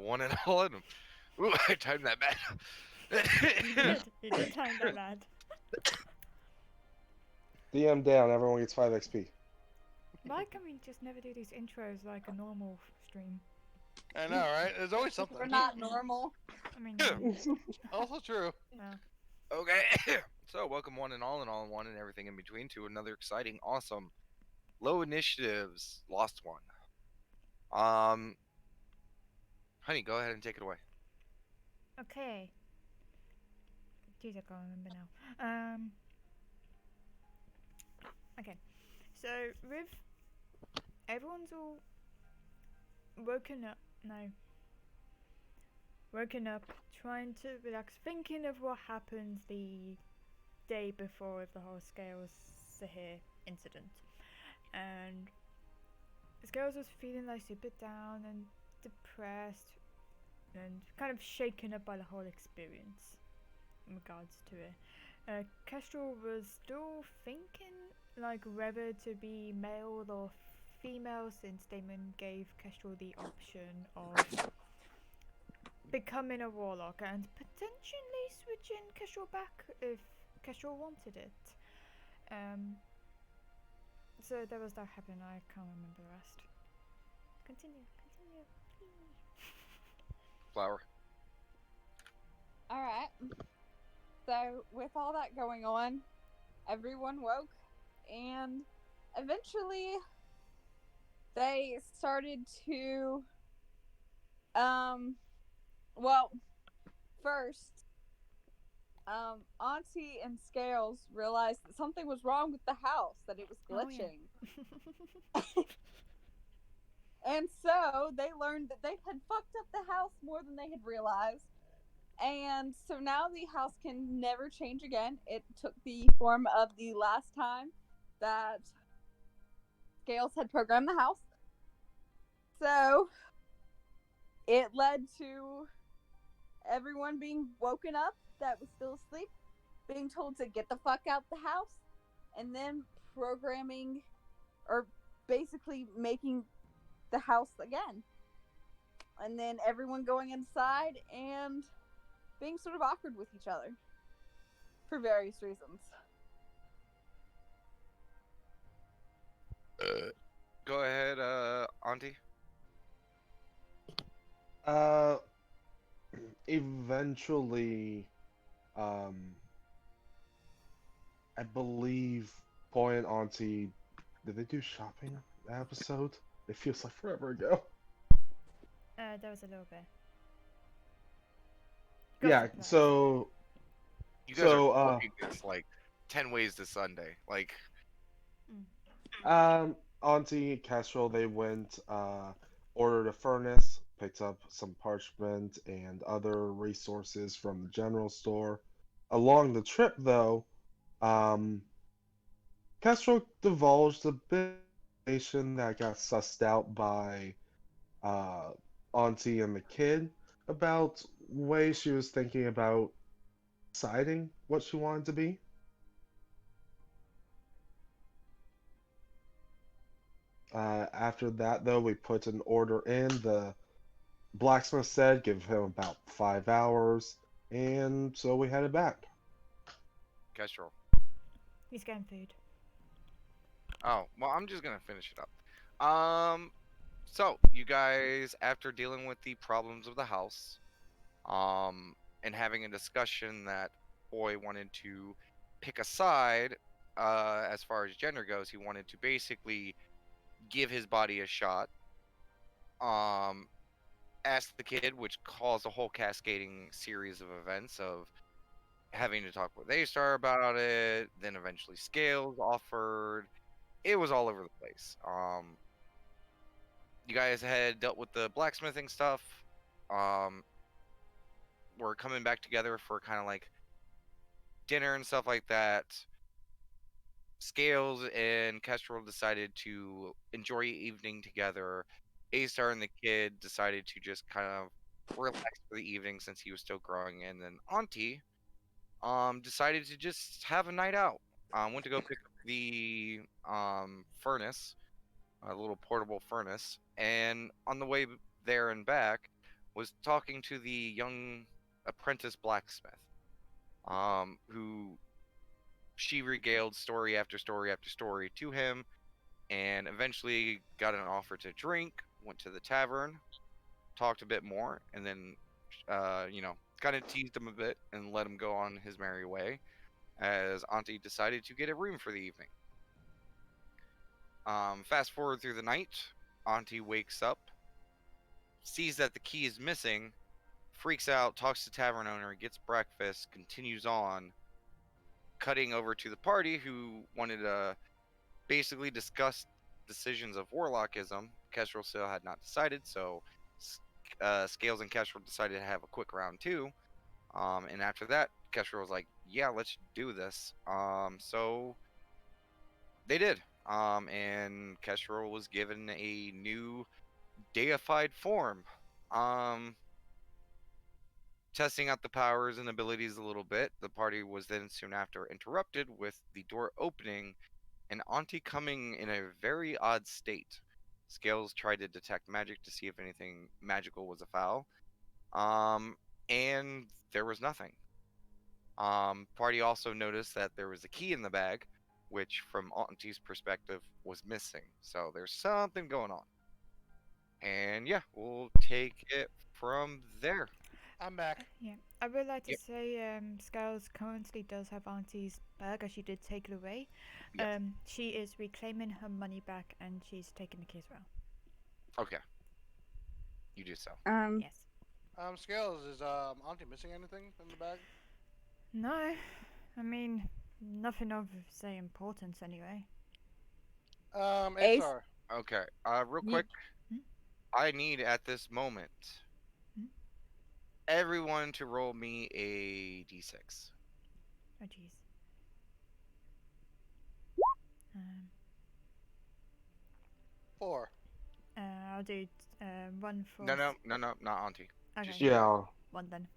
one and all of them. Ooh, I timed that bad. You did. You did time that bad. DM down, everyone gets 5 XP. Why can we just never do these intros like a normal stream? I know, right? There's always We're something. not normal. I mean, yeah. Also true. No. Okay. So, welcome one and all in one and everything in between to another exciting, awesome, low initiatives, lost one. Um, honey, go ahead and take it away. Okay. Jeez, I can't remember now. Okay. So with everyone's all woken up. No. Woken up, trying to relax, thinking of what happened the day before with the whole Scales Sahir incident, and Scales was feeling like super down and depressed and kind of shaken up by the whole experience in regards to it. Kestrel was still thinking like whether to be male or female, since Damon gave Kestrel the option of becoming a warlock and potentially switching Kestrel back if Kestrel wanted it. Um, so there was that happening. I can't remember the rest. Continue. Flower. All right. So, with all that going on, everyone woke, and eventually they started to, well, first, Auntie and Scales realized that something was wrong with the house, that it was Oh yeah. glitching. And so they learned that they had fucked up the house more than they had realized. And so now the house can never change again. It took the form of the last time that Scales had programmed the house. So it led to everyone being woken up that was still asleep, being told to get the fuck out the house, and then programming or basically making the house again. And then everyone going inside and being sort of awkward with each other for various reasons. Go ahead, Auntie. Uh, eventually, um, I believe Boy and Auntie, did they do shopping that episode? It feels like forever ago. There was a little bit. Yeah, Gossip Lies. so You guys are so talking this like 10 ways to Sunday. Like, Auntie Kestrel, they went ordered a furnace, picked up some parchment and other resources from the general store. Along the trip though, um Kestrel divulged a bit of information that got sussed out by uh Auntie and the kid about ways she was thinking about deciding what she wanted to be. After that, though, we put an order in. The blacksmith said give him about 5 hours, and so we headed back. Kestrel. He's getting food. Oh, well, I'm just gonna finish it up. So you guys, after dealing with the problems of the house, and having a discussion that Boy wanted to pick a side, as far as gender goes, he wanted to basically give his body a shot. Um, asked the kid, which caused a whole cascading series of events of having to talk with A-Star about it, then eventually Scales offered. It was all over the place. You guys had dealt with the blacksmithing stuff. Um, we're coming back together for kind of like dinner and stuff like that. Scales and Kestrel decided to enjoy evening together. A-Star and the kid decided to just kind of relax for the evening since he was still growing. And then Auntie decided to just have a night out. Went to go pick up the furnace, a little portable furnace, and on the way there and back, was talking to the young apprentice blacksmith, who she regaled story after story after story to him, and eventually got an offer to drink, went to the tavern, talked a bit more, and then, kind of teased him a bit and let him go on his merry way, as Auntie decided to get a room for the evening. Fast forward through the night, Auntie wakes up, sees that the key is missing, freaks out, talks to tavern owner, gets breakfast, continues on, cutting over to the party who wanted to basically discuss decisions of Warlockism. Kestrel still had not decided, so Scales and Kestrel decided to have a quick round two. And after that, Kestrel was like, "Yeah, let's do this." So they did. And Kestrel was given a new deified form. Testing out the powers and abilities a little bit, the party was then soon after interrupted with the door opening and Auntie coming in a very odd state. Scales tried to detect magic to see if anything magical was afoul. And there was nothing. Party also noticed that there was a key in the bag, which from Auntie's perspective was missing. So there's something going on. And yeah, we'll take it from there. I'm back. Yeah, I would like to Yep. say Scales currently does have Auntie's bag, as she did take it away. Yes. She is reclaiming her money back, and she's taking the key as well. Okay. You do so. Yes. Scales, is Auntie missing anything in the bag? No, I mean nothing of say importance anyway. Ace? Asar. Okay. Real Ye- quick, Hmm? I need at this moment Hmm? everyone to roll me a d6. Oh jeez. Um, 4. I'll do one for. No, not Auntie. Okay. just- Yeah. One then.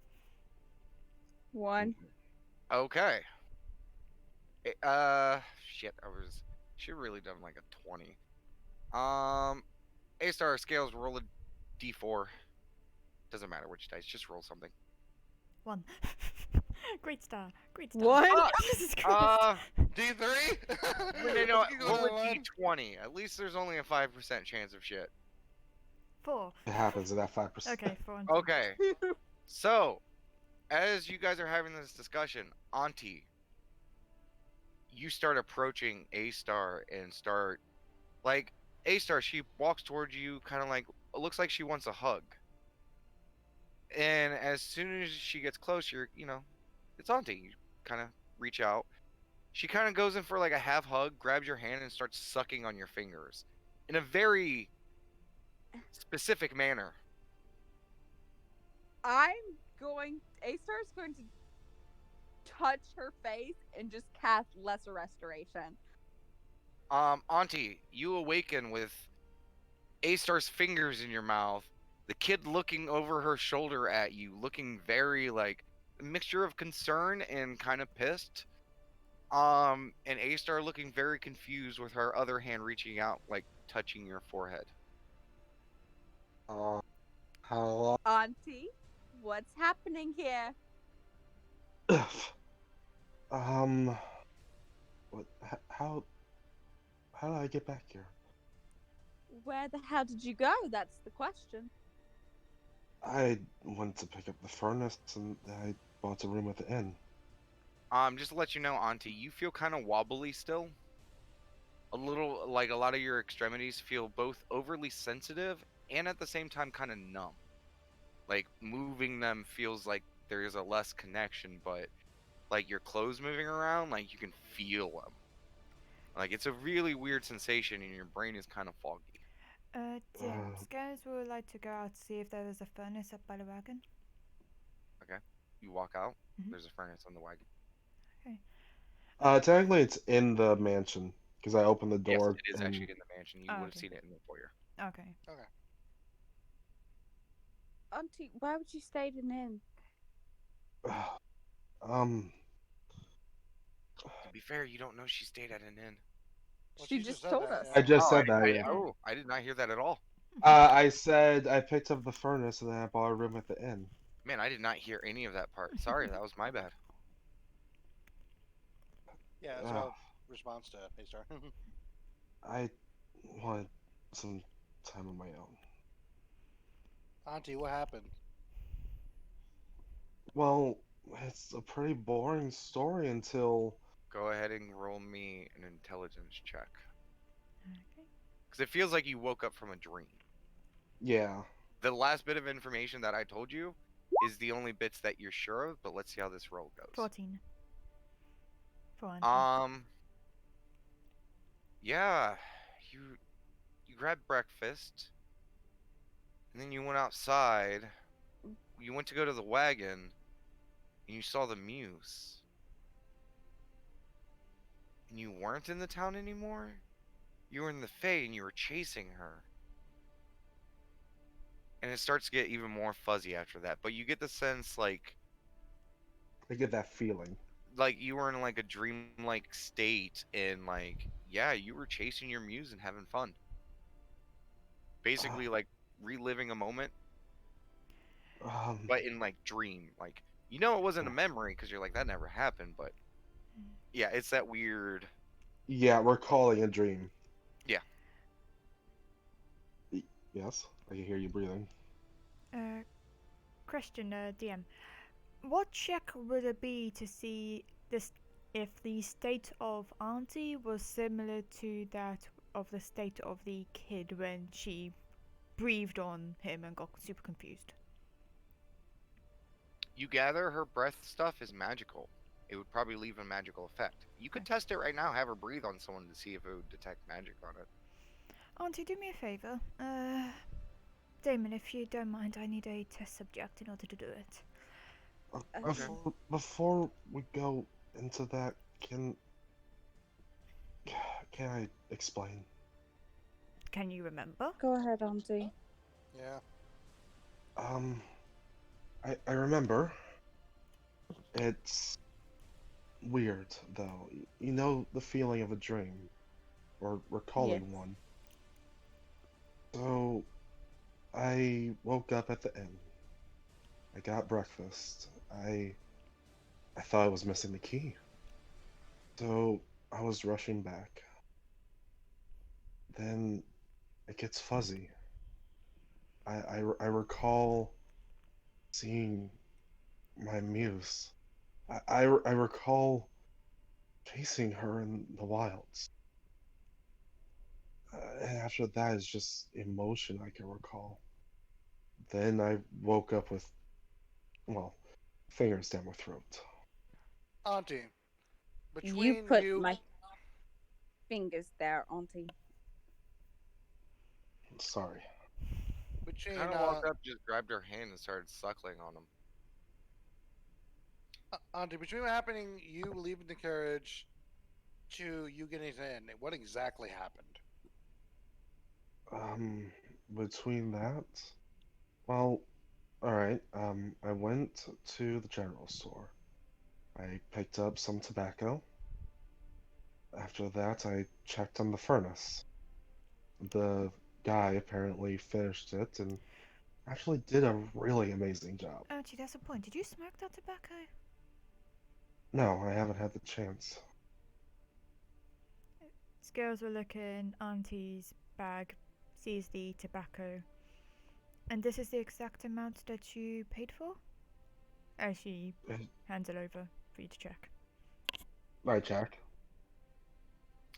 1. Okay. Shit. Should really done like a 20. A-star Scales, roll a d4. Doesn't matter which dice, just roll something. One. Great star. Great star. One? Jesus Christ. D3? No, You go roll to a one. d20. At least there's only a 5% chance of shit. 4. It happens at that 5%. Okay, 4 and 2. Okay. So, as you guys are having this discussion, Auntie, you start approaching A-star and start, like, A-star, she walks towards you, kind of like, it looks like she wants a hug. And as soon as she gets closer, it's Auntie. You kind of reach out. She kind of goes in for like a half hug, grabs your hand, and starts sucking on your fingers in a very specific manner. A-Star's going to touch her face and just cast Lesser Restoration. Auntie, you awaken with A-star's fingers in your mouth, the kid looking over her shoulder at you, looking very like a mixture of concern and kind of pissed. And A-star looking very confused with her other hand reaching out, like touching your forehead. How Auntie, what's happening here? what? How did I get back here? Where the hell did you go? That's the question. I went to pick up the furnace and I bought a room at the inn. Just to let you know, Auntie, you feel kind of wobbly still. A little, like a lot of your extremities feel both overly sensitive and at the same time kind of numb. Like moving them feels like there is a less connection, but like your clothes moving around, like you can feel them. Like it's a really weird sensation and your brain is kind of foggy. Scales would like to go out to see if there is a furnace up by the wagon. You walk out, Mhm. there's a furnace on the wagon. Technically it's in the mansion because I opened the door. Yes, it is and actually in the mansion. You Oh, would have okay. seen it in the foyer. Okay. Auntie, why would you stay in an inn? To be fair, you don't know she stayed at an inn. Well, She she just said told that, us. yeah. I just Oh, said that. Yeah. I did not hear that at all. I said I picked up the furnace and then I bought a room at the inn. Man, I did not hear any of that part. Sorry, that was my bad. Yeah, it's Ugh, about response to Paystar. I wanted some time on my own. Auntie, what happened? Well, it's a pretty boring story until Go ahead and roll me an intelligence check. Okay. Because it feels like you woke up from a dream. yeah. The last bit of information that I told you is the only bits that you're sure of, but let's see how this roll goes. 14. For Auntie. Yeah, you grabbed breakfast, and then you went outside. You went to go to the wagon, and you saw the muse. And you weren't in the town anymore? You were in the Fae, and you were chasing her. And it starts to get even more fuzzy after that, but you get the sense like I get that feeling. you were in like a dreamlike state, and like, yeah, you were chasing your muse and having fun. Basically, like reliving a moment, Um, but in like dream. Like, it wasn't a memory because you're like, that never happened, but yeah, it's that weird. yeah, we're calling a dream. Yeah. Yes, I can hear you breathing. Question, DM. What check would it be to see this if the state of Auntie was similar to that of the state of the kid when she breathed on him and got super confused? You gather her breath stuff is magical. It would probably leave a magical effect. You could test it right now, have her breathe on someone to see if it would detect magic on it. Auntie, do me a favor. Damon, if you don't mind, I need a test subject in order to do it. Before we go into that, can I explain? Can you remember? Go ahead, Auntie. Yeah. I remember. It's weird though. You know the feeling of a dream, or recalling Yes. one. So, I woke up at the inn. I got breakfast. I thought I was missing the key. So I was rushing back. Then it gets fuzzy. I recall seeing my muse. I recall chasing her in the wilds. And after that is just emotion I can recall. Then I woke up with, well, fingers down my throat. Auntie, You between put you, my fingers there, Auntie. Sorry. between Kind of walked up, just grabbed her hand, and started suckling on him. Auntie, between what happening, you leaving the carriage, to you getting in, what exactly happened? Between that, well, alright, I went to the general store. I picked up some tobacco. After that, I checked on the furnace. The guy apparently finished it and actually did a really amazing job. Auntie, that's a point. Did you smoke that tobacco? No, I haven't had the chance. Scales will look in Auntie's bag, sees the tobacco. And this is the exact amount that you paid for? As she hands it over for you to check. I checked.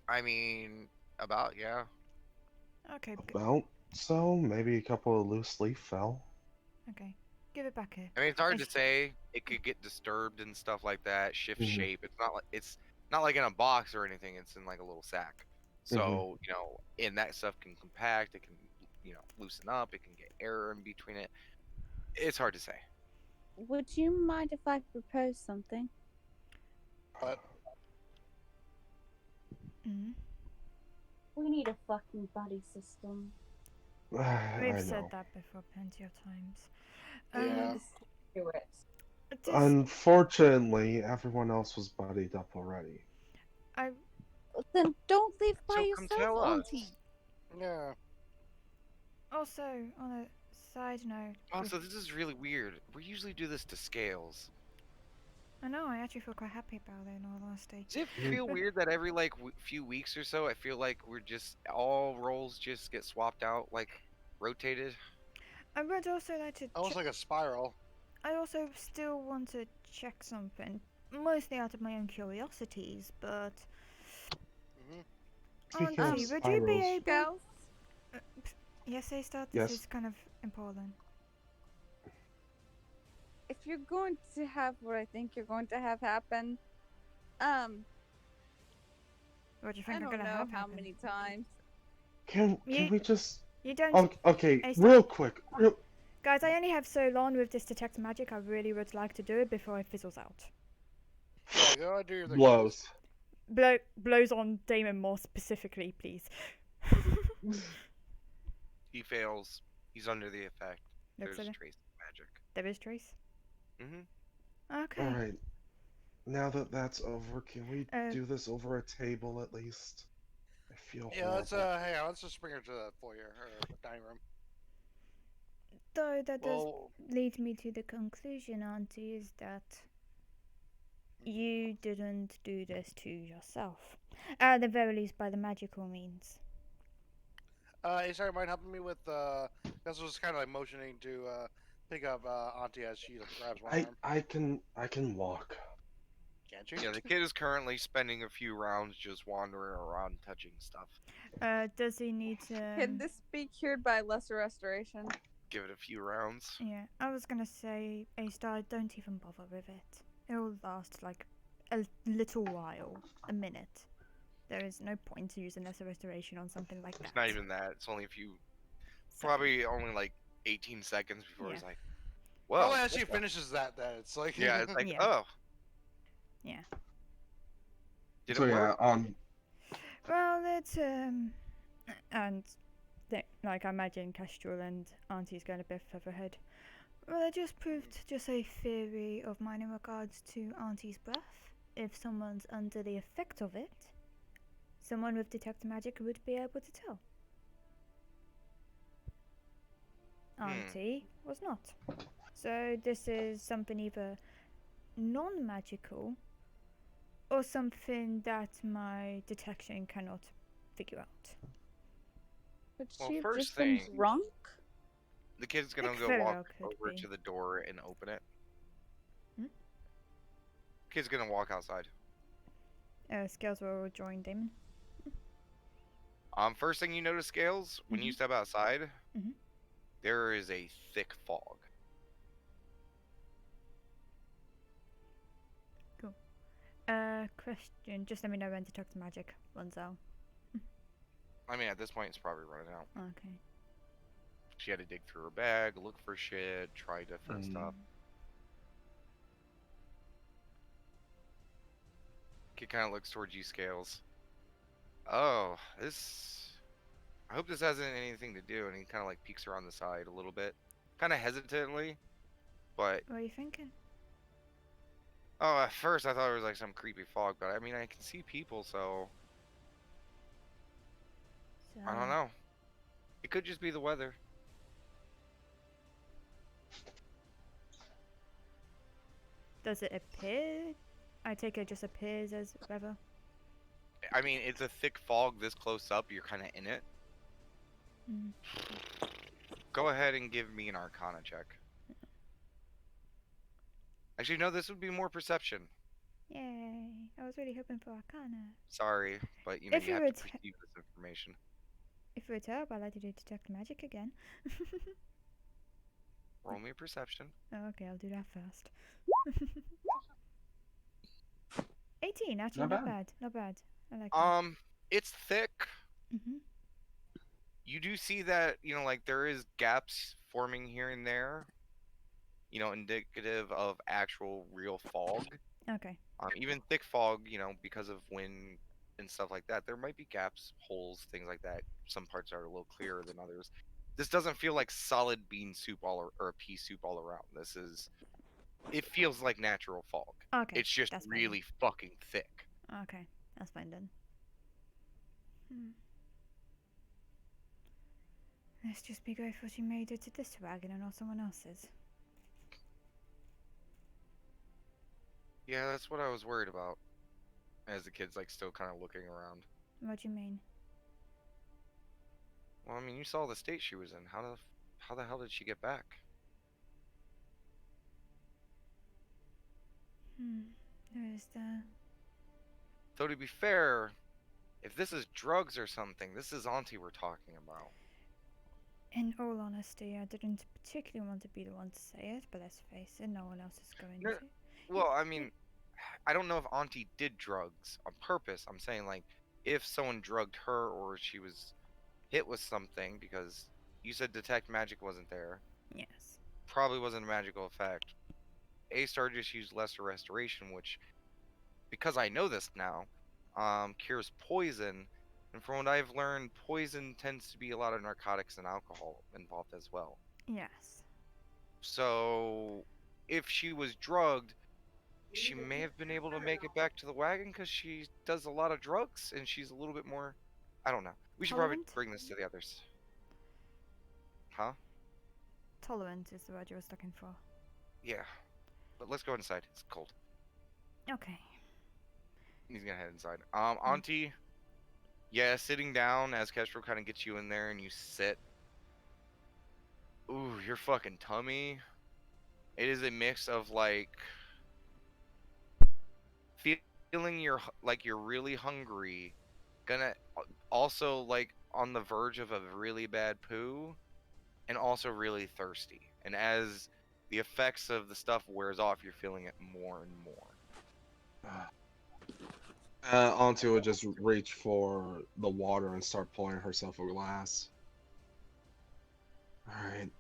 I mean, about, yeah. Okay, Well, so maybe a couple of loose leaf fell. okay. Give it back here. I mean, it's hard And to say. It could get disturbed and stuff like that, shift Mhm. shape. It's not like in a box or anything. It's in like a little sack. So, and that stuff can compact, it can, loosen up, it can get air in between it. It's hard to say. Would you mind if I propose something? But Mm. We need a fucking buddy system. I We've know. said that before plenty of times. Yeah. Do it. This, Unfortunately, everyone else was buddied up already. Then don't live by So come yourself, tell us. Auntie. yeah, Also, on a side note, Also, this is really weird. We usually do this to Scales. I know I actually feel quite happy about it in all honesty. Does it Mm. feel weird that every like few weeks or so, I feel like we're just all roles just get swapped out, like rotated? I would also like to. Almost like a spiral. I also still want to check something, mostly out of my own curiosities. But Hmm. Speaking Auntie, of would you be spirals, able? Girls, Yes, I start. Yes. This is kind of important. if you're going to have what I think you're going to have happen, um, What do you I think I'm don't gonna know have how happen? many times. can You- we just You don't. okay, I real quick, real Guys, I only have so long with this detect magic. I really would like to do it before it fizzles out. Yeah, go ahead and do your thing. blows. Blows on Damon more specifically, please. He fails. He's under the effect. Looks There's like trace magic. there is trace. Mm-hmm. Okay. All right. Now that that's over, can we Uh, do this over a table at least? I feel Yeah, let's horrible. hang on. Let's just bring her to the foyer or dining room. Though that does Well, lead me to the conclusion, Auntie, is that you didn't do this to yourself. At the very least, by the magical means. hey, sorry, mind helping me with this was kind of like motioning to pick up Auntie as she grabs one arm. I can walk. Can't you? Yeah, the kid is currently spending a few rounds just wandering around touching stuff. Does he need to? Can this be cured by lesser restoration? Give it a few rounds. Yeah, I was gonna say, A-Star, don't even bother with it. It'll last like a little while, a minute. There is no point to using lesser restoration on something like that. It's not even that. It's only a few, So, probably only like 18 seconds before Yeah. he's like, Well, well, as she finishes that, it's like yeah, it's like, Yeah. oh. Yeah. Did So it yeah, work? Well, it's and like I imagine Castrol and Auntie's going a bit further ahead. Well, it just proved just a theory of mine in regards to Auntie's breath. If someone's under the effect of it, someone with detect magic would be able to tell. Auntie was not. So this is something either non-magical or something that my detection cannot figure out. Could Well, she have first just been thing- drunk? The kid's gonna It go very walk well could over be. to the door and open it. Hmm? Kid's gonna walk outside. Scales will join Damon. First thing you notice, Scales, when you step outside, there is a thick fog. Question. Just let me know when detect magic runs out. I mean, at this point, it's probably running out. Okay. She had to dig through her bag, look for shit, try different stuff. Kid kind of looks towards you, Scales. Oh, this. I hope this hasn't anything to do. And he kind of like peeks around the side a little bit, kind of hesitantly, but What are you thinking? oh, at first I thought it was like some creepy fog, but I mean I can see people, so So, I don't know. It could just be the weather. Does it appear? I take it just appears as weather. I mean, it's a thick fog this close up. You're kind of in it. Mm. Go ahead and give me an Arcana check. Actually, no, this would be more perception. Yay! I was really hoping for Arcana. Sorry, but you know If you you have would to perceive this information. If it were terrible, I'd like to do detect magic again. Roll me a perception. Oh, okay, I'll do that first. 18, actually, Not not bad. bad. Not bad. I like that. It's thick. Mm-hmm. You do see that, you know, like there is gaps forming here and there. You know, indicative of actual real fog. Okay. Even thick fog, you know, because of wind and stuff like that, there might be gaps, holes, things like that. Some parts are a little clearer than others. This doesn't feel like solid bean soup or a pea soup all around. It feels like natural fog. Okay. It's just that's fine really fucking thick. then. Okay, that's fine then. Let's just be grateful she made it to this wagon and not someone else's. Yeah, that's what I was worried about. As the kid's like still kind of looking around. What do you mean? Well, I mean, you saw the state she was in. How the hell did she get back? There is that. Though to be fair, if this is drugs or something, this is Auntie we're talking about. In all honesty, I didn't particularly want to be the one to say it, but let's face it, no one else is going No, to. well, I mean, I don't know if Auntie did drugs on purpose. I'm saying, like, if someone drugged her or she was hit with something, because you said detect magic wasn't there. Yes. Probably wasn't a magical effect. A-Star just used lesser restoration, which, because I know this now, cures poison. And from what I've learned, poison tends to be a lot of narcotics and alcohol involved as well. Yes. So, if she was drugged, she may have been able to make it back to the wagon because she does a lot of drugs and she's a little bit more. I don't know. We should probably Tolerant? bring this to the others. Huh? Tolerant is the word you was looking for. Yeah. But let's go inside. It's cold. Okay. He's gonna head inside. Auntie. Yeah, sitting down as Kestrel kind of gets you in there and you sit. Ooh, your fucking tummy. It is a mix of like feeling you're really hungry, gonna also like on the verge of a really bad poo, and also really thirsty. And as the effects of the stuff wears off, you're feeling it more and more. Auntie would just reach for the water and start pouring herself a glass. Alright.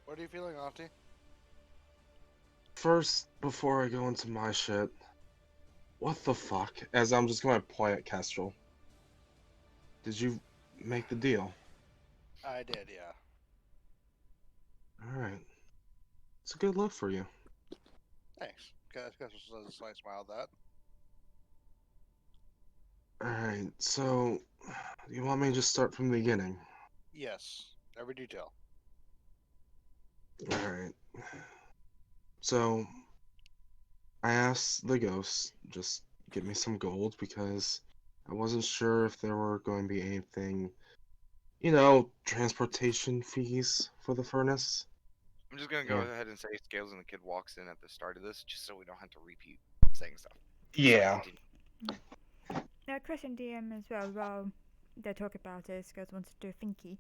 What are you feeling, Auntie? First, before I go into my shit, what the fuck? As I'm just gonna point at Kestrel. Did you make the deal? I did, yeah. Alright. It's a good look for you. Thanks. Guess does a slight smile at that. Alright, so you want me to just start from the beginning? Yes, every detail. Alright. So I asked the ghost just give me some gold because I wasn't sure if there were going to be anything, transportation fees for the furnace. I'm just gonna go Yeah. ahead and say Scales and the kid walks in at the start of this, just so we don't have to repeat saying stuff. Yeah. Now, question DM as well, while they talk about it, Skills wants to do a thinky.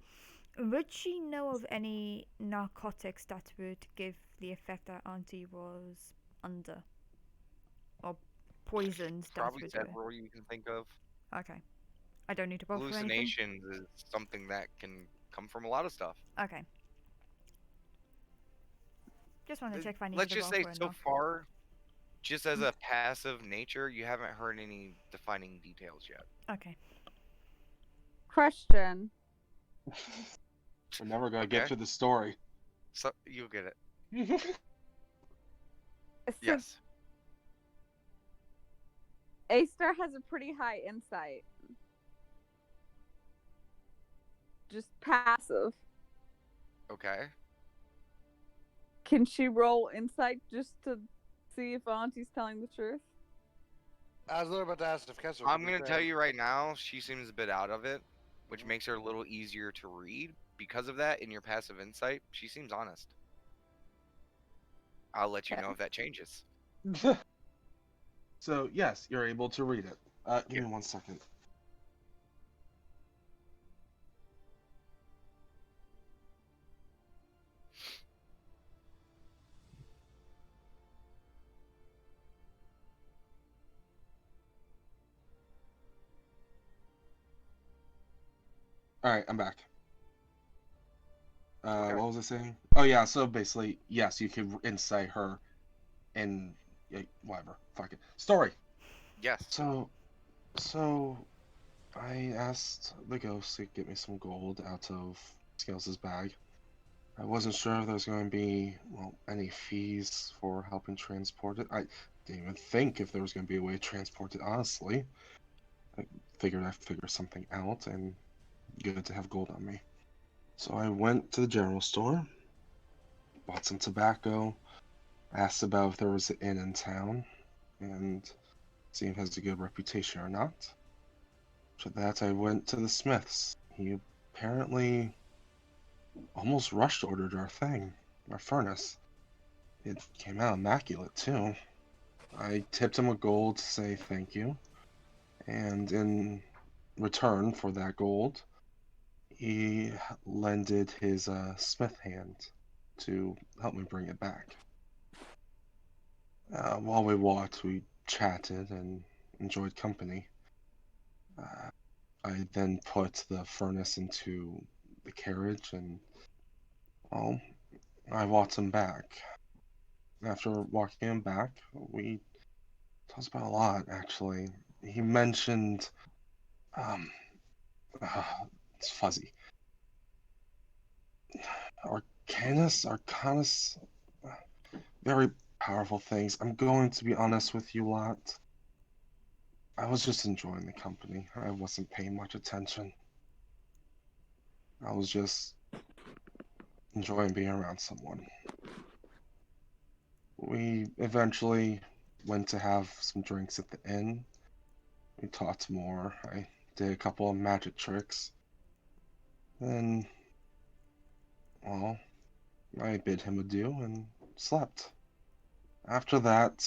Would she know of any narcotics that would give the effect that Auntie was under? Or poisons that Probably would do it? several you can think of. Okay. I don't need to roll for anything? Hallucinations is something that can come from a lot of stuff. Okay. Just wanted to check if I needed Let's to just roll say for a so knock. far, just as a passive nature, you haven't heard any defining details yet. Okay. Question. We're never gonna get to the story. So you'll get it. So Yes. A-Star has a pretty high insight. Just passive. Okay. Can she roll insight just to see if Auntie's telling the truth? I was literally about to ask if Kessler. I'm gonna tell you right now, she seems a bit out of it, which makes her a little easier to read. Because of that, in your passive insight, she seems honest. I'll let you know if that changes. So yes, you're able to read it. Give me 1 second. Alright, I'm back. Okay. What was I saying? Oh yeah, so basically, yes, you could insight her and whatever. Fuck it. Story. Yes. So I asked the ghost to get me some gold out of Scales' bag. I wasn't sure if there was going to be, any fees for helping transport it. I didn't even think if there was going to be a way to transport it, honestly. I figured I'd figure something out, and good to have gold on me. So I went to the general store, bought some tobacco, asked about if there was an inn in town, and see if it has a good reputation or not. After that, I went to the Smiths. He apparently almost rush ordered our furnace. It came out immaculate, too. I tipped him a gold to say thank you, and in return for that gold, he lended his smith hand to help me bring it back. While we walked, we chatted and enjoyed company. I then put the furnace into the carriage and, well, I walked him back. After walking him back, we talked about a lot, actually. He mentioned, um, it's fuzzy. Arcanus, very powerful things. I'm going to be honest with you lot. I was just enjoying the company. I wasn't paying much attention. I was just enjoying being around someone. We eventually went to have some drinks at the inn. We talked more. I did a couple of magic tricks. Then, well, I bid him adieu and slept. After that,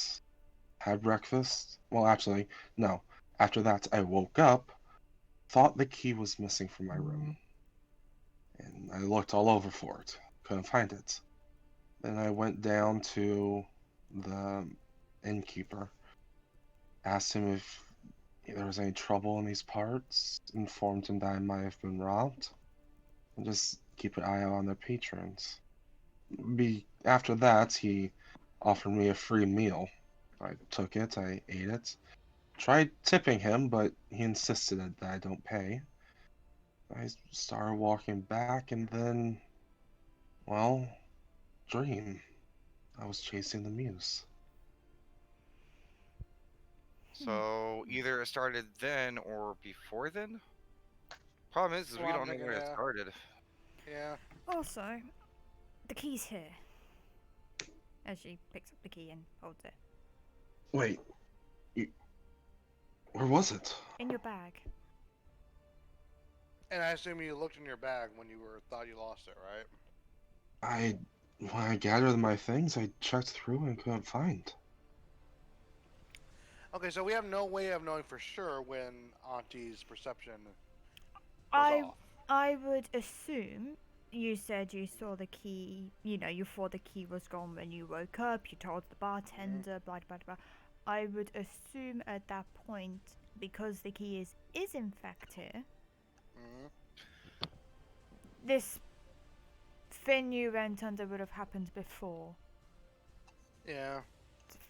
had breakfast. Well, actually, no. After that, I woke up, thought the key was missing from my room. And I looked all over for it. Couldn't find it. Then I went down to the innkeeper, asked him if there was any trouble in these parts, informed him that I might have been robbed, and just keep an eye out on their patrons. After that, he offered me a free meal. I took it, I ate it. Tried tipping him, but he insisted that I don't pay. I started walking back, and then, well, dream. I was chasing the muse. So either it started then or before then? Problem is we Well, I'm don't know thinking, when it yeah. started. Yeah. Also, the key's here. As she picks up the key and holds it. Wait, where was it? In your bag. And I assume you looked in your bag when you thought you lost it, right? When I gathered my things, I checked through and couldn't find. Okay, so we have no way of knowing for sure when Auntie's perception was off. I would assume you said you saw the key, you thought the key was gone when you woke up, you told the bartender, blah, blah, blah. I would assume at that point, because the key is in fact here, this thing you went under would have happened before. Yeah.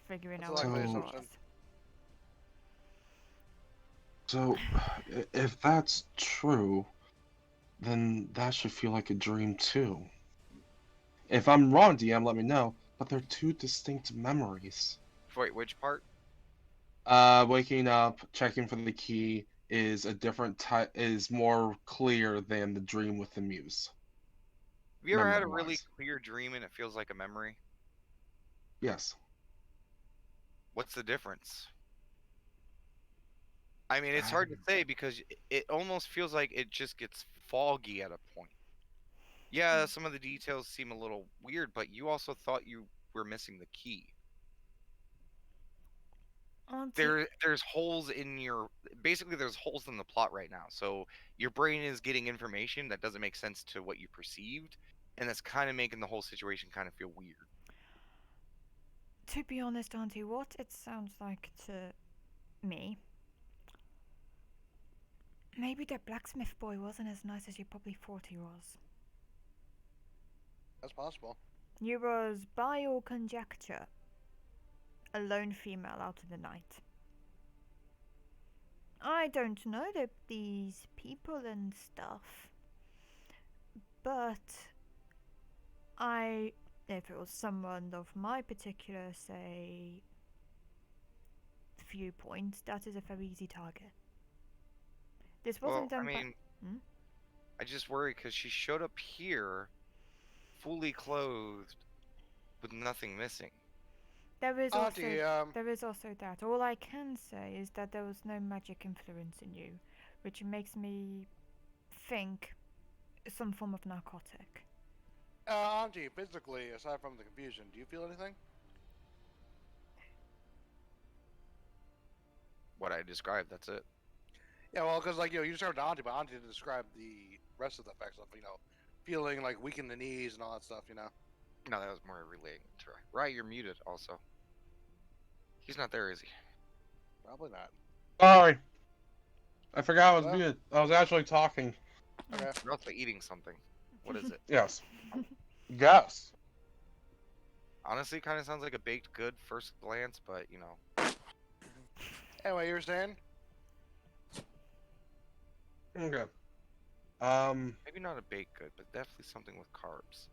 Figuring That's out a what likely it assumption. was. So, if that's true, then that should feel like a dream too. If I'm wrong, DM, let me know. But they're two distinct memories. Wait, which part? Waking up, checking for the key is a different type. Is more clear than the dream with the muse. Have you ever had a really clear dream and it feels like a memory? Yes. What's the difference? I mean, it's hard to say because it almost feels like it just gets foggy at a point. Yeah, some of the details seem a little weird, but you also thought you were missing the key. There's holes in your basically there's holes in the plot right now. So your brain is getting information that doesn't make sense to what you perceived, and that's kind of making the whole situation kind of feel weird. To be honest, Auntie, what it sounds like to me, maybe that blacksmith boy wasn't as nice as you probably thought he was. That's possible. You was, by your conjecture, a lone female out of the night. I don't know these people and stuff, but if it was someone of my particular, say, viewpoint, that is a very easy target. This wasn't done by... I just worry because she showed up here, fully clothed, with nothing missing. There is Auntie, also that. All I can say is that there was no magic influence in you, which makes me think some form of narcotic. Auntie, physically, aside from the confusion, do you feel anything? What I described, that's it. Yeah, well, because like you started to Auntie, but Auntie didn't describe the rest of the effects of feeling like weak in the knees and all that stuff. No, that was more relating to Right, you're muted also. He's not there, is he? Probably not. Sorry. I forgot I was Well- muted. I was actually talking. Okay. You're also eating something. What is it? Yes. Yes. Honestly, kind of sounds like a baked good first glance, but you know. Anyway, you were saying? Okay. Maybe not a baked good, but definitely something with carbs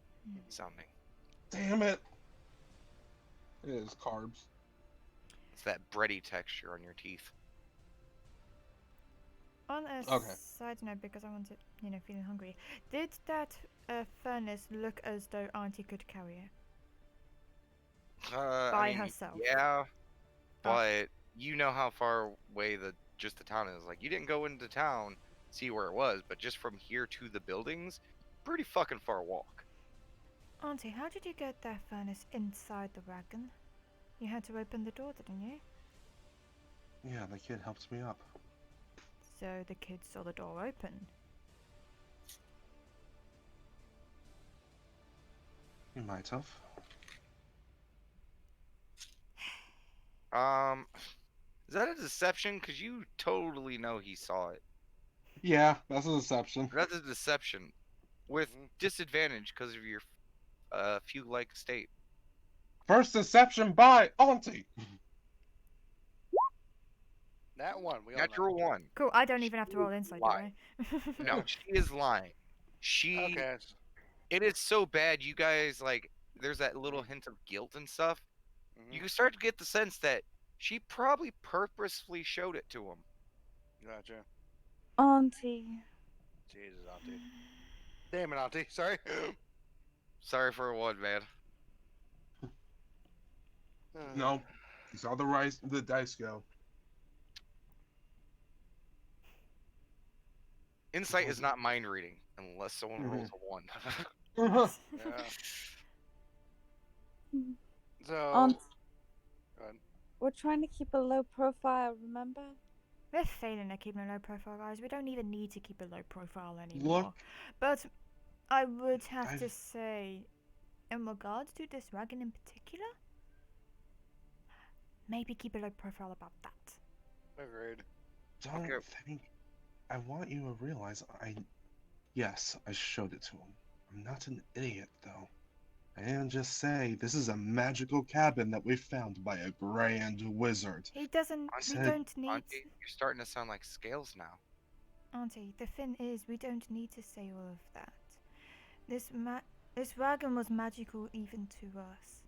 sounding. Damn it. It is carbs. It's that bready texture on your teeth. On a Okay. side note, because I wanted, feeling hungry, did that furnace look as though Auntie could carry it? By I mean, herself. Yeah, but you know how far away the town is. Like, you didn't go into town, see where it was, but just from here to the buildings, pretty fucking far walk. Auntie, how did you get that furnace inside the wagon? You had to open the door, didn't you? Yeah, the kid helps me up. So the kid saw the door open. You might have. Is that a deception? Because you totally know he saw it. Yeah, that's a deception. That's a deception. With Mhm. disadvantage because of your fugue-like state. First deception by Auntie. That one. We all know. Natural one. Cool, I don't even have to roll insight, do I? No, she is lying. She. Okay. It is so bad. You guys like. There's that little hint of guilt and stuff. Mhm. You can start to get the sense that she probably purposefully showed it to him. Gotcha. Auntie. Jesus, Auntie. Damn it, Auntie. Sorry. Sorry for one, man. No. You saw the dice go. Insight is not mind reading unless someone rolls a 1. Yeah. So. Aunt, Go ahead. we're trying to keep a low profile, remember? We're failing at keeping a low profile, guys. We don't even need to keep a low profile anymore. Look. But I would have to I've- say, in regards to this wagon in particular, maybe keep a low profile about that. Agreed. Don't Okay. think. I want you to realize Yes, I showed it to him. I'm not an idiot, though. I didn't just say this is a magical cabin that we found by a grand wizard. He doesn't. I We said- don't need. Auntie, you're starting to sound like Scales now. Auntie, the thing is, we don't need to say all of that. This wagon was magical even to us.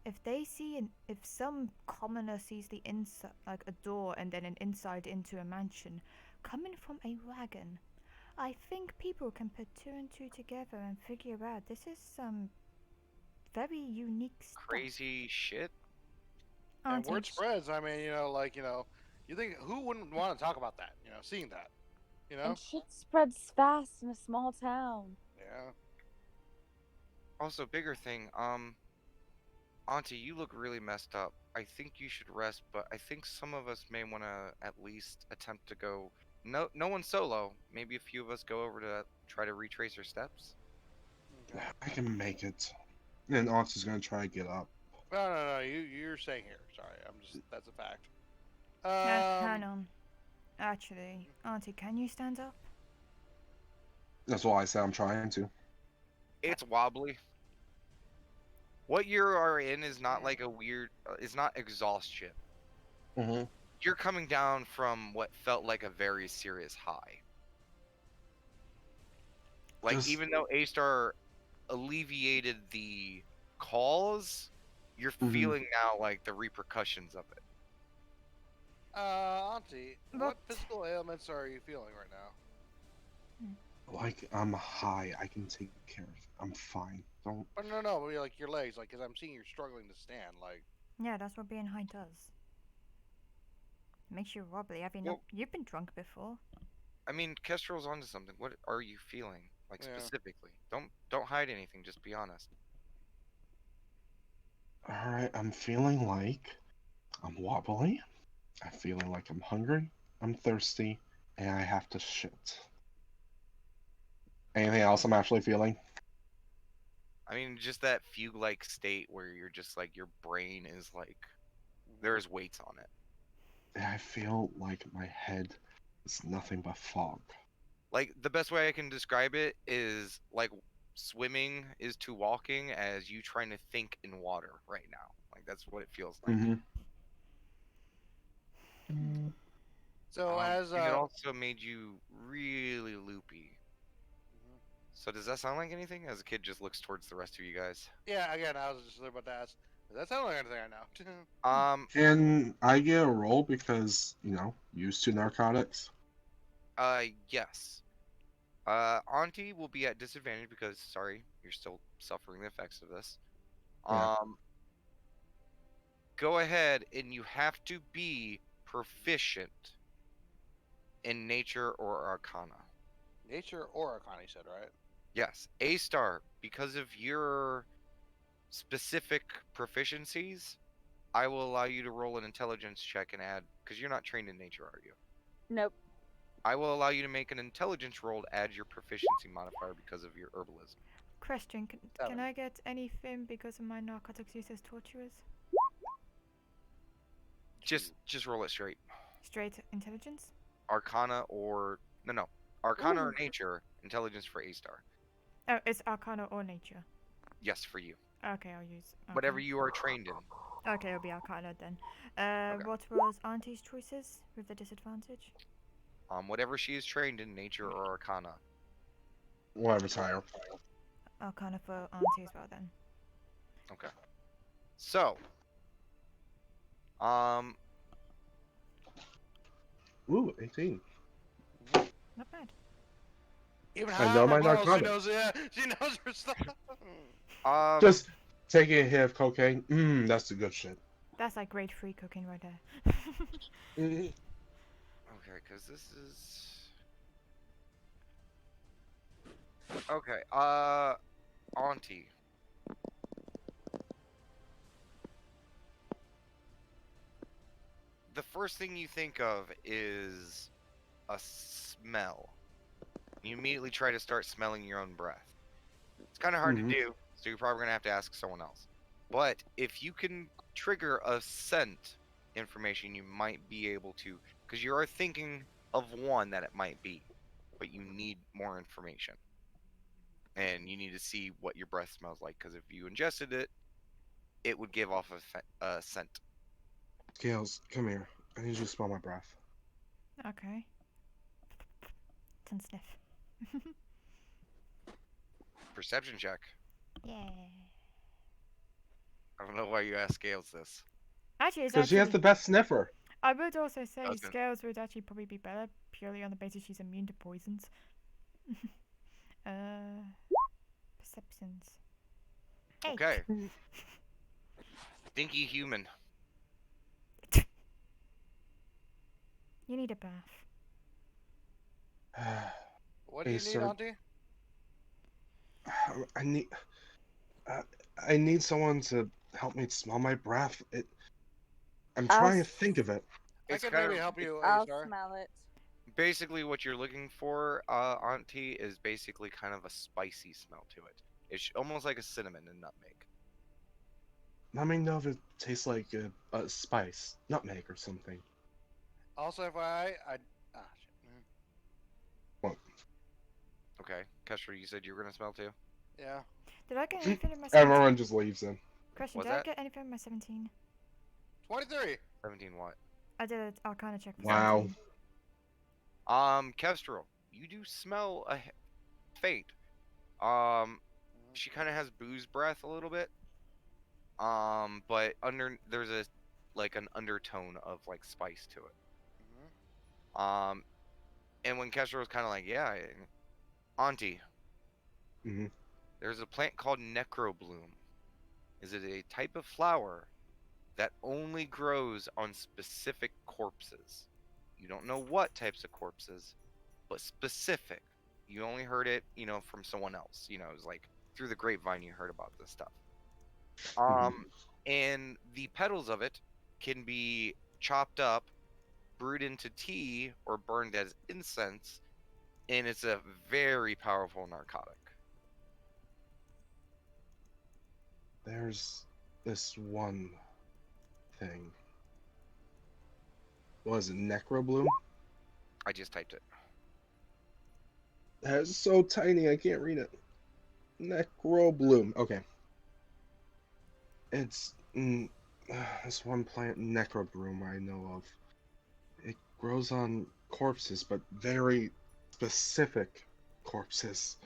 If some commoner sees the inside, like a door and then an inside into a mansion, coming from a wagon, I think people can put 2 and 2 together and figure out this is some very unique stuff. Crazy shit. And Auntie, word spreads. I mean, you think who wouldn't want to talk about that? Seeing that. And shit spreads fast in a small town. Yeah. Also, bigger thing, Auntie, you look really messed up. I think you should rest, but I think some of us may want to at least attempt to go. No one solo. Maybe a few of us go over to try to retrace her steps. Okay. I can make it. And Auntie's gonna try to get up. No. You're staying here. Sorry, that's a fact. hang on. Actually, Auntie, can you stand up? That's why I said I'm trying to. It's wobbly. What you are in is not like a weird. It's not exhaustion. Mm-hmm. You're coming down from what felt like a very serious high. Like, Just- even though A-Star alleviated the cause, you're Mhm. feeling now like the repercussions of it. Auntie, what What? physical ailments are you feeling right now? Like, I'm high. I can take care of it. I'm fine. Don't. But no, like your legs, like, because I'm seeing you're struggling to stand. Like, Yeah, that's what being high does. Makes you wobbly. Have you not? Well- You've been drunk before. I mean, Kestrel's onto something. What are you feeling? Like Yeah. specifically? Don't hide anything. Just be honest. Alright, I'm feeling like I'm wobbly. I'm feeling like I'm hungry. I'm thirsty. And I have to shit. Anything else I'm actually feeling? I mean, just that fugue-like state where you're just like your brain is like there's weights on it. And I feel like my head is nothing but fog. Like the best way I can describe it is like swimming is to walking as you trying to think in water right now. Like that's what it feels like. so as and it also made you really loopy. Mhm. So does that sound like anything? As a kid just looks towards the rest of you guys. yeah, again, I was just about to ask. Does that sound like anything I know? Can I get a roll because, used to narcotics? Yes. Auntie will be at disadvantage because sorry, you're still suffering the effects of this. Yeah. Go ahead and you have to be proficient in nature or arcana. Nature or Arcana, you said, right? Yes, A star, because of your specific proficiencies, I will allow you to roll an intelligence check and add, because you're not trained in nature, are you? Nope. I will allow you to make an intelligence roll to add your proficiency modifier because of your herbalism. Question: Can Seven. I get anything because of my narcotics use as torturers? Just roll it straight. Straight intelligence. Arcana or no. Arcana or Ooh. nature, intelligence for A star. Oh, it's arcana or nature. Yes, for you. Okay, I'll use. Whatever arcana. you are trained in. Okay, it'll be arcana then. Okay. What was Auntie's choices with the disadvantage? Whatever she is trained in, nature or arcana. Whatever's higher. Arcana for Auntie as well then. Okay. So, Ooh, 18. Not bad. Even I know my she narcotics. knows, yeah, she knows her stuff. Just taking a hit of cocaine. That's the good shit. That's like grade 3 cooking right there. Mhm. okay, because this is... Okay, Auntie. The first thing you think of is a smell. You immediately try to start smelling your own breath. It's kind of hard Mhm. to do, so you're probably going to have to ask someone else. But if you can trigger a scent information, you might be able to, because you are thinking of one that it might be, but you need more information. And you need to see what your breath smells like, because if you ingested it, it would give off a scent. Gales, come here. I need you to smell my breath. Okay. Ten sniff. Perception check. Yeah. I don't know why you asked Scales this. Actually, it's Because she has actually. the best sniffer. I would also say Doesn't. Scales would actually probably be better purely on the basis she's immune to poisons. Perceptions. 8. Okay. Stinky human. You need a bath. What do you Hey, need, sir. Auntie? I need someone to help me smell my breath. I'm I'll trying to s- think of it. I It's can kind maybe of help you, I'll Asar. smell it. basically what you're looking for, Auntie, is basically kind of a spicy smell to it. It's almost like a cinnamon and nutmeg. Let me know if it tastes like a spice, nutmeg or something. Also, FYI, shit. Okay, Kestra, you said you were gonna smell too. Yeah. Did I get anything in my 17? Everyone just leaves in. Question: Was Did I that- get anything in my 17? 23. 17 what? I did an Arcana check. For Wow. 17. Kestrel, you do smell a faint. She kind of has booze breath a little bit. But there's an undertone of like spice to it. Mhm. And when Kestra was kind of like, yeah, Auntie, Mhm. there's a plant called Necrobloom. Is it a type of flower that only grows on specific corpses? You don't know what types of corpses, but specific. You only heard it, from someone else. It was like through the grapevine you heard about this stuff. And the petals of it can be chopped up, brewed into tea, or burned as incense, and it's a very powerful narcotic. There's this one thing. What is it, Necrobloom? I just typed it. That's so tiny I can't read it. Necrobloom. Okay. It's this one plant, Necrobloom, I know of. It grows on corpses, but very specific corpses.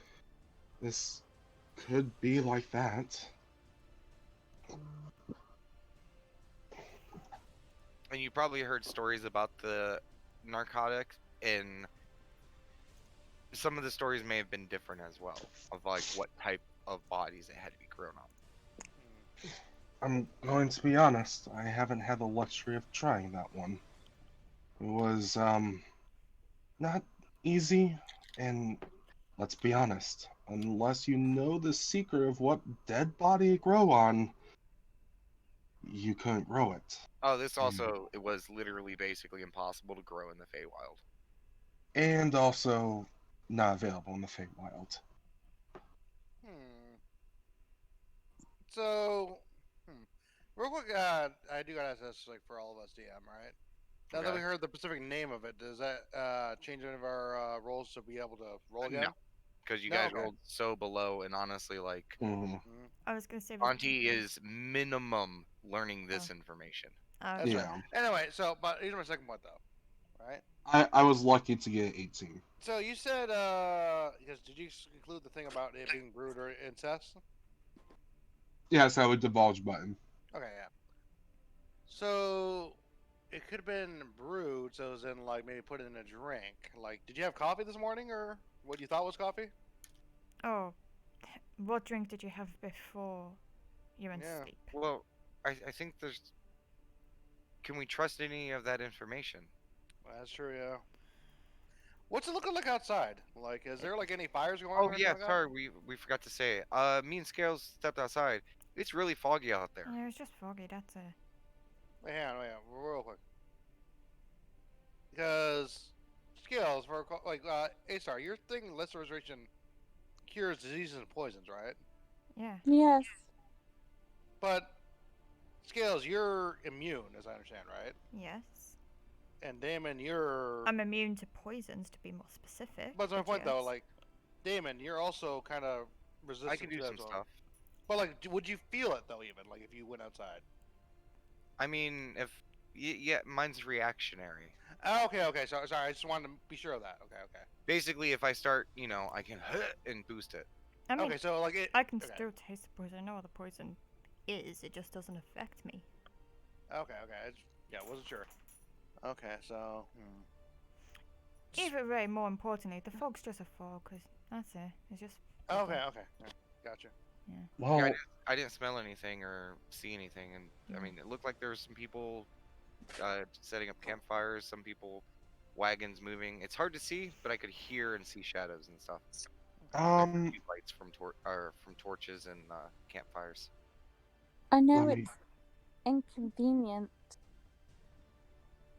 This could be like that. And you probably heard stories about the narcotic, and some of the stories may have been different as well, of like what type of bodies it had to be grown on. I'm going to be honest, I haven't had the luxury of trying that one. It was, not easy, and let's be honest, unless you know the secret of what dead body grow on, you couldn't grow it. Oh, this also, it was literally basically impossible to grow in the Feywild. And also not available in the Feywild. So, real quick, I do gotta ask this, like, for all of us DM, right? Now that we heard the specific name of it, does that change any of our rolls to be able to roll again? No, because you guys rolled so below, and honestly, like, I was gonna say. Auntie is minimum learning this information. That's Yeah. right. Anyway, so, but here's my second point, though, right? I was lucky to get 18. So you said, because did you include the thing about it being brood or incest? Yes, I would divulge button. Okay, yeah. So it could have been brewed, so it was in, like, maybe put it in a drink. Like, did you have coffee this morning, or what you thought was coffee? Oh, what drink did you have before you went to sleep? Well, I think there's. Can we trust any of that information? Well, that's true, yeah. What's it looking like outside? Like, is there, like, any fires going on? Oh yeah, sorry, we forgot to say it. Me and Scales stepped outside. It's really foggy out there. Yeah, it's just foggy. That's it. Wait, hang on, real quick. Because Scales, for like, Asar, your thing, Lesser Restoration, cures diseases and poisons, right? Yeah. Yes. But Scales, you're immune, as I understand, right? Yes. And Damon, you're. I'm immune to poisons, to be more specific. But that's my point, though. Like, Damon, you're also kind of resistant. I can do some stuff. But, like, would you feel it, though, even, like, if you went outside? I mean, if yeah, mine's reactionary. Oh, okay. So sorry, I just wanted to be sure of that. Okay. Basically, if I start, I can and boost it. I mean, okay, so like I can still taste the poison. I know what the poison is. It just doesn't affect me. Okay. Yeah, wasn't sure. Okay, so. Either way, more importantly, the fog's just a fog, cause that's it. It's just. Okay. Yeah, gotcha. Yeah. Well, yeah, I didn't smell anything or see anything, and I mean, it looked like there was some people setting up campfires, some people, wagons moving. It's hard to see, but I could hear and see shadows and stuff. Lights from torches and campfires. I know it's inconvenient,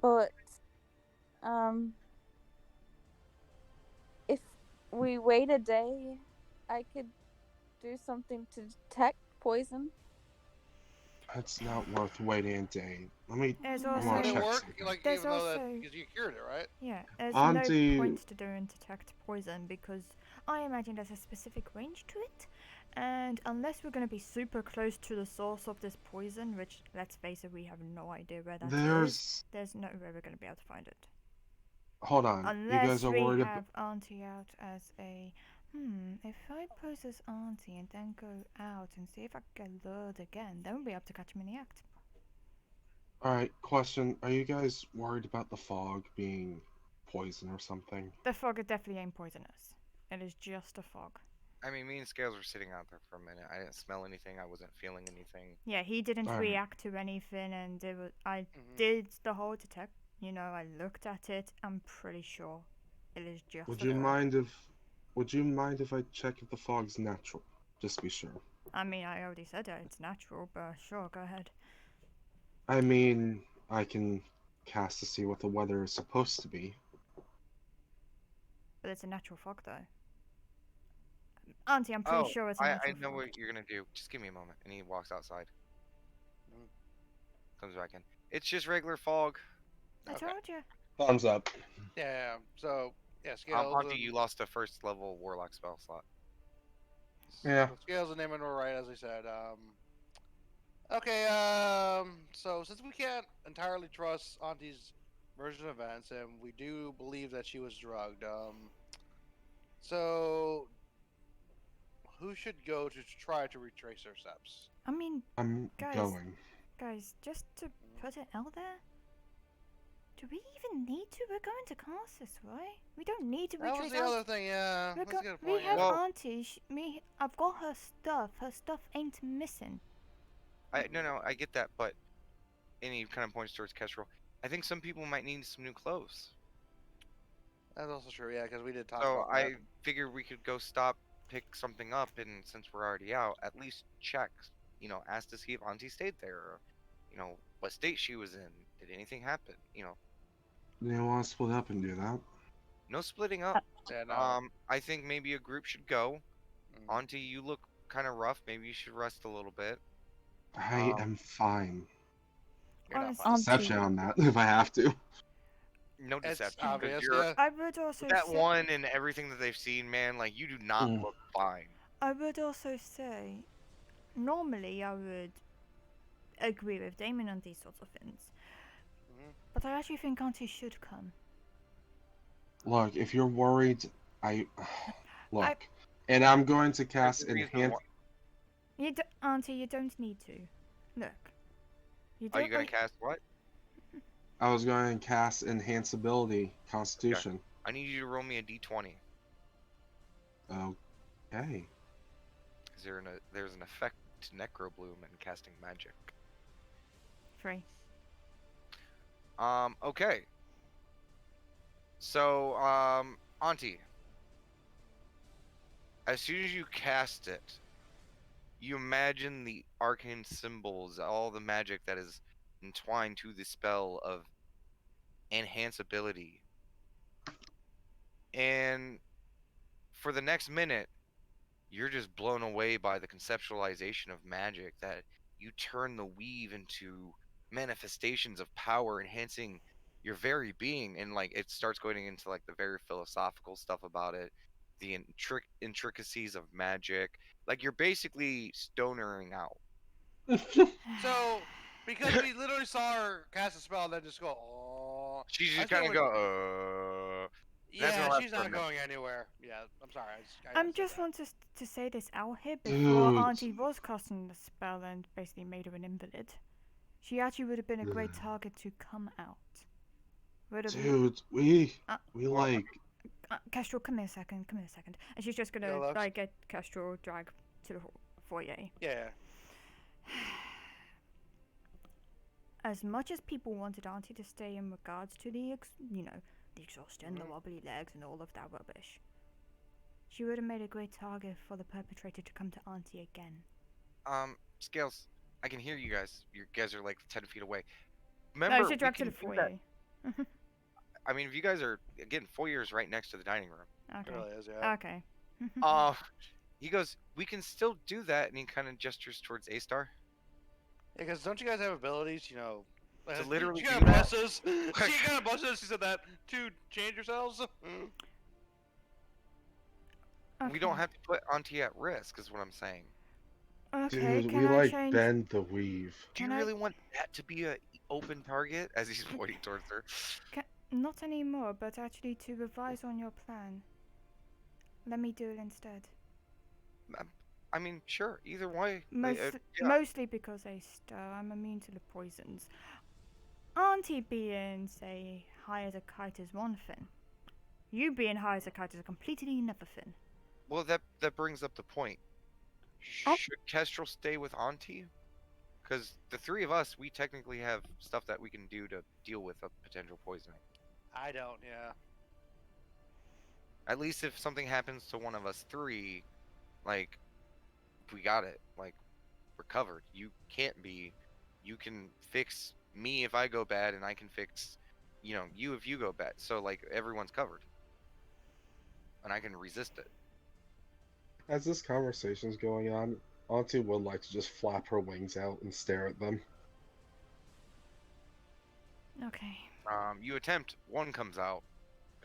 but if we wait a day, I could do something to detect poison. It's not worth waiting a day. Let me. There's Would also. it work? something. Like, There's even though that, also- because you cured it, right? Yeah, there's Auntie- no point to doing detect poison because I imagine there's a specific range to it, and unless we're going to be super close to the source of this poison, which, let's face it, we have no idea where that is, there's no way we're going to be able to find it. Hold on. Unless you guys are we worried have Auntie out as a, if I pose as Auntie and then go out and see if I can get lured again, then we'll be able to catch him in the act. Alright, question. Are you guys worried about the fog being poison or something? The fog definitely ain't poisonous. It is just a fog. I mean, me and Scales were sitting out there for a minute. I didn't smell anything. I wasn't feeling anything. Yeah, he didn't Alright. react to anything, and I Mhm. did the whole detect. You know, I looked at it. I'm pretty sure it is just. Would a you fog. mind if I check if the fog's natural? Just to be sure. I mean, I already said it. It's natural, but sure, go ahead. I mean, I can cast to see what the weather is supposed to be. But it's a natural fog, though. Auntie, I'm pretty sure it's a I natural know fog. what you're gonna do. Just give me a moment. And he walks outside. Mhm. Comes back in. It's just regular fog. I Okay. told you. Thumbs up. Yeah. So yeah, Scales. Auntie, and- you lost a first level warlock spell slot. Yeah. So Scales and Naaman were right, as I said. Okay. So since we can't entirely trust Auntie's version of events, and we do believe that she was drugged, so who should go to try to retrace her steps? I mean, I'm Guys. going. guys, just to put it out there, do we even need to? We're going to cast this, right? We don't need to That was retrace the other thing. Yeah, We're that's a good we point. have Yeah. Well- Auntie. I've got her stuff. Her stuff ain't missing. No, I get that, but and he kind of points towards Kestrel. I think some people might need some new clothes. That's also true. Yeah, because we did talk So about I that. figured we could go stop, pick something up, and since we're already out, at least check. You know, ask to see if Auntie stayed there. Or, you know, what state she was in. Did anything happen? You know, You want to split up and do that? no splitting up. Yeah, no. I think maybe a group should go. Mhm. Auntie, you look kind of rough. Maybe you should rest a little bit. I Um, am fine. You're not honest- fine. Deception on that if I have to. No It's deception. 'cause obvious. you're Yeah. I would also that say, one and everything that they've seen, man. Like you do not Mm. look fine. I would also say, normally I would agree with Damon on these sorts of things, Mhm. but I actually think Auntie should come. Look, if you're worried, look, and I'm going to There's cast a reason enhance. Auntie, you don't need to. Look, you Are don't. you gonna like- cast what? I was going to cast enhanceability, Constitution. I need you to roll me a d20. Okay. Is there's an effect to Necrobloom and casting magic. 3. Okay. So, Auntie, as soon as you cast it, you imagine the arcane symbols, all the magic that is entwined to the spell of enhanceability. And for the next minute, you're just blown away by the conceptualization of magic that you turn the weave into manifestations of power, enhancing your very being. And like it starts going into like the very philosophical stuff about it, the intricacies of magic. Like you're basically stonering out. So, because we literally saw her cast a spell and then just go, oh. She's I just feel kind of like- go, That's Yeah, gonna last she's for a not minute. going anywhere. Yeah, I'm sorry. I I'm said just that. want to say this out here before Dude. Auntie was casting the spell and basically made her an invalid. She actually would have been a great target to come out. Would have Dude, we Uh, Well, like Kestrel, come here a second. And she's just gonna Yeah, Lux. like get Kestrel drag to the foyer. Yeah. As much as people wanted Auntie to stay in regards to the the exhaustion, the Mhm. wobbly legs, and all of that rubbish, she would have made a great target for the perpetrator to come to Auntie again. Scales, I can hear you guys. You guys are like 10 feet away. Remember, No, she we dragged to the can do that- foyer. I mean, if you guys are again, foyer's right next to the dining room. It Okay. really is, yeah. Okay. He goes, we can still do that, and he kind of gestures towards A-Star. Yeah, because don't you guys have abilities, you know? To literally she do kind of that? busts us. She kind of busts us. She said that to change yourselves. We don't Okay. have to put Auntie at risk, is what I'm saying. Okay, dude, can we I like change? bend the weave. Do you Can I- really want that to be a open target? As he's pointing towards her. Not anymore, but actually to revise on your plan. Let me do it instead. I mean, sure, either way. Most, yeah. Mostly because I'm immune to the poisons. Auntie being, say, high as a kite is one thing. You being high as a kite is a completely another thing. Well, that brings up the point. I- Should Kestrel stay with Auntie? Because the three of us, we technically have stuff that we can do to deal with a potential poisoning. I don't. Yeah. At least if something happens to one of us three, like, we got it. Like, we're covered. You can't be. You can fix me if I go bad, and I can fix, you if you go bad. So, like, everyone's covered. And I can resist it. As this conversation's going on, Auntie would like to just flap her wings out and stare at them. Okay. You attempt, one comes out,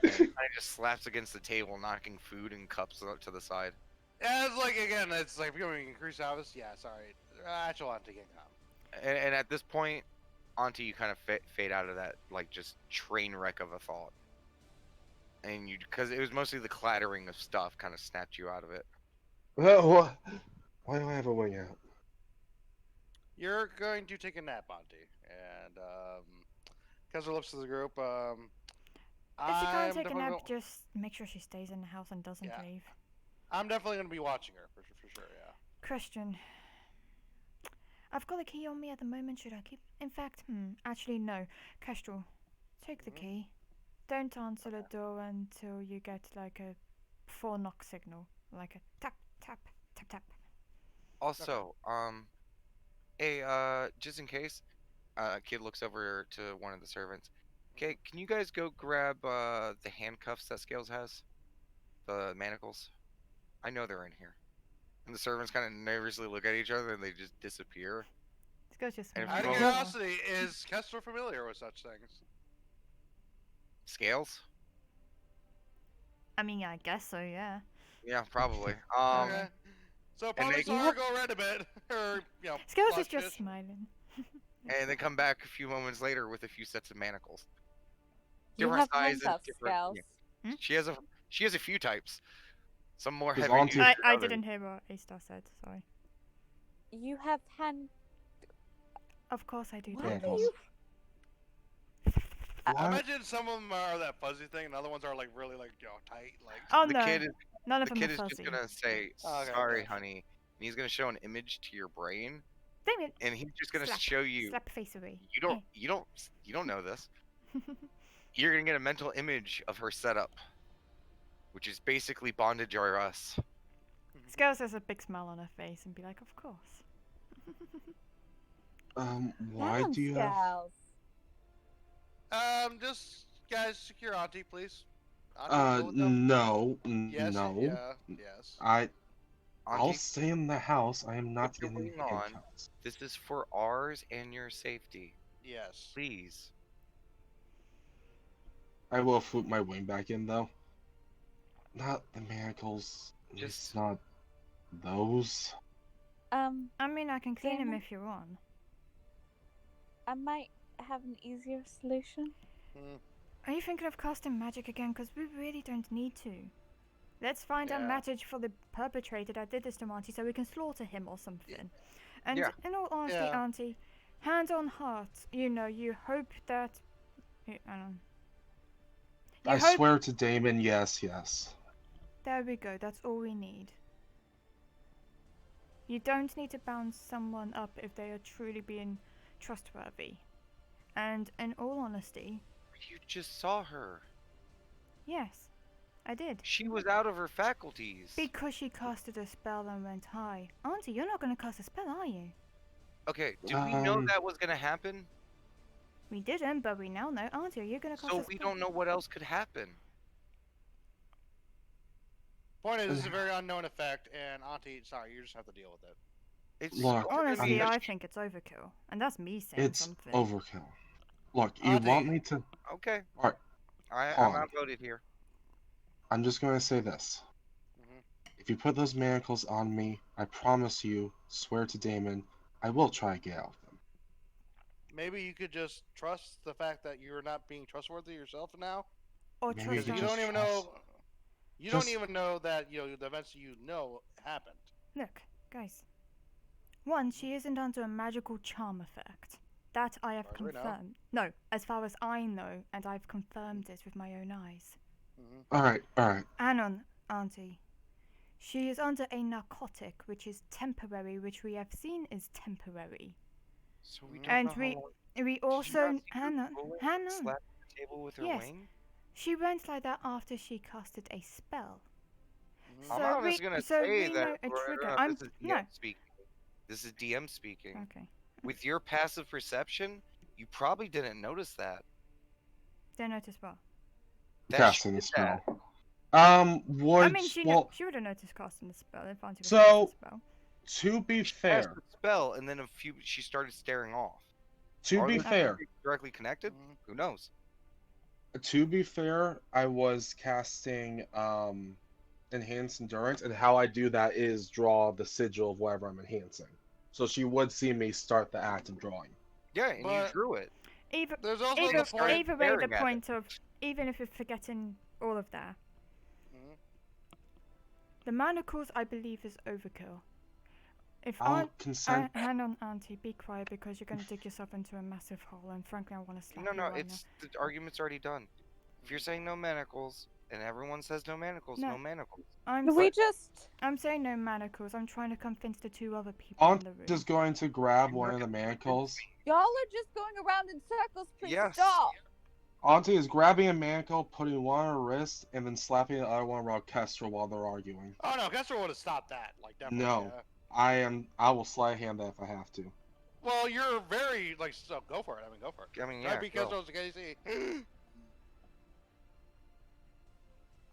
and kind of just slaps against the table, knocking food and cups to the side. Yeah, it's like again, it's like becoming increased obvious. Yeah, sorry. Actual Auntie can come. And at this point, Auntie, you kind of fade out of that, like, just train wreck of a thought. And because it was mostly the clattering of stuff, kind of snapped you out of it. What? Why do I have a wing out? You're going to take a nap, Auntie, and Kessler looks to the group. If she I'm can't take a definitely nap, go- just make sure she stays in the house and doesn't Yeah. leave. I'm definitely going to be watching her for sure. Yeah. Question. I've got a key on me at the moment. Should I keep? In fact, actually no. Kestrel, take the Mhm. key. Don't answer the door until you get like a 4-knock signal, like a tap tap tap tap. Also, hey, just in case, kid looks over to one of the servants. Okay, can you guys go grab the handcuffs that Scales has? The manacles? I know they're in here. And the servants kind of nervously look at each other and they just disappear. This guy's just. And if Out you of roll- curiosity, is Kessler familiar with such things? Scales? I mean, I guess so. Yeah. Yeah, probably. Okay. So probably they- saw her go red a bit, or Scales is flush just it. smiling. And they come back a few moments later with a few sets of manacles. You Different have sizes, handcuffs, different- Scales. yeah. She has a few types. Some more Does heavy Auntie- duty I than others. didn't hear what A-Star said. Sorry. You have hand. Of course I do. Why David. do Handcuffs. you? I Why? imagine some of them are that fuzzy thing, and other ones are like really tight. Like Oh The no, kid is none of the them kid are is fuzzy. just gonna say, Oh, okay, "Sorry, okay. honey," and he's gonna show an image to your brain, Damn it! and he's just gonna Slap. show you. Slap face away. You don't know this. You're gonna get a mental image of her setup, which is basically Bondage R Us. Scales has a big smile on her face and be like, "Of course." Why Damn, do you have? Scales. Just guys, secure Auntie, please. Auntie, go with them. No, Yes. no. Yeah. Yes. I'll Auntie, stay in the house. I am not put your getting wing on. handcuffs. this is for ours and your safety. Yes. Please. I will swoop my wing back in though. Not the manacles. It's Just- not those. I mean, I can clean him Damon? if you want. I might have an easier solution. Are you thinking of casting magic again? Because we really don't need to. Let's find a Yeah. message for the perpetrator that did this to Auntie so we can slaughter him or something. And Yeah. in all honesty, Yeah. Auntie, hand on heart, you hope that. You I hope- swear to Damon, yes. There we go, that's all we need. You don't need to bounce someone up if they are truly being trustworthy. And in all honesty, You just saw her. yes, I did. She was out of her faculties. Because she casted a spell and went high. Auntie, you're not going to cast a spell, are you? Okay, did we know Um, that was gonna happen? We didn't, but we now know. Auntie, are you going to cast So a spell? we don't know what else could happen. Point is, this is a very unknown effect, and Auntie, sorry, you just have to deal with it. It's Look, Honestly, I'm- I think it's overkill. And that's me saying It's something. overkill. Look, you Auntie. want me to? okay. Alright, I'm hold on. outvoted here. I'm just gonna say this. Mhm. If you put those manacles on me, I promise you, swear to Damon, I will try to get out of them. Maybe you could just trust the fact that you're not being trustworthy yourself now. Or Maybe trust you You us. don't even trust- know. You don't just- even know that the events happened. Look, guys. One, she isn't under a magical charm effect. That I have Far as we know. confirmed. No, as far as I know, and I've confirmed it with my own eyes. Mm-hmm. Alright. Anon, Auntie, She is under a narcotic, which is temporary, which we have seen is temporary. So we don't And know how we long. we Did you also not see her hang on, pull it hang and on. slap the table with her Yes. wing? She went like that after she casted a spell. Mhm. I'm So honestly we gonna so say we that know a trigger. this is DM No. speaking. This is DM speaking. Okay. With your passive perception, you probably didn't notice that. Don't notice what. That Casting she the did that. spell. I Would mean, she well, she would have noticed casting the spell if Auntie was So- casting the spell. to be She cast fair, the spell, and then she started staring off. to Are be those fair, two directly connected? Mhm. Who knows? I was casting enhanced endurance, and how I do that is draw the sigil of whatever I'm enhancing. So she would see me start the act of drawing. Yeah, and you But- drew it. Either There's also either, the point. either way, the staring at it. point of even if you're forgetting all of that, Mhm. the manacles I believe is overkill. If I'll consent. hang on, Auntie, be quiet because you're gonna dig yourself into a massive hole, and frankly, I want to slap No, you no, right it's the argument's already done. If you're saying no manacles, and everyone says no manacles, No. no manacles. now. I'm Can we s- just? I'm saying no manacles. I'm trying to convince the two other people in the room. Aunt is going to grab You're one not of the gonna convince manacles. Y'all are just going around in circles. Please Yes. stop. Auntie is grabbing a manacle, putting one on her wrist, and then slapping the other one around Kestra while they're arguing. Oh no, Kessler would have stopped that. Like definitely. No. Yeah. I will slide hand that if I have to. Well, you're very like so. Go for it. I mean, go for it. I mean, Try yeah, to beat go. Kessel's KC.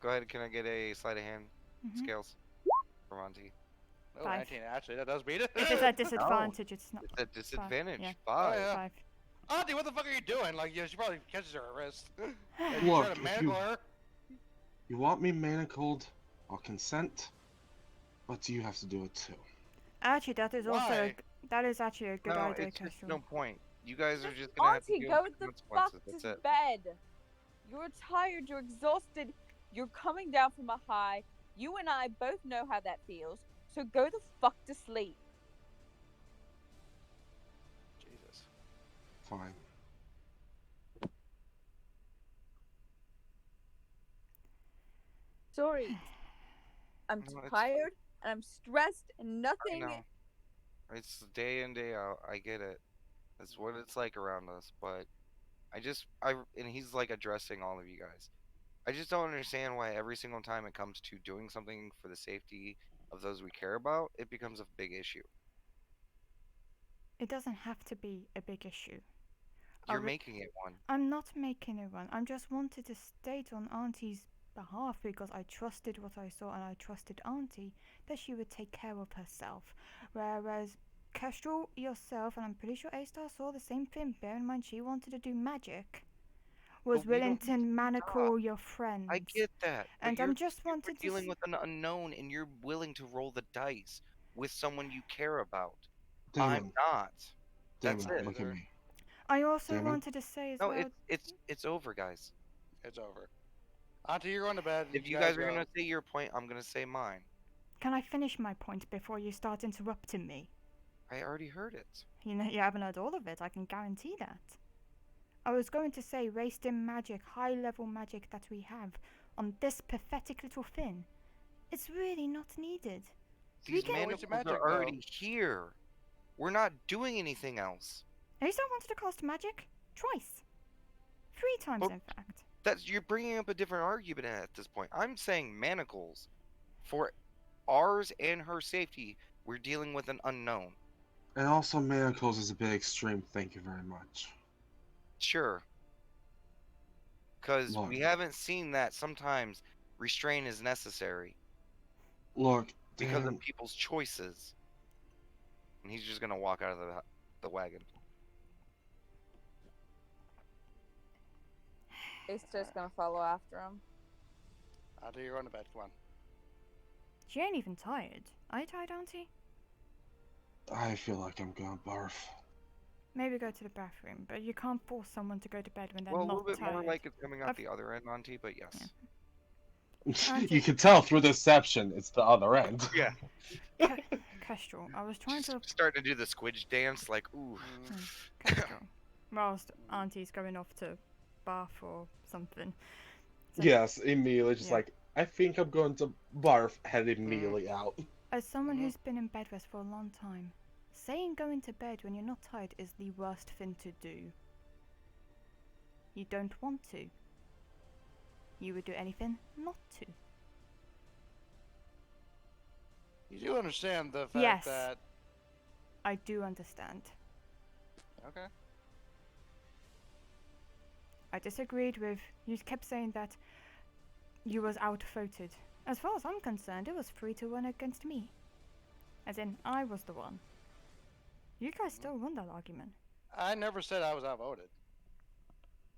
Go ahead, can I get a sleight of hand Mhm. scales from Auntie? Oh, Five. 19. Actually, that does beat it. If it's at disadvantage, it's not. It's a disadvantage. yeah. 5. Oh, yeah. 5. Auntie, what the fuck are you doing? Like, yeah, she probably catches her at wrist. And Look, you try to if manacle you- her. You want me manacled? I'll consent, but you have to do it too. Actually, that is also Why? that is actually a good No, idea, it's just Kestrel. no point. You guys are just gonna have to Auntie, deal go with the the fuck consequences. to That's it. bed. You're tired. You're exhausted. You're coming down from a high. You and I both know how that feels. So go the fuck to sleep. Jesus. Fine. Sorry. I'm No, it's tired and I'm stressed and I nothing. know. It's day in, day out. I get it. That's what it's like around us. But and he's like addressing all of you guys. I just don't understand why every single time it comes to doing something for the safety of those we care about, it becomes a big issue. It doesn't have to be a big issue. You're re- making it one. I'm not making it one. I just wanted to state on Auntie's behalf because I trusted what I saw and I trusted Auntie that she would take care of herself. Whereas Kestrel, yourself, and I'm pretty sure A-Star saw the same thing. Bear in mind she wanted to do magic. Was But we willing don't to manacle your friends. I get that. but And I'm just you're wanted to dealing with an unknown, and you're willing to roll the dice with someone you care about. I'm Damon, not. That's Damon, it. look at me. I also Damon? wanted to say as No, well. it's over, guys. It's over. Auntie, you're going to bed. If you guys are go. gonna say your point, I'm gonna say mine. Can I finish my point before you start interrupting me? I already heard it. You know, you haven't heard all of it, I can guarantee that. I was going to say, waste in magic, high level magic that we have on this pathetic little thing. It's really not needed. We These can- manacles Waste of magic, are already here. We're not doing anything else. Ace wanted to cast magic twice. 3 times, But- in fact. You're bringing up a different argument at this point. I'm saying manacles, for ours and her safety, we're dealing with an unknown. And also, manacles is a bit extreme. Thank you very much. Sure. Because Look. we haven't seen that sometimes restraint is necessary Look, because Dan, of people's choices. And he's just gonna walk out of the wagon. Aster's gonna follow after him. Auntie, you're going to bed. Come on. She ain't even tired. Are you tired, Auntie? I feel like I'm gonna barf. Maybe go to the bathroom, but you can't force someone to go to bed when they're Well, a not little bit tired. more like it's coming out I've- the other end, Auntie, but yes. Auntie- You can tell through deception it's the other end. Yeah. Kestrel, I was trying She's to starting to do the squidge dance, like, ooh. Kestrel, whilst Auntie's going off to bath or something. So- Yes, immediately just Yeah. like I think I'm going to barf, head immediately out. As someone Mhm. who's been in bed rest for a long time, saying going to bed when you're not tired is the worst thing to do. You don't want to. You would do anything not to. You do understand the fact Yes. that. I do understand. Okay. I disagreed with. You kept saying that you was outvoted. As far as I'm concerned, it was 3-1 against me. As in, I was the one. You guys still won that argument. I never said I was outvoted.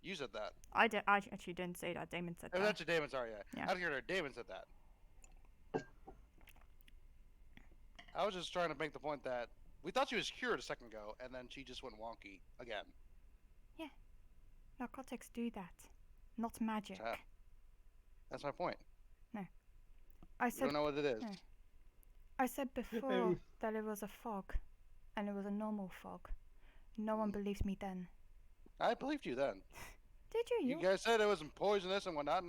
You said that. I actually didn't say that. Damon said It was that. actually Damon, sorry, yeah. Yeah. I didn't hear that. Damon said that. I was just trying to make the point that we thought she was cured a second ago, and then she just went wonky again. Narcotics do that. Not magic. Yeah. That's my point. I We said don't know what it is. no. I said before that it was a fog, and it was a normal fog. No one believes me then. I believed you then. Did you? You guys said it was poisonous and whatnot,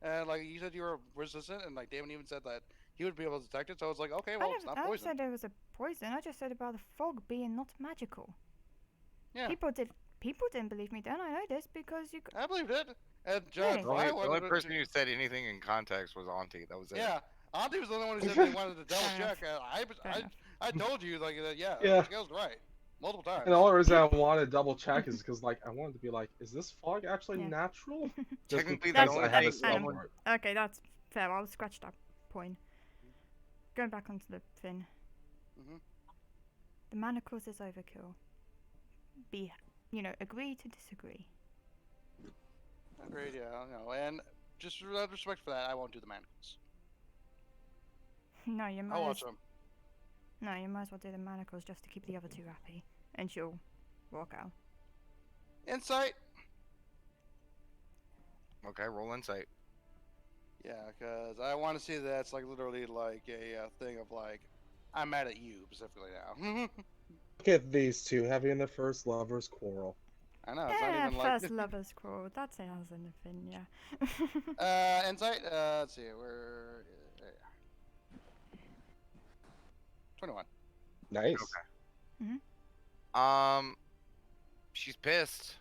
and like you said you were resistant, and like Damon even said that he would be able to detect it. So I was like, okay, well, it's not I never poison. said it was a poison. I just said about the fog being not magical. Yeah, People didn't believe me then. I know this because you. I believed it. And John, Really? The only, I the only wanted person who said anything in context was Auntie. That was it. Yeah, Auntie was the only one who said they wanted to double Fair enough. check. Fair enough. I told you like that. Yeah, Yeah. Scale's right multiple times. And the only reason I wanted to double check is because, like, I wanted to be like, is this fog actually Yeah. natural? Just Technically, because the I only had a thing smell someone- for it. Okay, that's fair. I'll scratch that point. Going back onto the thing. Mhm. The manacles is overkill. Agree to disagree. Agreed. Yeah, and just out of respect for that, I won't do the manacles. No, you might. I'll as- watch them. No, you might as well do the manacles just to keep the other two happy, and she'll walk out. Insight. Okay, roll insight. Yeah, because I want to see that it's like literally like a thing of like, I'm mad at you specifically now. Look at these two having their first lovers' quarrel. I know it's not Yeah, even like first lovers quarrel. That's it as anything, yeah. insight. Let's see, we're 21. Nice. She's pissed.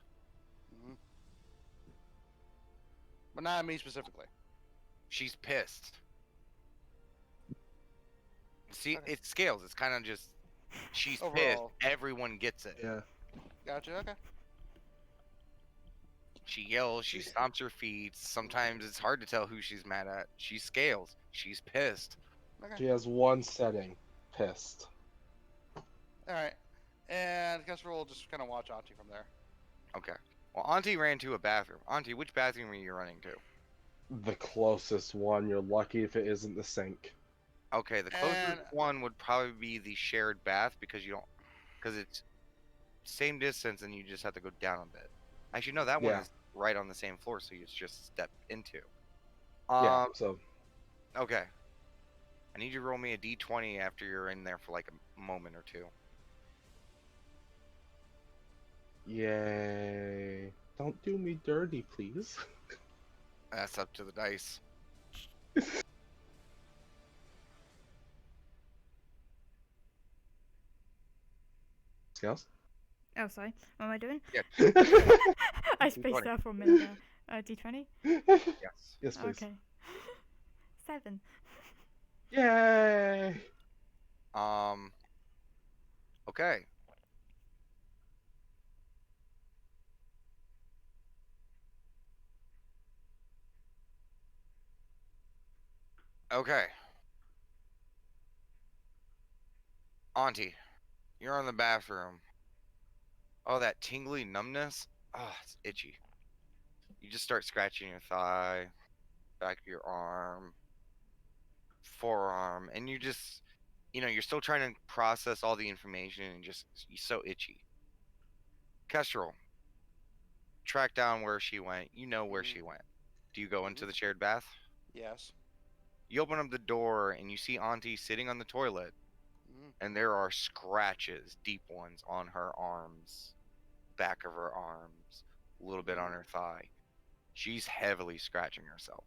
Mhm. But not me specifically. She's pissed. See, Okay. it scales. It's kind of just she's Overall. pissed. Everyone gets it. Yeah. Gotcha. Okay. She yells. She stomps her feet. Sometimes it's hard to tell who she's mad at. She scales. She's pissed. Okay. She has one setting. Pissed. All right. And I guess we'll just kind of watch Auntie from there. Okay. Well, Auntie ran to a bathroom. Auntie, which bathroom are you running to? The closest one. You're lucky if it isn't the sink. Okay, the closest And- one would probably be the shared bath because it's same distance and you just have to go down a bit. Actually, no, that one Yeah. is right on the same floor, so you just step into. Yeah. So Okay. I need you to roll me a d20 after you're in there for like a moment or two. yay. Don't do me dirty, please. That's up to the dice. Scales? Oh, sorry. What am I doing? Yeah. I spaced D20. out for a minute there. D20? Yes. Yes, please. Okay. 7. Yay! Okay. Okay. Auntie, you're in the bathroom. Oh, that tingly numbness. Oh, it's itchy. You just start scratching your thigh, back of your arm, forearm, and you're still trying to process all the information and you're so itchy. Kestrel, track down where she went. You know where she went. Do you go into the shared bath? Yes. You open up the door and you see Auntie sitting on the toilet, Mhm. and there are scratches, deep ones, on her arms, back of her arms, a little bit on her thigh. She's heavily scratching herself.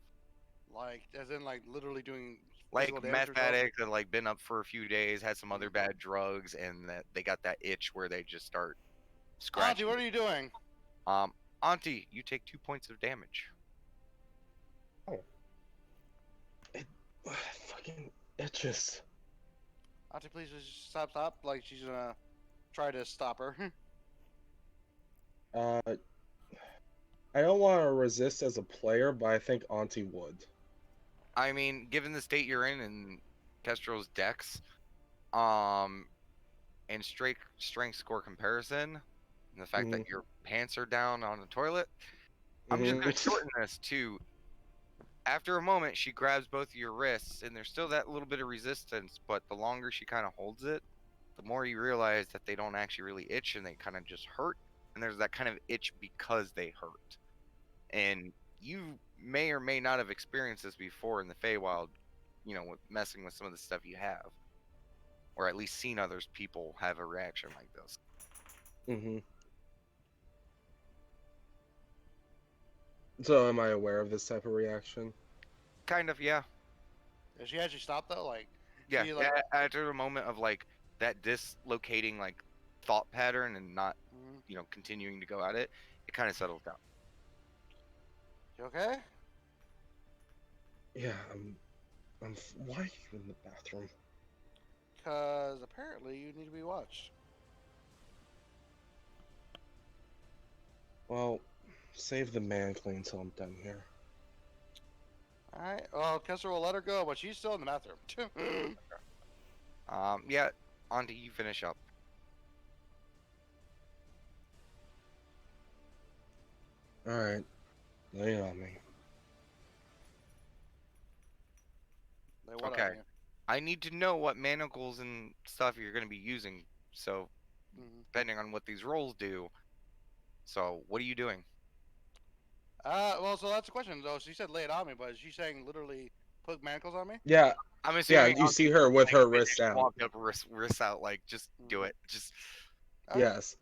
Like, as in, like, literally doing Like physical damage meth to herself? addicts that like been up for a few days, had some other bad drugs, and that they got that itch where they just start Auntie, scratching. what are you doing? Auntie, you take 2 points of damage. It fucking itches. Auntie, please just stop. Like, she's gonna try to stop her. Uh, I don't want to resist as a player, but I think Auntie would. I mean, given the state you're in and Kestrel's dex, and strength score comparison, and the fact that your pants are down on the toilet, I'm just gonna shorten this to. After a moment, she grabs both of your wrists, and there's still that little bit of resistance, but the longer she kind of holds it, the more you realize that they don't actually really itch and they kind of just hurt. And there's that kind of itch because they hurt. And you may or may not have experienced this before in the Feywild, with messing with some of the stuff you have. Or at least seen others people have a reaction like this. Mm-hmm. So am I aware of this type of reaction? Kind of, yeah. Did she actually stop though? Like, Yeah, she, like, after a moment of like that dislocating like thought pattern and not, continuing to go at it, it kind of settles down. You okay? Yeah, why are you in the bathroom? Because apparently you need to be watched. Well, save the man clean until I'm done here. Alright, well, Kessler will let her go, but she's still in the bathroom. Yeah, Auntie, you finish up. Alright, lay it on me. Okay. I need to know what manacles and stuff you're going to be using, so depending on what these rolls do. So, what are you doing? Well, so that's the question, though. She said lay it on me, but is she saying literally put manacles on me? Yeah, I'm assuming you see her with her wrists out. Walk up, wrists out, like, just do it. Just. Yes.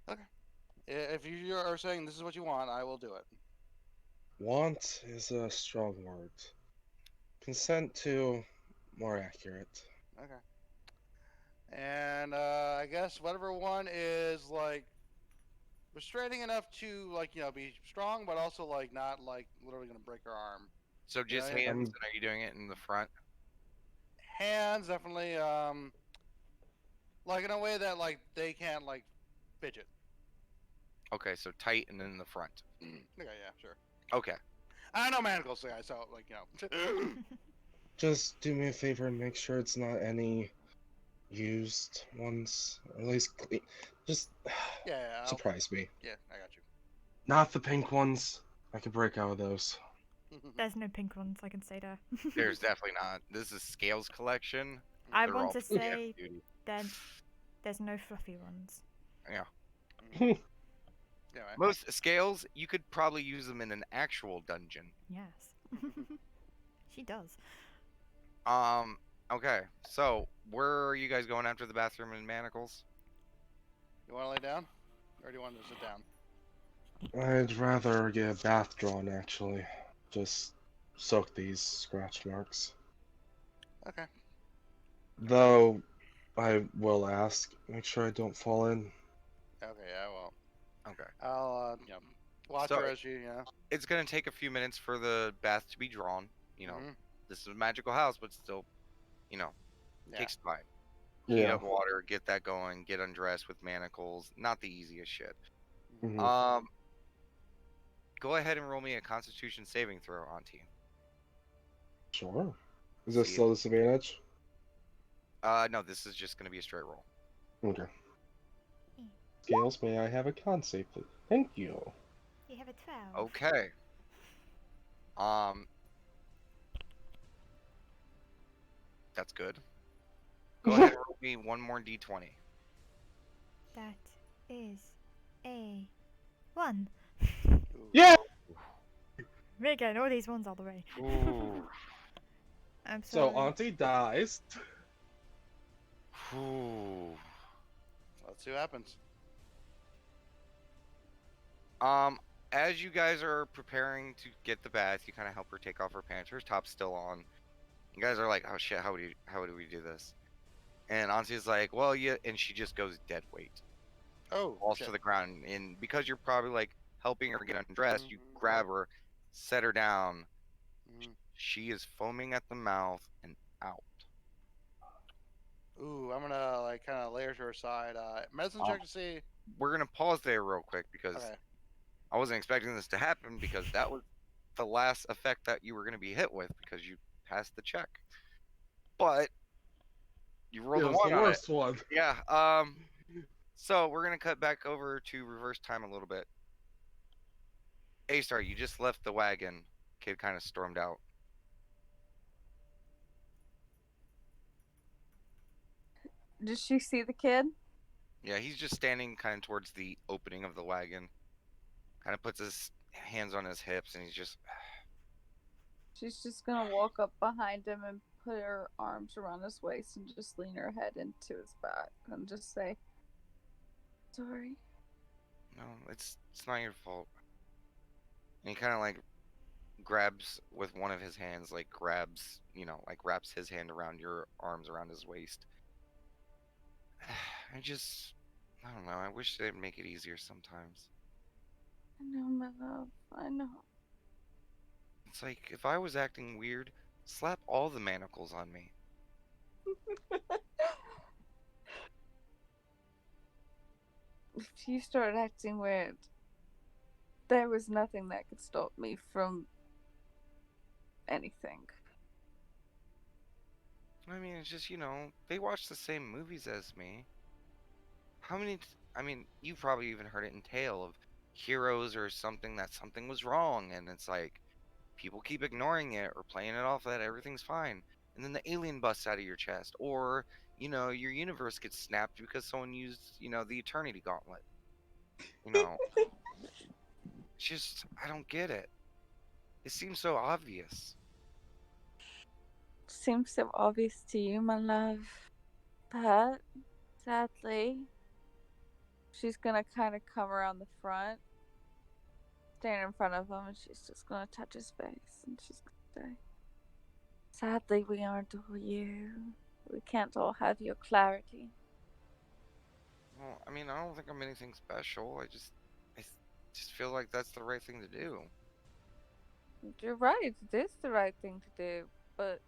Okay. If you are saying this is what you want, I will do it. Want is a strong word. Consent to more accurate. Okay. And I guess whatever one is like restraining enough to like be strong, but also like not like literally gonna break her arm. So just hands, and are you doing it in the front? Hands, definitely. Like in a way that like they can't like fidget. Okay, so tight and then in the front. Okay, yeah, sure. Okay. I know manacles, guys, so like Just do me a favor and make sure it's not any used ones, or at least clean. Just surprise me. Yeah, I got you. Not the pink ones. I could break out of those. There's no pink ones, I can say that. There's definitely not. This is Scales collection. I They're want all to say PF there's no fluffy ones. Yeah. Most Scales, you could probably use them in an actual dungeon. Yes. She does. Okay. So, where are you guys going after the bathroom and manacles? You want to lay down? Or do you want to sit down? I'd rather get a bath drawn, actually. Just soak these scratch marks. Okay. Though, I will ask, make sure I don't fall in. Okay, I will. Okay. I'll, watch her as she, It's gonna take a few minutes for the bath to be drawn. This is a magical house, but still, takes time. Heat up water, get that going, get undressed with manacles. Not the easiest shit. Mm-hmm. Go ahead and roll me a Constitution saving throw, Auntie. Sure. Is this still disadvantage? No, this is just gonna be a straight roll. Okay. Scales, may I have a con save, please? Thank you. You have a 12. Okay. That's good. Go ahead and roll me one more d20. That is a 1. Yeah! We're getting all these ones all the way. Ooh. I'm sorry. So Auntie dies. Ooh. Let's see what happens. as you guys are preparing to get the bath, you kind of help her take off her pants. Her top's still on. You guys are like, oh shit, how do we do this? And Auntie's like, well, yeah, and she just goes dead weight, Oh, falls shit. to the ground. And because you're probably like helping her get undressed, you grab her, set her down. Mhm. She is foaming at the mouth and out. Ooh, I'm gonna like kind of lay her to her side. Medicine Um, check to see. We're gonna pause there real quick because Okay. I wasn't expecting this to happen because that was the last effect that you were gonna be hit with because you passed the check. But you rolled It a was one the on it. worst one. Yeah. So we're gonna cut back over to reverse time a little bit. A-Star, you just left the wagon. Kid kind of stormed out. Did she see the kid? Yeah, he's just standing kind of towards the opening of the wagon. Kind of puts his hands on his hips and he's just. She's just gonna walk up behind him and put her arms around his waist and just lean her head into his back and just say, "Sorry." No, it's not your fault. And he kind of like grabs with one of his hands, like grabs, like wraps his hand around your arms around his waist. I don't know. I wish they'd make it easier sometimes. I know, my love. I know. It's like if I was acting weird, slap all the manacles on me. If you start acting weird, there was nothing that could stop me from anything. I mean, it's just, they watch the same movies as me. I mean, you probably even heard it in Tale of heroes or something that something was wrong, and it's like people keep ignoring it or playing it off that everything's fine, and then the alien busts out of your chest, or your universe gets snapped because someone used the Eternity Gauntlet. It's just I don't get it. It seems so obvious. Seems so obvious to you, my love. But, sadly, she's gonna kind of come around the front, stand in front of him, and she's just gonna touch his face, and she's gonna say, "Sadly, we aren't all you. We can't all have your clarity." Well, I mean, I don't think I'm anything special. I just feel like that's the right thing to do. You're right, it is the right thing to do, but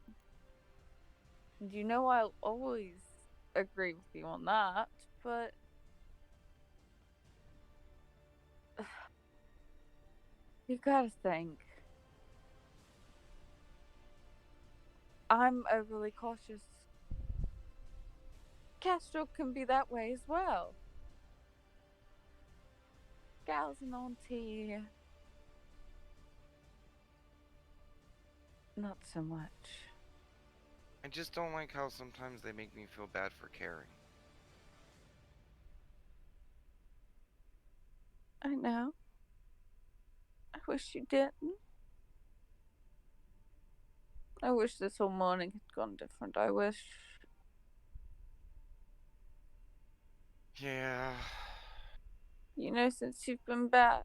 you know I'll always agree with you on that, but you gotta think. I'm overly cautious. Castro can be that way as well. Gals and Auntie, not so much. I just don't like how sometimes they make me feel bad for caring. I know. I wish you didn't. I wish this whole morning had gone different. I wish. Yeah. You know, since you've been back,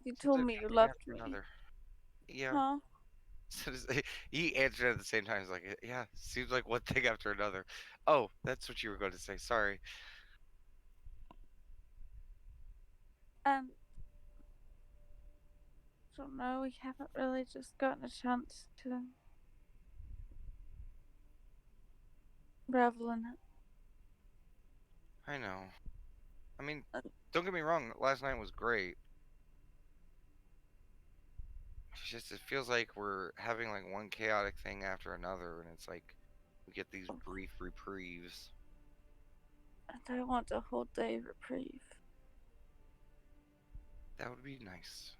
you told me you loved me. Yeah. Huh? He answered at the same time. He's like, yeah, seems like one thing after another. Oh, that's what you were going to say. Sorry. And I don't know, we haven't really just gotten a chance to revel in it. I know. I mean, don't get me wrong. Last night was great. It's just it feels like we're having like one chaotic thing after another, and it's like we get these brief reprieves. And I want a whole day reprieve. That would be nice.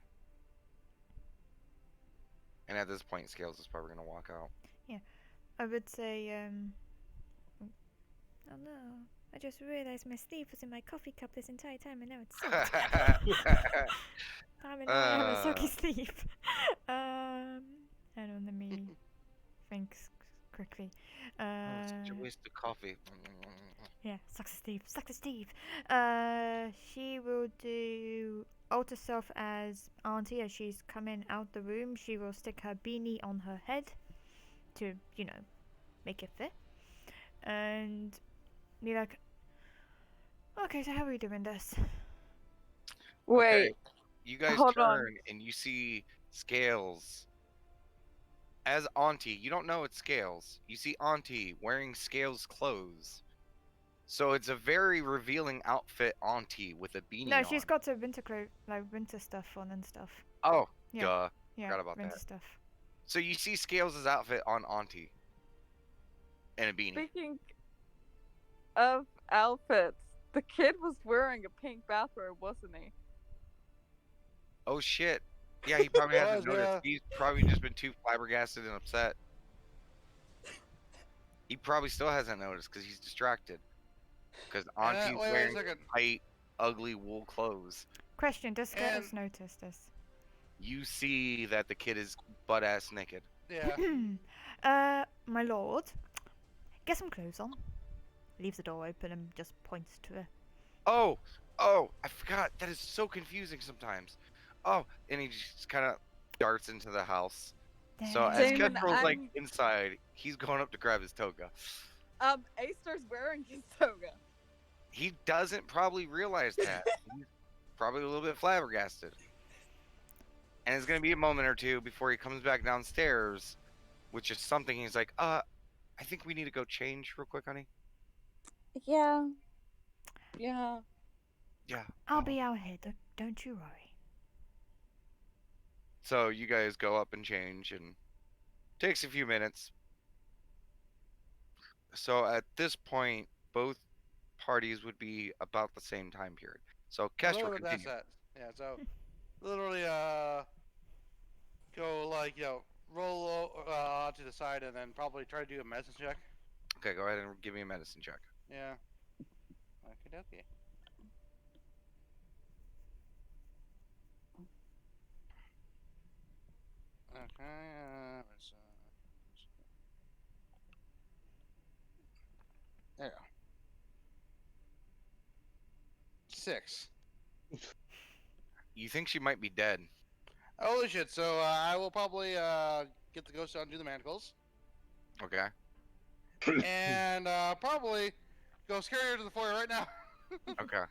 And at this point, Scales is probably gonna walk out. Yeah, I would say, oh no, I just realised my sleeve was in my coffee cup this entire time and now it's soaked. Damn it, now I have a soggy sleeve. Hang on, let me think quickly. Oh, such a waste of coffee. Yeah, suck the Steve. She will do alter self as Auntie as she's coming out the room. She will stick her beanie on her head to, make it fit. And be like, okay, so how are we doing this? Wait, You guys hold turn on. and you see Scales as Auntie. You don't know it's Scales. You see Auntie wearing Scales clothes. So it's a very revealing outfit, Auntie, with a beanie No, on. she's got her winter winter stuff on and stuff. Oh, Yeah. duh. Yeah, Forgot about winter that. stuff. So you see Scales' outfit on Auntie. And a beanie. Speaking of outfits, the kid was wearing a pink bathrobe, wasn't he? Oh shit. Yeah, he probably hasn't Was, noticed. yeah. He's probably just been too flabbergasted and upset. He probably still hasn't noticed because he's distracted. Because Auntie's wait a wearing second. tight, ugly wool clothes. Question, does Scales And- notice this? You see that the kid is butt ass naked. Yeah. My lord, get some clothes on. Leaves the door open and just points to it. Oh, I forgot. That is so confusing sometimes. Oh, and he just kind of darts into the house. So as Damon, Kestrel's like I'm- inside, he's going up to grab his toga. Acer's wearing his toga. He doesn't probably realize that. He's probably a little bit flabbergasted. And it's gonna be a moment or two before he comes back downstairs, which is something he's like, I think we need to go change real quick, honey. Yeah. Yeah. Yeah. I'll be out here, don't you worry. So you guys go up and change, and takes a few minutes. So at this point, both parties would be about the same time period. So Kestrel, Literally, that's continue. it. Yeah, so literally, go like, roll to the side and then probably try to do a medicine check. Okay, go ahead and give me a medicine check. Yeah. Okay, okay. Okay, there you go. 6. You think she might be dead? Holy shit! So I will probably get the ghost to undo the manacles, Okay. and probably go scare her to the foyer right now. Okay.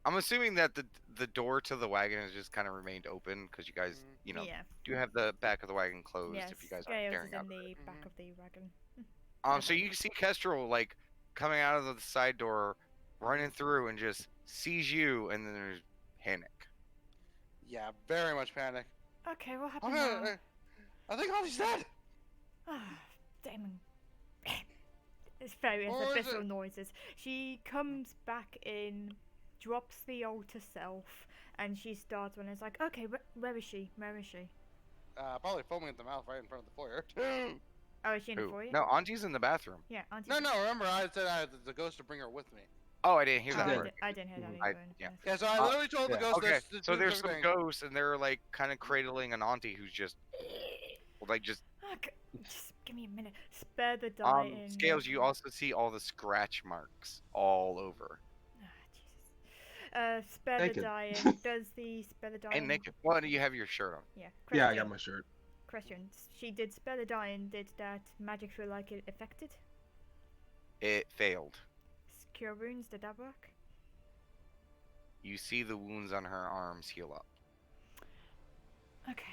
I'm assuming that the door to the wagon has just kind of remained open because you guys, Yeah. do have the back of the wagon closed Yes, if you guys aren't Scales staring is out. in the back of the wagon. So you see Kestrel like coming out of the side door, running through, and just sees you, and then there's panic. Yeah, very much panic. Okay, what Oh, happened no, now? I think Auntie's dead. Ah, Damon. It's very Or is visceral it- noises. She comes back in, drops the altar self, and she starts when it's like, okay, where is she? Where is she? Probably foaming at the mouth right in front of the foyer. Oh, is she in the Who? foyer? No, Auntie's in the bathroom. Yeah, Auntie. No, remember I said I had the ghost to bring her with me. Oh, I didn't hear Oh, that Yeah. part. I didn't hear that I- either. in yeah. fairness. Yeah, so I literally told the yeah. ghost Okay, this. so there's some thing. ghosts, and they're like kind of cradling an auntie who's just, just. Okay, just give me a minute. Spare the dying. Scales. You also see all the scratch marks all over. Ah, Jesus. Spare Naked. the dying. Does the spare the dying? And naked. Well, do you have your shirt on? Yeah. Yeah, I question. got my shirt. Question. She did spare the dying. Did that magic feel like it affected? It failed. Cure wounds. Did that work? You see the wounds on her arms heal up. Okay.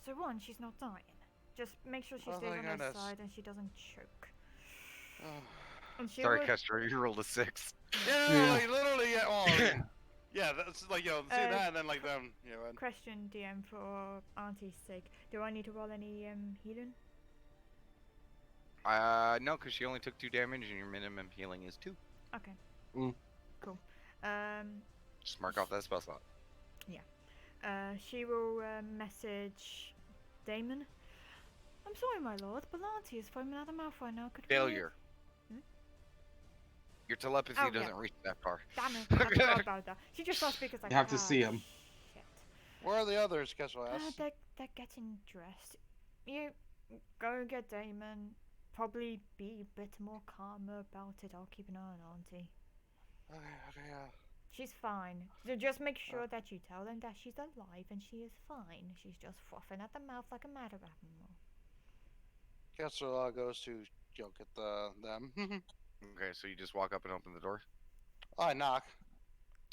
So one, she's not dying. Just make sure she Oh stays my on her goodness. side and she doesn't choke. Oh. And she Sorry, would- Kester, you rolled a 6. Yeah, Yeah. like literally, yeah. Oh, yeah. Yeah, that's like see Uh, that, and then like them, and Question, DM, for Auntie's sake. Do I need to roll any healing? No, because she only took 2 damage, and your minimum healing is 2. Okay. Mm. Cool. Just mark off that spell slot. She will message Damon. I'm sorry, my lord, but Auntie is foaming at the mouth right now. Could we- Failure. Hmm? Your telepathy Oh, yeah. doesn't reach that far. Damn it, I forgot about that. She just lost because like. You have to "Ah, see 'em." Shit. where are the others? Guess what? They're getting dressed. You go get Damon. Probably be a bit more calmer about it. I'll keep an eye on Auntie. Okay, She's fine. So just make sure that you tell them that she's alive and she is fine. She's just frothing at the mouth like a mad animal. Kessler goes to get them. Okay, so you just walk up and open the door. I knock.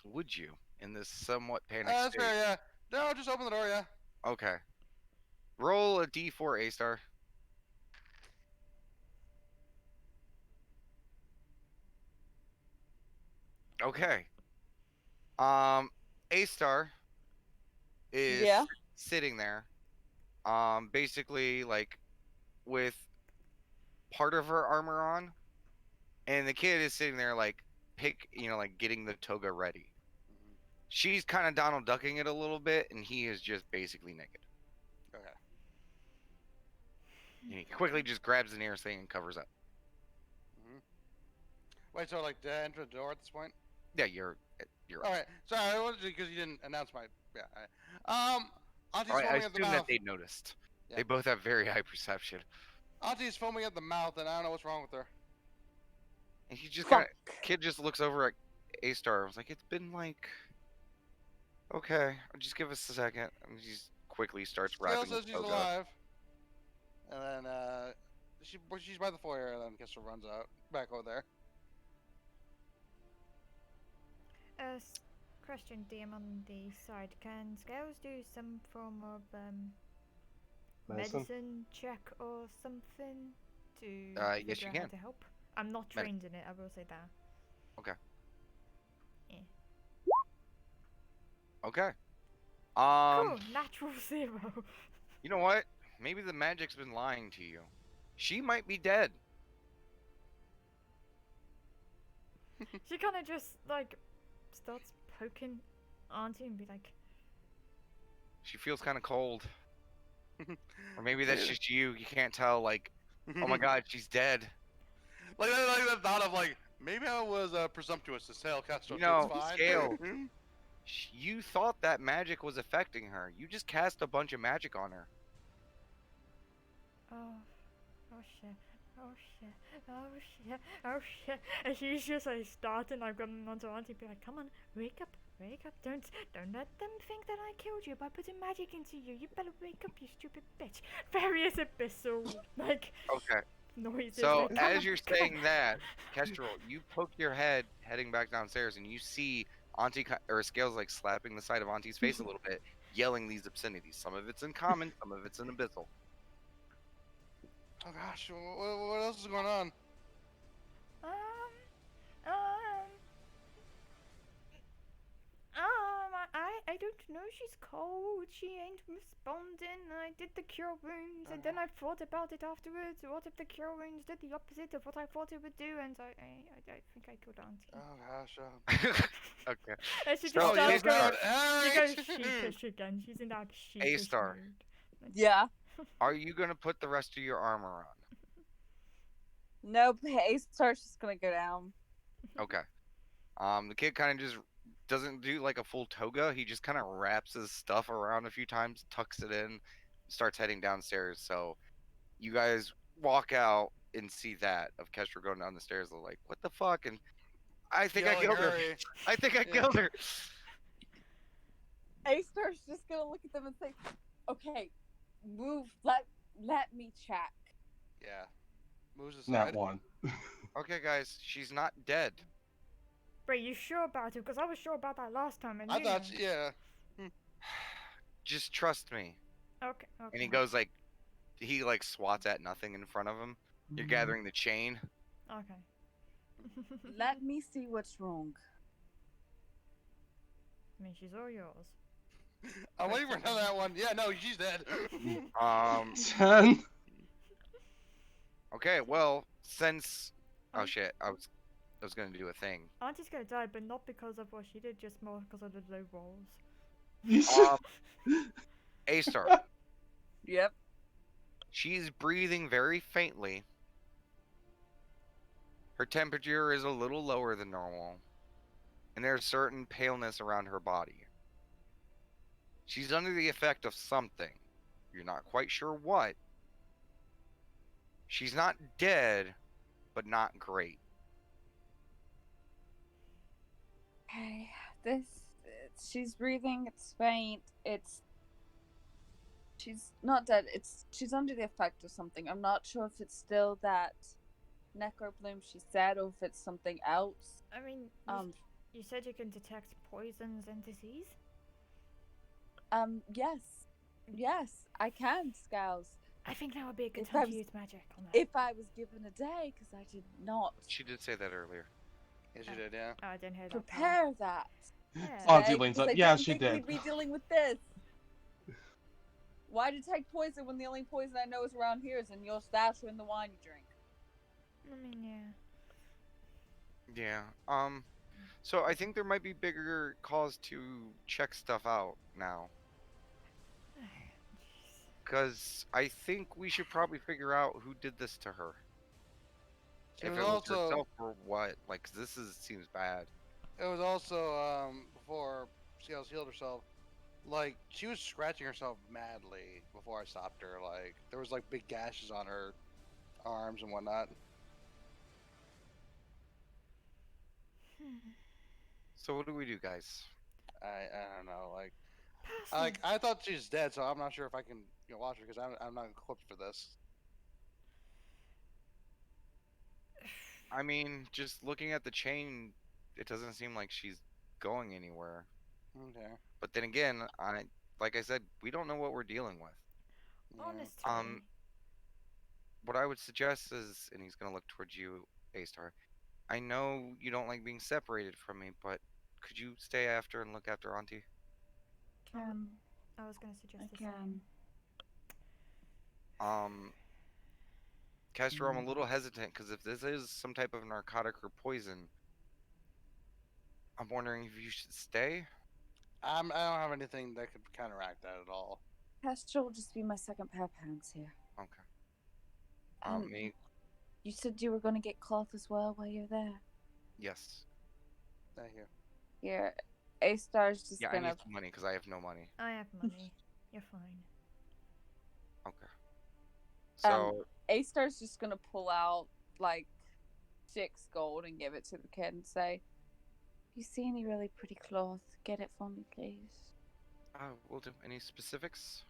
Would you, in this somewhat panicked That's state? fair, yeah. No, just open the door, yeah. Okay. Roll a D4 A star. Okay. A star is Yeah. sitting there. Basically like with part of her armor on, and the kid is sitting there like like getting the toga ready. She's kind of Donald ducking it a little bit, and he is just basically naked. Okay. And he quickly just grabs the nearest thing and covers up. Wait, so like to enter the door at this point? Yeah, you're All right. Sorry, I wanted because you didn't announce my. Yeah. All right. Auntie's I foaming at the assume mouth. that they noticed. Yeah. They both have very high perception. Auntie's foaming at the mouth, and I don't know what's wrong with her. And he just Fuck. kid just looks over at A Star. I was like, it's been like, okay, just give us a second. And he quickly starts Scale wrapping says the she's toga. alive. And then she's by the foyer, and then Kessler runs out back over there. Question, DM on the side. Can Scales do some form of Medicine? medicine check or something to Yes, figure you out how can. to help? I'm not trained in it. I will say that. Okay. Cool. Natural 0. You know what? Maybe the magic's been lying to you. She might be dead. She kind of just like starts poking Auntie and be like, She feels kind of cold. Or maybe that's just you. You can't tell, like, oh my god, she's dead. like the thought of like maybe I was presumptuous to tell Kessler. You know, it's fine. Scale. You thought that magic was affecting her. You just cast a bunch of magic on her. oh shit, oh shit, oh shit, oh shit. And she's just like starting like grabbing onto Auntie and be like, come on, wake up, don't let them think that I killed you by putting magic into you. You better wake up, you stupid bitch. Various abyssal like Okay. noises. So like, "Come as on, you're come on." saying that, Kestrel, you poke your head heading back downstairs, and you see Auntie or Scales like slapping the side of Auntie's face a little bit, yelling these obscenities. Some of it's in common, some of it's in abyssal. Oh gosh, what else is going on? Um, I don't know. She's cold. She ain't responding. I did the cure wounds, and then I thought about it afterwards. What if the cure wounds did the opposite of what I thought it would do? And I think I killed Auntie. Oh gosh. Okay. And she So, just starts A-star. going. She Alright. goes sheepish again. She's in that sheepish A-star. mood. Yeah. Are you gonna put the rest of your armor on? Nope. A-Star's just gonna go down. Okay. The kid kind of just doesn't do like a full toga. He just kind of wraps his stuff around a few times, tucks it in, starts heading downstairs. So you guys walk out and see that of Kestra going down the stairs. They're like, "What the fuck?" And I think I Yelling, killed her. "Hurry." I think I Yeah. killed her. A-Star's just gonna look at them and say, "Okay, move. Let me check." Yeah. Moves aside. Not one. Okay, guys, she's not dead. Wait, you sure about it? Because I was sure about that last time. And I you thought, know. yeah. Just trust me. Okay. And he goes like, he like swats at nothing in front of him. You're gathering the chain. Okay. Let me see what's wrong. I mean, she's all yours. I'm waiting for another one. Yeah, no, she's dead. 10. Okay, well, since oh shit, I was gonna do a thing. Auntie's gonna die, but not because of what she did, just more because of the low rolls. A-star. Yep. She's breathing very faintly. Her temperature is a little lower than normal. And there's certain paleness around her body. She's under the effect of something. You're not quite sure what. She's not dead, but not great. Okay. She's breathing. It's faint. She's not dead. She's under the effect of something. I'm not sure if it's still that necrobloom she said, or if it's something else. I mean, you said you can detect poisons and disease? Yes, I can, Scouse. I think that would be a good If time I to was- use magic on that. If I was given a day, because I did not She did say that earlier. Yes, you did, yeah. Oh, I didn't hear that. prepare that Yeah. Auntie today, leans because up. I Yeah, didn't she think did. we'd be dealing with this. Why detect poison when the only poison I know is around here is in your stash or in the wine you drink? I mean, yeah. Yeah. So I think there might be bigger cause to check stuff out now. Jeez. Because I think we should probably figure out who did this to her. She If was it was also herself or what. Like, 'cause seems bad. it was also before Scales healed herself. Like she was scratching herself madly before I stopped her. Like there was like big gashes on her arms and whatnot. So what do we do, guys? I don't know. Like Personally, I thought she's dead, so I'm not sure if I can watch her because I'm not equipped for this. I mean, just looking at the chain, it doesn't seem like she's going anywhere. Okay. But then again, like I said, we don't know what we're dealing with. Yeah. honestly, What I would suggest is, and he's gonna look towards you, A-Star. I know you don't like being separated from me, but could you stay after and look after Auntie? I was going to suggest the same. Castor, I'm a little hesitant because if this is some type of narcotic or poison, I'm wondering if you should stay. I don't have anything that could counteract that at all. Castor will just be my second pair of hands here. Okay. Me, You said you were going to get cloth as well while you're there. yes. Thank you. Here, A-Star's just Yeah, I gonna... need some money because I have no money. I have money. You're fine. Okay. So, A-Star's just gonna pull out, like, 6 gold and give it to the kid and say, "You see any really pretty cloth? Get it for me, please. we'll do. Any specifics?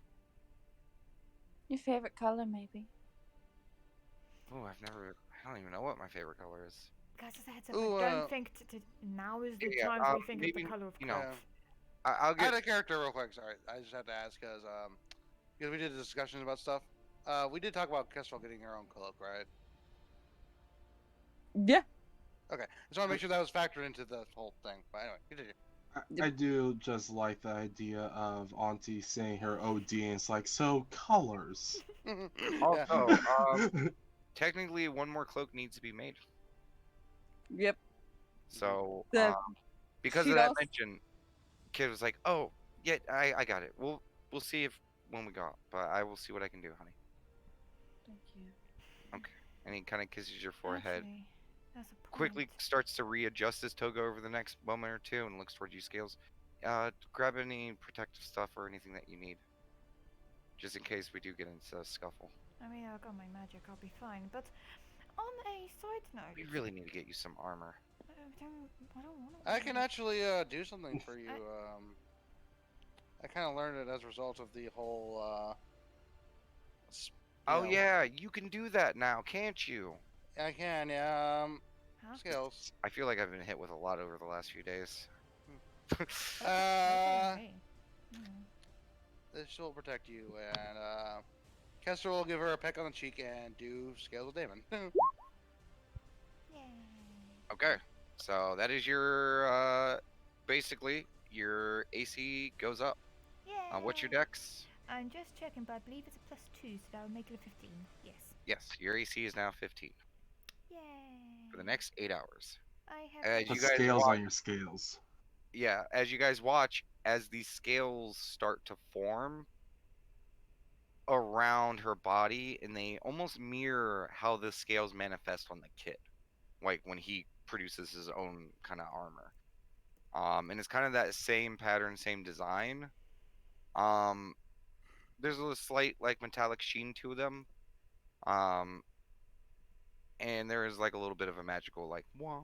Your favorite color, maybe." Oh, I don't even know what my favorite color is. Guys, as a heads up, Ooh, I don't think now is the yeah, time to rethink of maybe, the color of you know, cloth. I'll I had get. a character real quick. Sorry, I just had to ask because we did discussions about stuff. We did talk about Kestrel getting her own cloak, right? Yeah. Okay, just want to make sure that was factored into the whole thing. But anyway, continue. I do just like the idea of Auntie saying her OD, and it's like, so colors. Yeah. Also, technically, one more cloak needs to be made. Yep. So, The- because she'd of that also- mention, kid was like, "Oh, yeah, I got it. We'll see if when we go out, but I will see what I can do, honey." Thank you. And he kind of kisses your forehead. Actually, that's a point. Quickly starts to readjust his toga over the next moment or two and looks towards you, Scales. Grab any protective stuff or anything that you need, just in case we do get into a scuffle. I mean, I've got my magic, I'll be fine. But on a side note, We really need to get you some armor. I don't want I can actually do something for you. I kind of learned it as a result of the whole. Oh yeah, you can do that now, can't you? I can. Yeah. Huh? Scales. I feel like I've been hit with a lot over the last few days. Okay. This will protect you, and Kester will give her a peck on the cheek and do Scales of Damon. Yay. Okay, so that is your basically your AC goes up. Yay. What's your dex? I'm just checking, but I believe it's a +2, so that would make it a 15. Yes. Yes, your AC is now 15 Yay. for the next 8 hours. I have. As Put you guys scales watch, on your scales. yeah, as you guys watch, as these scales start to form around her body, and they almost mirror how the scales manifest on the kid, like when he produces his own kind of armor. And it's kind of that same pattern, same design. There's a slight like metallic sheen to them. And there is like a little bit of a magical like wah.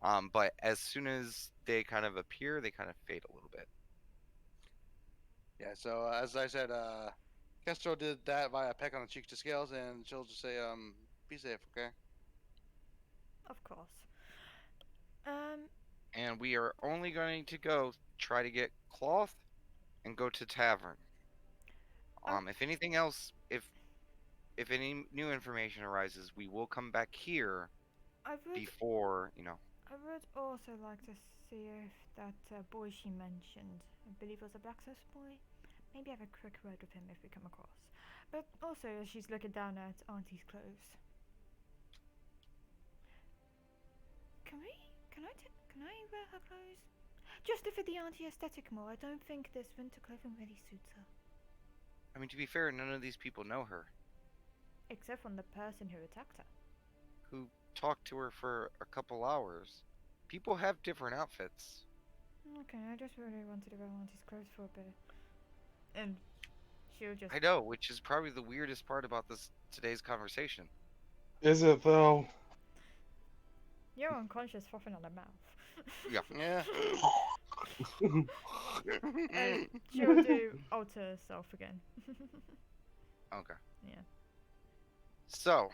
But as soon as they kind of appear, they kind of fade a little bit. Yeah. So as I said, Castro did that via peck on the cheek to Scales, and she'll just say, "Be safe, okay?" Of course. Um, And we are only going to go try to get cloth and go to tavern. I, If anything else, if any new information arises, we will come back here I would before, you know. I would also like to see if that boy she mentioned, I believe was a blacksmith boy, maybe have a quick word with him if we come across. But also, as she's looking down at Auntie's clothes, can I wear her clothes? Just to fit the auntie aesthetic more. I don't think this winter clothing really suits her. I mean, to be fair, none of these people know her. Except from the person who attacked her. Who talked to her for a couple hours. People have different outfits. Okay, I just really wanted to wear Auntie's clothes for a bit. And she'll just. I know, which is probably the weirdest part about this today's conversation. Is it though? You're unconscious, frothing on the mouth. Yeah. Yeah. And she'll do alter herself again. Okay. Yeah. So,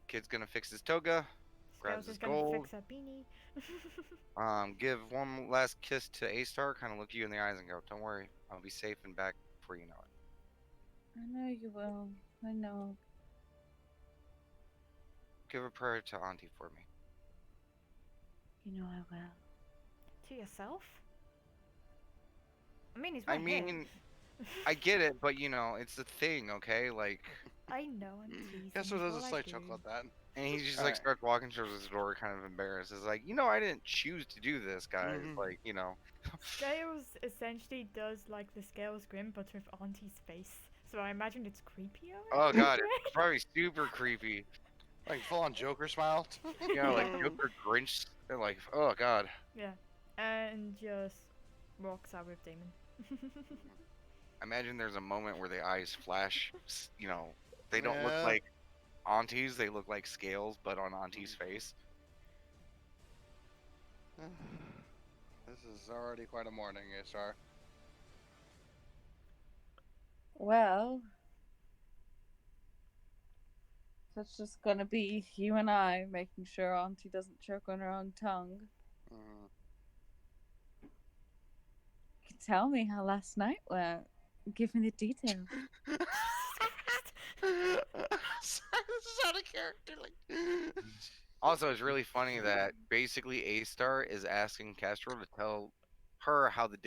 kid's gonna fix his toga, grabs Scales his is gonna gold, fix her beanie. give one last kiss to A-Star, kind of look you in the eyes and go, "Don't worry, I'll be safe and back before you know it." I know you will. I know. Give a prayer to Auntie for me. You know I will. To yourself? I mean, he's I right here. mean, I get it, but you know, it's a thing, okay? Like, I know I'm teasing. Castro it's does a all I slight do. chuckle at that. and he just like Alright. starts walking towards his door, kind of embarrassed. It's like, I didn't choose to do this, guys. Mhm. Like, Scales essentially does like the Scales grin, but with Auntie's face. So I imagine it's creepier. oh god, it's probably super creepy. Like full on Joker smile. Like Joker Grinch. They're like, oh god. Yeah, and just walks out with Damon. Imagine there's a moment where the eyes flash. They don't look Yeah. like Auntie's, they look like Scales, but on Auntie's face. This is already quite a morning, Star. Well, that's just gonna be you and I making sure Auntie doesn't choke on her own tongue. Mm. You can tell me how last night went. Give me the details. Sorry, this is out of character. Like. Also, it's really funny that basically A-Star is asking Castro to tell her how the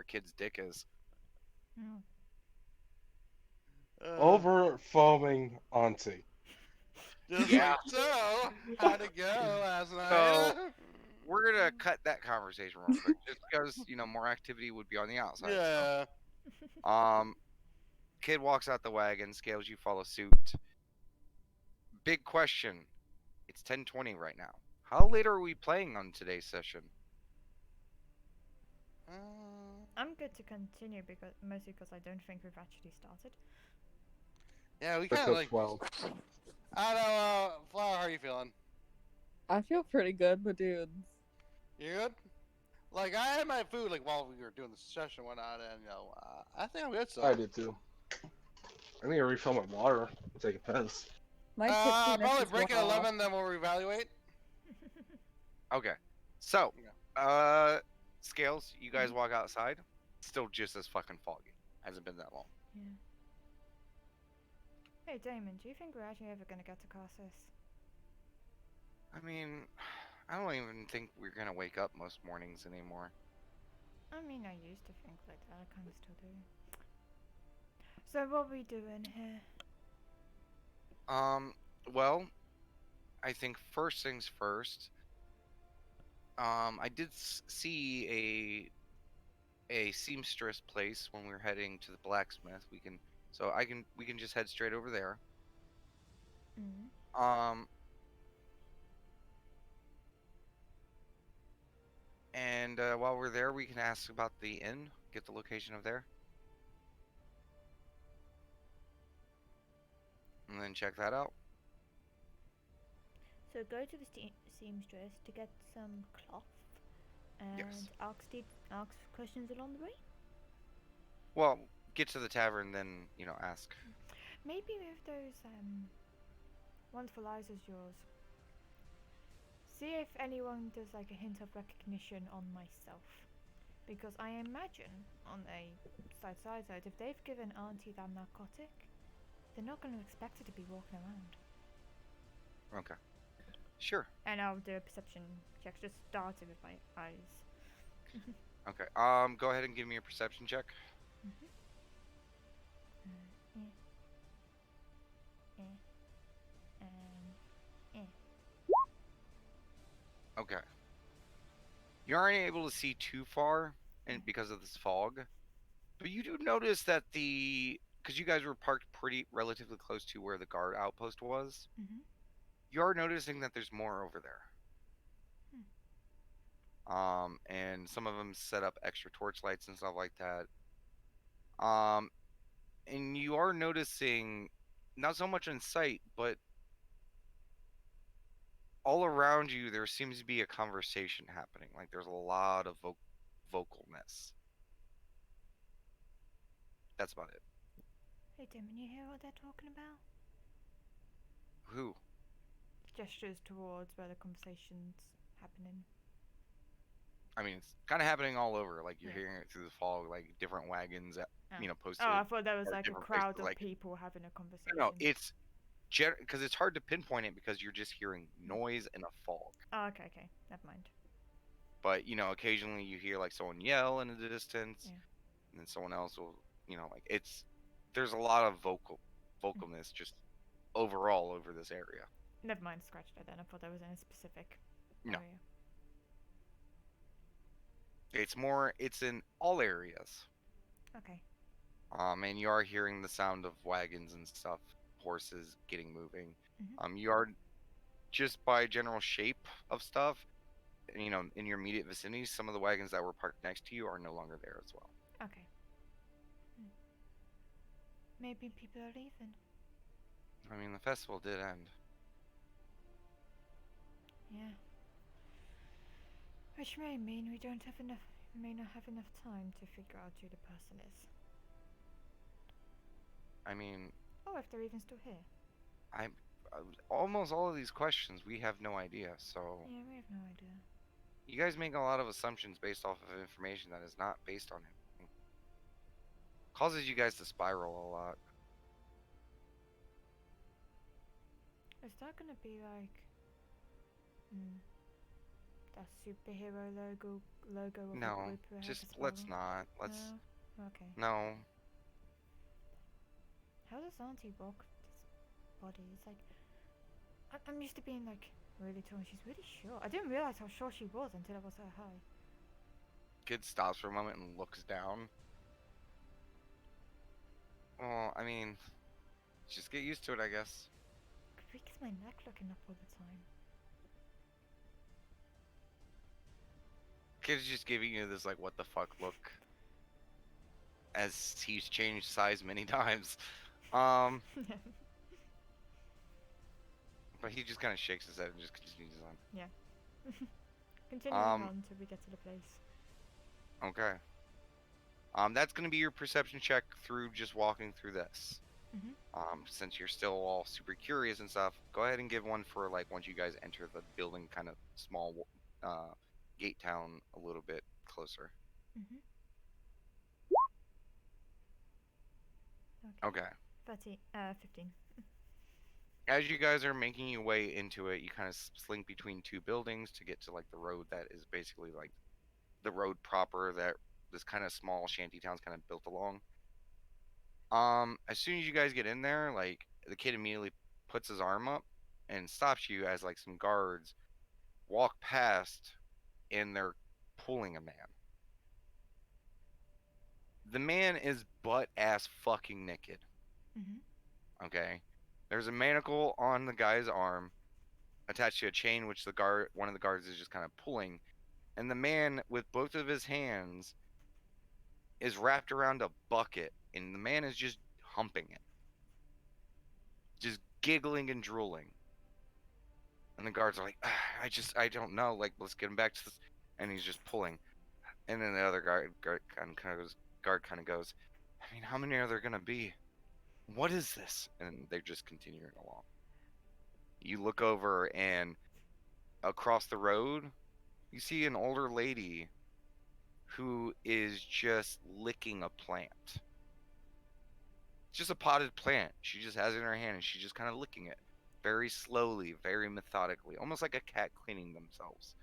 kid's dick is. Oh. Over foaming Auntie. Just Yeah. like so, how'd it go last night? So- We're gonna cut that conversation real quick, just because more activity would be on the outside. Yeah. Kid walks out the wagon. Scales, you follow suit. Big question. It's 10:20 right now. How late are we playing on today's session? I'm good to continue because mostly because I don't think we've actually started. Yeah, we Six kind of of like. 12. I don't know, Flower. How are you feeling? I feel pretty good, my dudes. You good? Like I had my food like while we were doing the session and whatnot, and I think I'm good. So. I did too. I need to refill my water. Take a piss. My Probably tipsiness break is at well. 11, then we'll reevaluate. Okay. So, Scales, you guys walk outside. Still just as fucking foggy. Hasn't been that long. Yeah. Hey Damon, do you think we're actually ever gonna get to Cassis? I mean, I don't even think we're gonna wake up most mornings anymore. I mean, I used to think like that. I kind of still do. So what we doing here? Well, I think first things first. I did see a seamstress place when we were heading to the blacksmith. We can just head straight over there. Mm. And while we're there, we can ask about the inn, get the location of there, and then check that out. So go to the seamstress to get some cloth and Yes. ask questions along the way. Well, get to the tavern, then ask. Maybe with those wonderful eyes of yours, see if anyone does like a hint of recognition on myself. Because I imagine, on a side note, if they've given Auntie that narcotic, they're not going to expect her to be walking around. Okay. Sure. And I'll do a perception check, just starting with my eyes. Okay. Go ahead and give me a perception check. Okay. You aren't able to see too far, and because of this fog, but you do notice that because you guys were parked pretty relatively close to where the guard outpost was, you are noticing that there's more over there. And some of them set up extra torchlights and stuff like that. And you are noticing not so much in sight, but all around you there seems to be a conversation happening. Like there's a lot of vocalness. That's about it. Hey, Damon, you hear what they're talking about? Who? Gestures towards where the conversation's happening. I mean, it's kind of happening all over. Like you're Yeah. hearing it through the fog, like different wagons, posted. Oh, I thought there was or like a different crowd places, of like- people having a conversation. No, it's because it's hard to pinpoint it because you're just hearing noise and a fog. Oh, okay, never mind. But occasionally you hear like someone yell in the distance, Yeah. and then someone else will, like there's a lot of vocalness just overall over this area. Never mind, scratch that then. I thought there was in a specific No. area. It's in all areas. Okay. And you are hearing the sound of wagons and stuff, horses getting moving. Mhm. You are just by general shape of stuff, in your immediate vicinity, some of the wagons that were parked next to you are no longer there as well. Okay. Maybe people are leaving. I mean, the festival did end. Yeah. Which may mean we may not have enough time to figure out who the person is. I mean, Or if they're even still here. almost all of these questions we have no idea. So Yeah, we have no idea. you guys make a lot of assumptions based off of information that is not based on anything. Causes you guys to spiral a lot. Is that gonna be like that superhero logo of No, a group who has just a let's spiral? not. Let's No? Okay. no. How does Auntie walk this body? It's like I'm used to being like really tall and she's really short. I didn't realize how short she was until I was so high. Kid stops for a moment and looks down. Well, I mean, just get used to it, I guess. Could we get my neck looking up all the time? Kid's just giving you this like what the fuck look as he's changed size many times. But he just kind of shakes his head and just continues on. Continuing on till we get to the place. Okay. That's gonna be your perception check through just walking through this. Since you're still all super curious and stuff, go ahead and give one for like once you guys enter the building, kind of small gate town a little bit closer. Okay. 15. As you guys are making your way into it, you kind of slink between two buildings to get to like the road that is basically like the road proper that this kind of small shanty town's kind of built along. As soon as you guys get in there, like the kid immediately puts his arm up and stops you as like some guards walk past and they're pulling a man. The man is butt ass fucking naked. Okay? There's a manacle on the guy's arm attached to a chain which one of the guards is just kind of pulling, and the man with both of his hands is wrapped around a bucket and the man is just humping it. Just giggling and drooling. And the guards are like, I don't know. Like, let's get him back to this. And he's just pulling. And then the other guard kind of goes, I mean, how many are there gonna be? What is this? And they're just continuing along. You look over, and across the road, you see an older lady who is just licking a plant. It's just a potted plant. She just has it in her hand, and she's just kind of licking it very slowly, very methodically, almost like a cat cleaning themselves.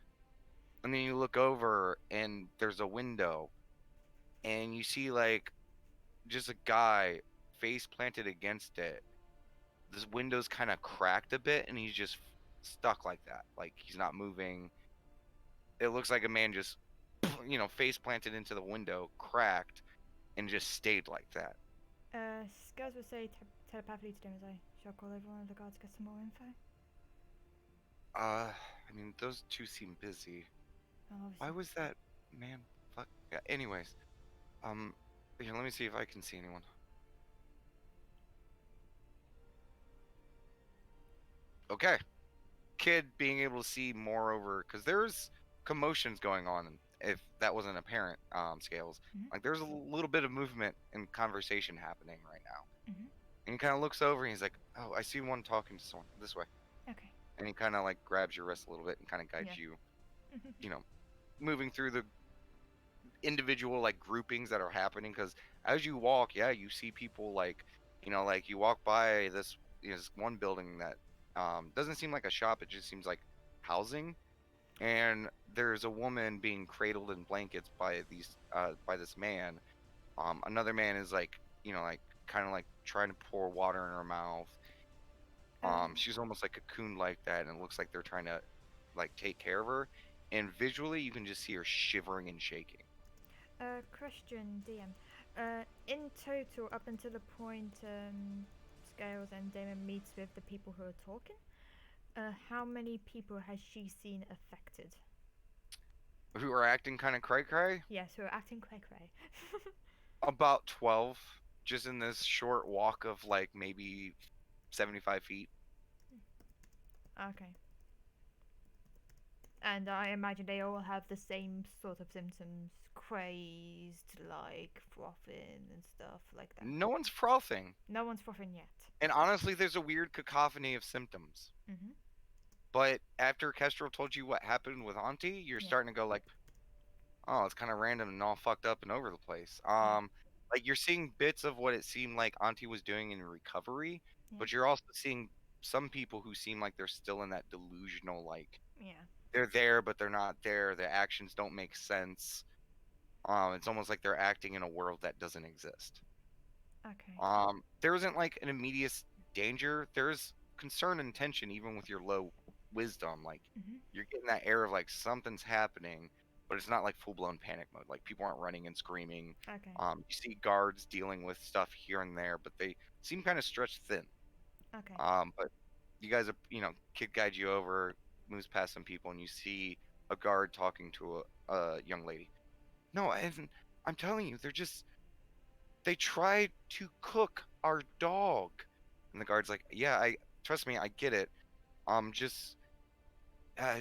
And then you look over, and there's a window, and you see like just a guy face planted against it. This window's kind of cracked a bit, and he's just stuck like that. Like he's not moving. It looks like a man just, face planted into the window, cracked, and just stayed like that. Scales would say telepathically to Demazai. Shall I call over one of the guards to get some more info? I mean, those two seem busy. Oh, Why obviously. was that man? Fuck. Yeah. Anyways, here, let me see if I can see anyone. Okay. Kid being able to see more over, because there's commotions going on. If that wasn't apparent, Scales, Mhm. like there's a little bit of movement and conversation happening right now. Mhm. And he kind of looks over and he's like, "Oh, I see one talking to someone this way." Okay. And he kind of like grabs your wrist a little bit and kind of guides Yeah. you, you know, moving through the individual like groupings that are happening. Because as you walk, yeah, you see people like, like you walk by this one building that doesn't seem like a shop. It just seems like housing, and there's a woman being cradled in blankets by this man. Another man is like, like kind of like trying to pour water in her mouth. She's almost like a cocoon like that, and it looks like they're trying to like take care of her. And visually, you can just see her shivering and shaking. Question DM. In total, up until the point Scales and Damon meets with the people who are talking, how many people has she seen affected? Who are acting kind of cray cray? Yes, who are acting cray cray. About 12, just in this short walk of like maybe 75 feet. Okay. And I imagine they all have the same sort of symptoms, crazed, like frothing and stuff like that. No one's frothing. No one's frothing yet. And honestly, there's a weird cacophony of symptoms. Mhm. But after Kestrel told you what happened with Auntie, you're Yeah. starting to go like, oh, it's kind of random and all fucked up and over the place. Like you're seeing bits of what it seemed like Auntie was doing in recovery, Yeah. but you're also seeing some people who seem like they're still in that delusional, like Yeah. they're there but they're not there. Their actions don't make sense. It's almost like they're acting in a world that doesn't exist. Okay. There isn't like an immediate danger. There's concern and tension even with your low wisdom. Like Mhm. you're getting that air of like something's happening, but it's not like full blown panic mode. Like people aren't running and screaming. Okay. You see guards dealing with stuff here and there, but they seem kind of stretched thin. Okay. But you guys are, kid guides you over, moves past some people, and you see a guard talking to a young lady. No, I'm telling you, they tried to cook our dog. And the guard's like, yeah, trust me, I get it. Just uh,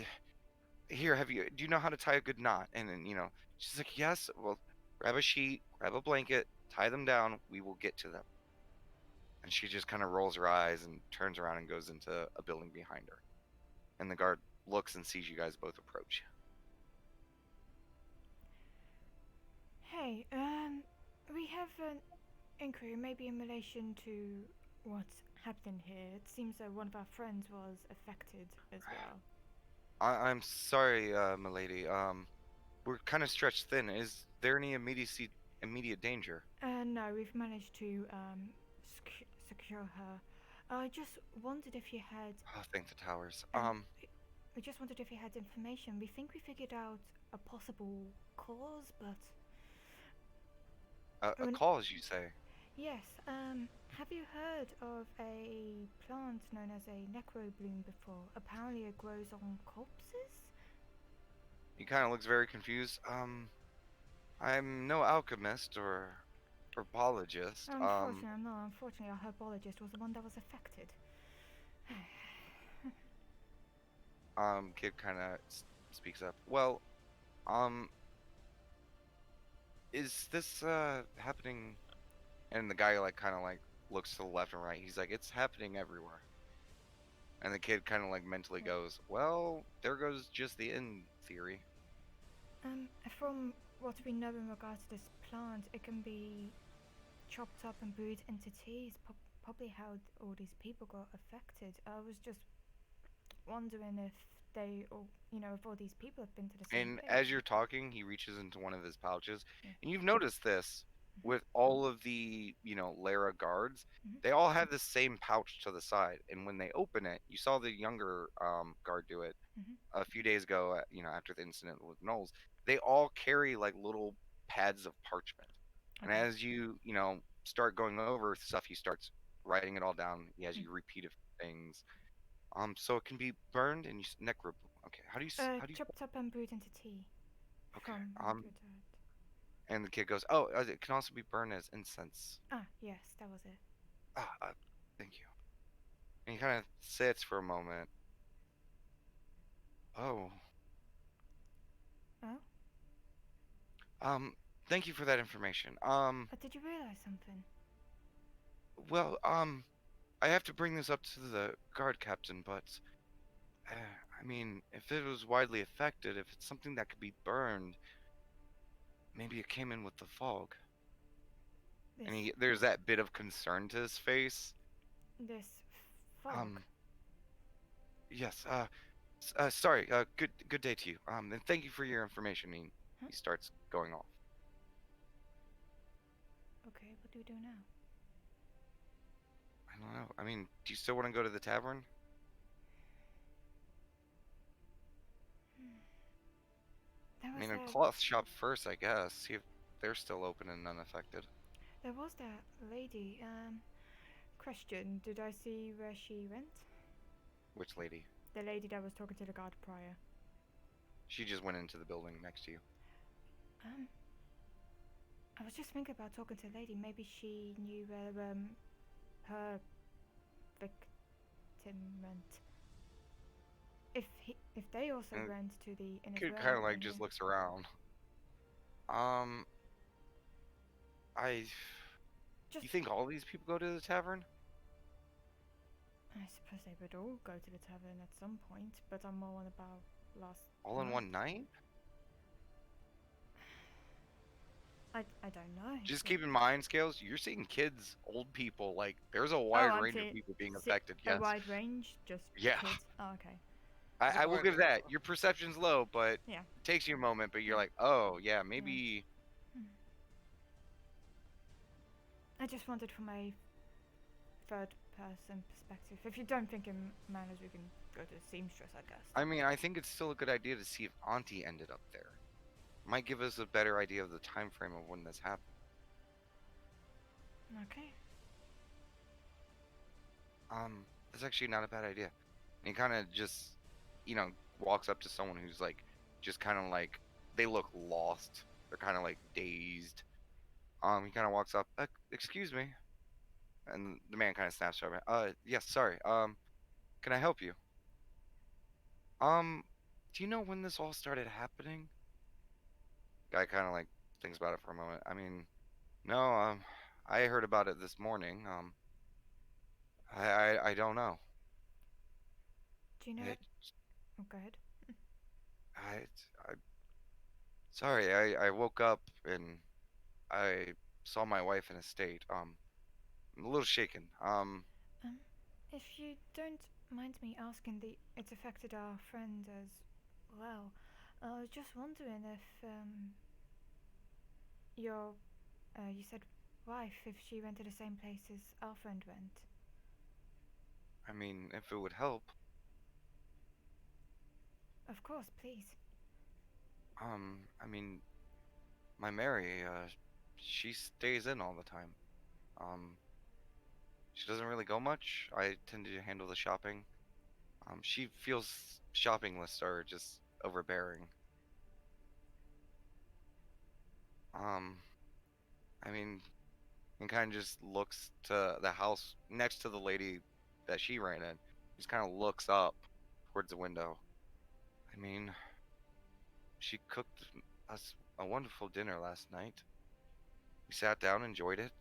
here, do you know how to tie a good knot? And then, she's like, yes. Well, grab a sheet, grab a blanket, tie them down. We will get to them. And she just kind of rolls her eyes and turns around and goes into a building behind her. And the guard looks and sees you guys both approach. Hey, we have an inquiry, maybe in relation to what's happening here. It seems that one of our friends was affected as well. I'm sorry, milady. We're kind of stretched thin. Is there any immediate danger? No, we've managed to secure her. I just wondered if you had. Oh, thank the towers. We just wondered if you had information. We think we figured out a possible cause, but A cause, you say? yes. Have you heard of a plant known as a necrobloom before? Apparently, it grows on corpses. He kind of looks very confused. I'm no alchemist or herbologist. Unfortunately, I'm not. Unfortunately, our herbologist was the one that was affected. Kid kind of speaks up. Well, um, is this happening? And the guy like kind of like looks to the left and right. He's like, it's happening everywhere. And the kid kind of like mentally goes, well, there goes just the in theory. From what we know in regards to this plant, it can be chopped up and brewed into teas. Probably how all these people got affected. I was just wondering if they all, if all these people have been to the same And place. as you're talking, he reaches into one of his pouches, Yeah. and you've noticed this Mhm. with all of the, Lara guards. Mhm. They all have the same pouch to the side, and when they open it, you saw the younger guard do it Mhm. a few days ago. After the incident with Knowles, they all carry like little pads of parchment, and Okay. as you start going over stuff, he starts writing it all down as you repeat a few things. So it can be burned and necro. Okay, how do you Chopped up and brewed into tea. okay. From what you said. And the kid goes, "Oh, it can also be burned as incense." Ah, yes, that was it. Ah, thank you. And he kind of sits for a moment. Oh, Oh, um, thank you for that information. did you realize something? Well, I have to bring this up to the guard captain, but uh, I mean, if it was widely affected, if it's something that could be burned, maybe it came in with the fog. This, And there's that bit of concern to his face. this fog. Um, yes. Sorry. Good day to you. And thank you for your information. Huh? He starts going off. Okay, what do we do now? I don't know. I mean, do you still want to go to the tavern? There I was mean, a that. cloth shop first, I guess. See if they're still open and unaffected. There was that lady. Question: did I see where she went? Which lady? The lady that was talking to the guard prior. She just went into the building next to you. Um, I was just thinking about talking to the lady. Maybe she knew where her victim went. If they also And went to the inn as Kid well. kind of like and just then- looks around. Um, I. Just, You think all these people go to the tavern? I suppose they would all go to the tavern at some point, but I'm more on about last. All in night. one night? I don't know. Just keep in mind, Scales, you're seeing kids, old people, like, there's a wide I'm range of seeing- people being see- affected, A yes. wide range, just Yeah. kids. Oh, okay. I will give Disappointing. that. Your perception's low, but Yeah. it takes you a moment, but you're like, oh, yeah, maybe. I just wanted from a third person perspective. If you don't think in manners, we can go to seamstress, I guess. I mean, I think it's still a good idea to see if Auntie ended up there. Might give us a better idea of the time frame of when this happened. Okay. That's actually not a bad idea. And he kind of just, walks up to someone who's like, just kind of like, they look lost. They're kind of like dazed. He kind of walks up. Excuse me. And the man kind of snaps over. Yes, sorry. Can I help you? Do you know when this all started happening? Guy kind of like thinks about it for a moment. I mean, no. I heard about it this morning. I don't know. Do you know? It, Oh, go ahead. I sorry. I woke up and I saw my wife in a state. I'm a little shaken. If you don't mind me asking, it's affected our friend as well. I was just wondering if your you said wife, if she went to the same place as our friend went. I mean, if it would help. Of course, please. I mean, my Mary, she stays in all the time. She doesn't really go much. I tend to handle the shopping. She feels shopping lists are just overbearing. I mean, and kind of just looks to the house next to the lady that she ran in. Just kind of looks up towards the window. I mean, she cooked us a wonderful dinner last night. We sat down, enjoyed it.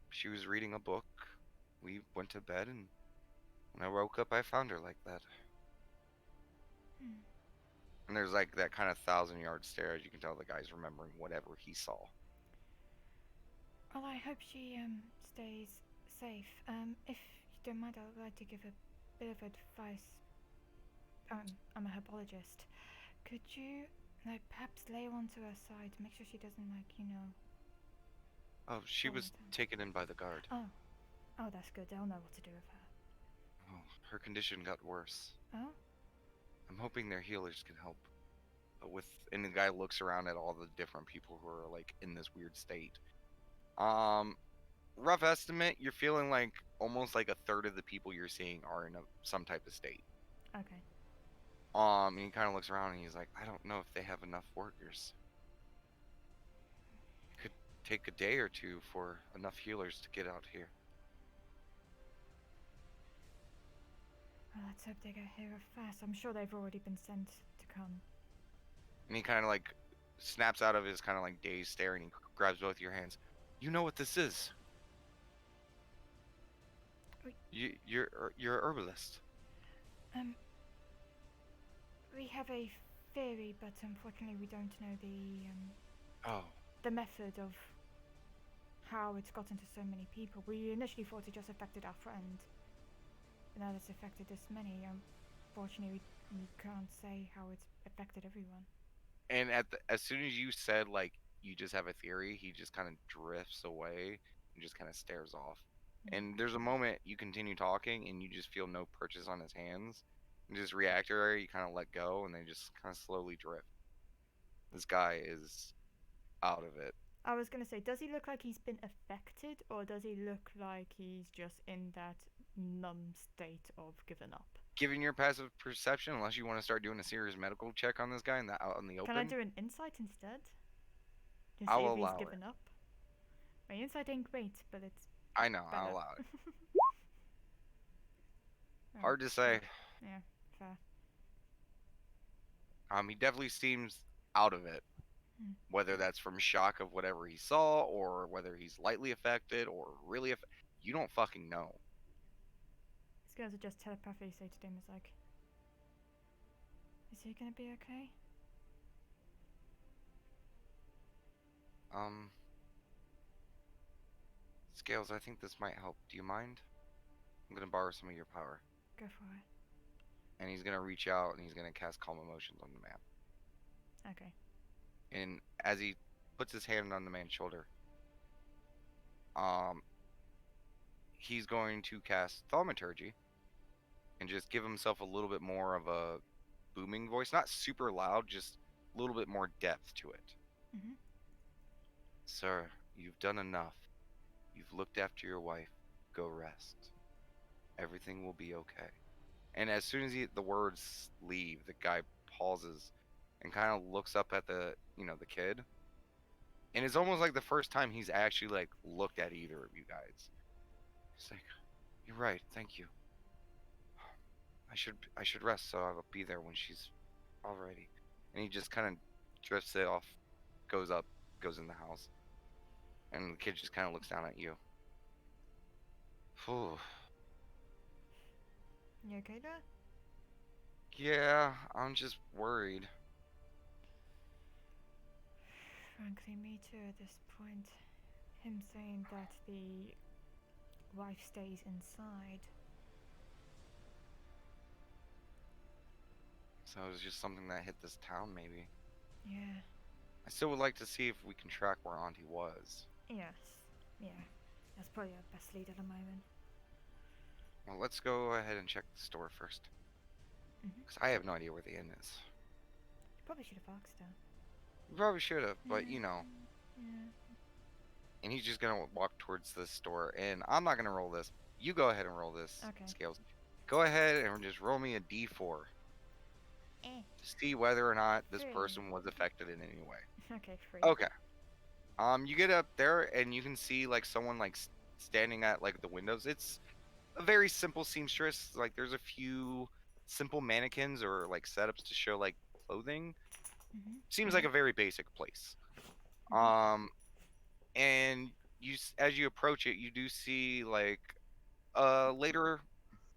She was reading a book. We went to bed, and when I woke up, I found her like that. Hmm. And there's like that kind of 1,000-yard stare, as you can tell the guy's remembering whatever he saw. Well, I hope she stays safe. If you don't mind, I would like to give a bit of advice. I'm a herbologist. Could you, like, perhaps lay her onto her side to make sure she doesn't, like, Oh, she fall was down? taken in by the guard. Oh, that's good. They'll know what to do with her. Oh, her condition got worse. Oh, I'm hoping their healers can help. And the guy looks around at all the different people who are like in this weird state. Rough estimate, you're feeling like almost like a third of the people you're seeing are in some type of state. okay. And he kind of looks around and he's like, I don't know if they have enough workers. It could take a day or two for enough healers to get out here. Well, let's hope they get here fast. I'm sure they've already been sent to come. And he kind of like snaps out of his kind of like dazed stare and he grabs both your hands. You know what this is? Wait. You're a herbalist. We have a theory, but unfortunately we don't know Oh, the method of how it's gotten to so many people. We initially thought it just affected our friend, but now it's affected this many. Unfortunately, we can't say how it's affected everyone. and as soon as you said like you just have a theory, he just kind of drifts away and just kind of stares off. And there's a moment you continue talking and you just feel no purchase on his hands. And just reactionary, you kind of let go and they just kind of slowly drift. This guy is out of it. I was gonna say, does he look like he's been affected, or does he look like he's just in that numb state of given up? Given your passive perception, unless you want to start doing a serious medical check on this guy out in the open, Can I do an insight instead? To see I'll if he's allow given up? My insight ain't great, but it's I know, better. I'll allow it. Oh, Hard to say. yeah, fair. He definitely seems out of it. Hmm. Whether that's from shock of whatever he saw, or whether he's lightly affected, or really you don't fucking know. These girls are just telepathically say to Dim, like, is he gonna be okay? Scales, I think this might help. Do you mind? I'm gonna borrow some of your power. Go for it. And he's gonna reach out and he's gonna cast Calm Emotions on the map. Okay. And as he puts his hand on the man's shoulder, he's going to cast Thaumaturgy and just give himself a little bit more of a booming voice. Not super loud, just a little bit more depth to it. Mhm. Sir, you've done enough. You've looked after your wife. Go rest. Everything will be okay. And as soon as the words leave, the guy pauses and kind of looks up at the kid. And it's almost like the first time he's actually like looked at either of you guys. He's like, "You're right. Thank you. I should rest, so I'll be there when she's all ready." And he just kind of drifts it off, goes up, goes in the house. And the kid just kind of looks down at you. Phew. You okay there? Yeah, I'm just worried. Frankly, me too at this point. Him saying that the wife stays inside. So it was just something that hit this town, maybe. Yeah. I still would like to see if we can track where Auntie was. Yes. Yeah. That's probably our best lead at the moment. Well, let's go ahead and check the store first. Mhm. Because I have no idea where the inn is. You probably should have asked her. We probably should have, but you know. Yeah. And he's just gonna walk towards the store, and I'm not gonna roll this. You go ahead and roll this, Okay. Scales. Go ahead and just roll me a D4 to see whether or not this 3. person was affected in any way. Okay, 3. Okay. You get up there and you can see like someone like standing at like the windows. It's a very simple seamstress. Like there's a few simple mannequins or like setups to show like clothing. Mhm. Seems like a very basic place. Mhm. And as you approach it, you do see like later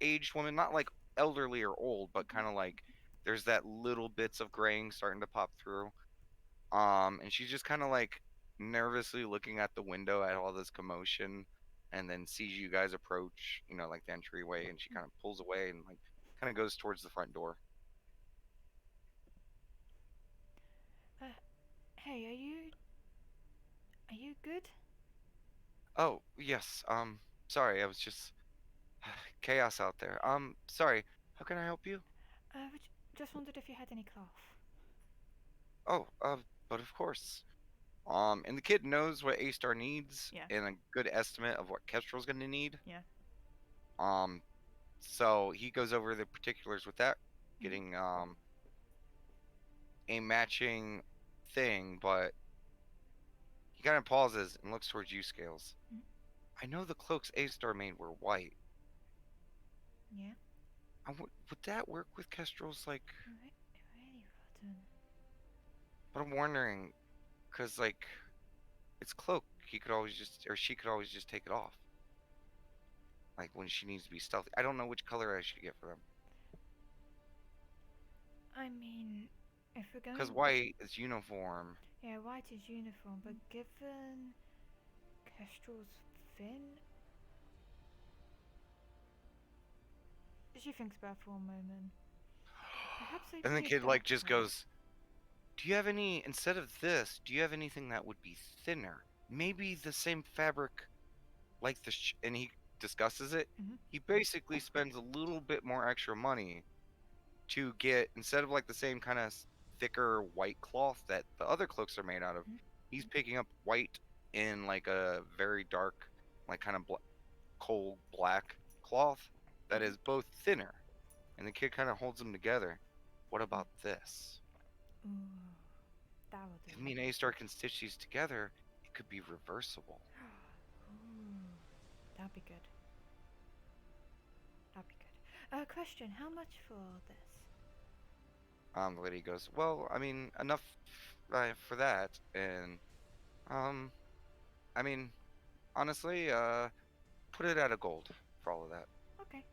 aged woman, not like elderly or old, but kind of like there's that little bits of graying starting to pop through. And she's just kind of like nervously looking at the window at all this commotion, and then sees you guys approach, like the entryway, and she kind of pulls away and like kind of goes towards the front door. Hey, are you good? Oh, yes. Sorry, I was just chaos out there. Sorry. How can I help you? Just wondered if you had any cloth. Oh, but of course. And the kid knows what A-Star needs Yeah. and a good estimate of what Kestrel's gonna need. Yeah. Um, so he goes over the particulars with that, Mhm. getting a matching thing, but he kind of pauses and looks towards you, Scales. Mhm. I know the cloaks A-Star made were white. Yeah. Would that work with Kestrel's like? Really rotten. But I'm wondering, cause like, it's cloak. He could always just, or she could always just take it off. Like when she needs to be stealthy. I don't know which color I should get for them. I mean, if we're going. Cause white is uniform. Yeah, white is uniform, but given Kestrel's fin. She thinks about it for a moment. Perhaps I And the need kid like just darker. goes, "Do you have any instead of this? Do you have anything that would be thinner? Maybe the same fabric, like the." And he discusses it. Mhm. He basically spends a little bit more extra money to get instead of like the same kind of thicker white cloth that the other cloaks are made out of. Mhm. He's picking up white in like a very dark, like kind of coal black cloth that is both thinner. And the kid kind of holds them together. What about this? Ooh, that would If do. me and A-Star can stitch these together, it could be reversible. Ooh, that'd be good. That'd be good. Question: how much for this? The lady goes, well, I mean, enough for that. And, um, I mean, honestly, put it at a gold for all of that. Okay.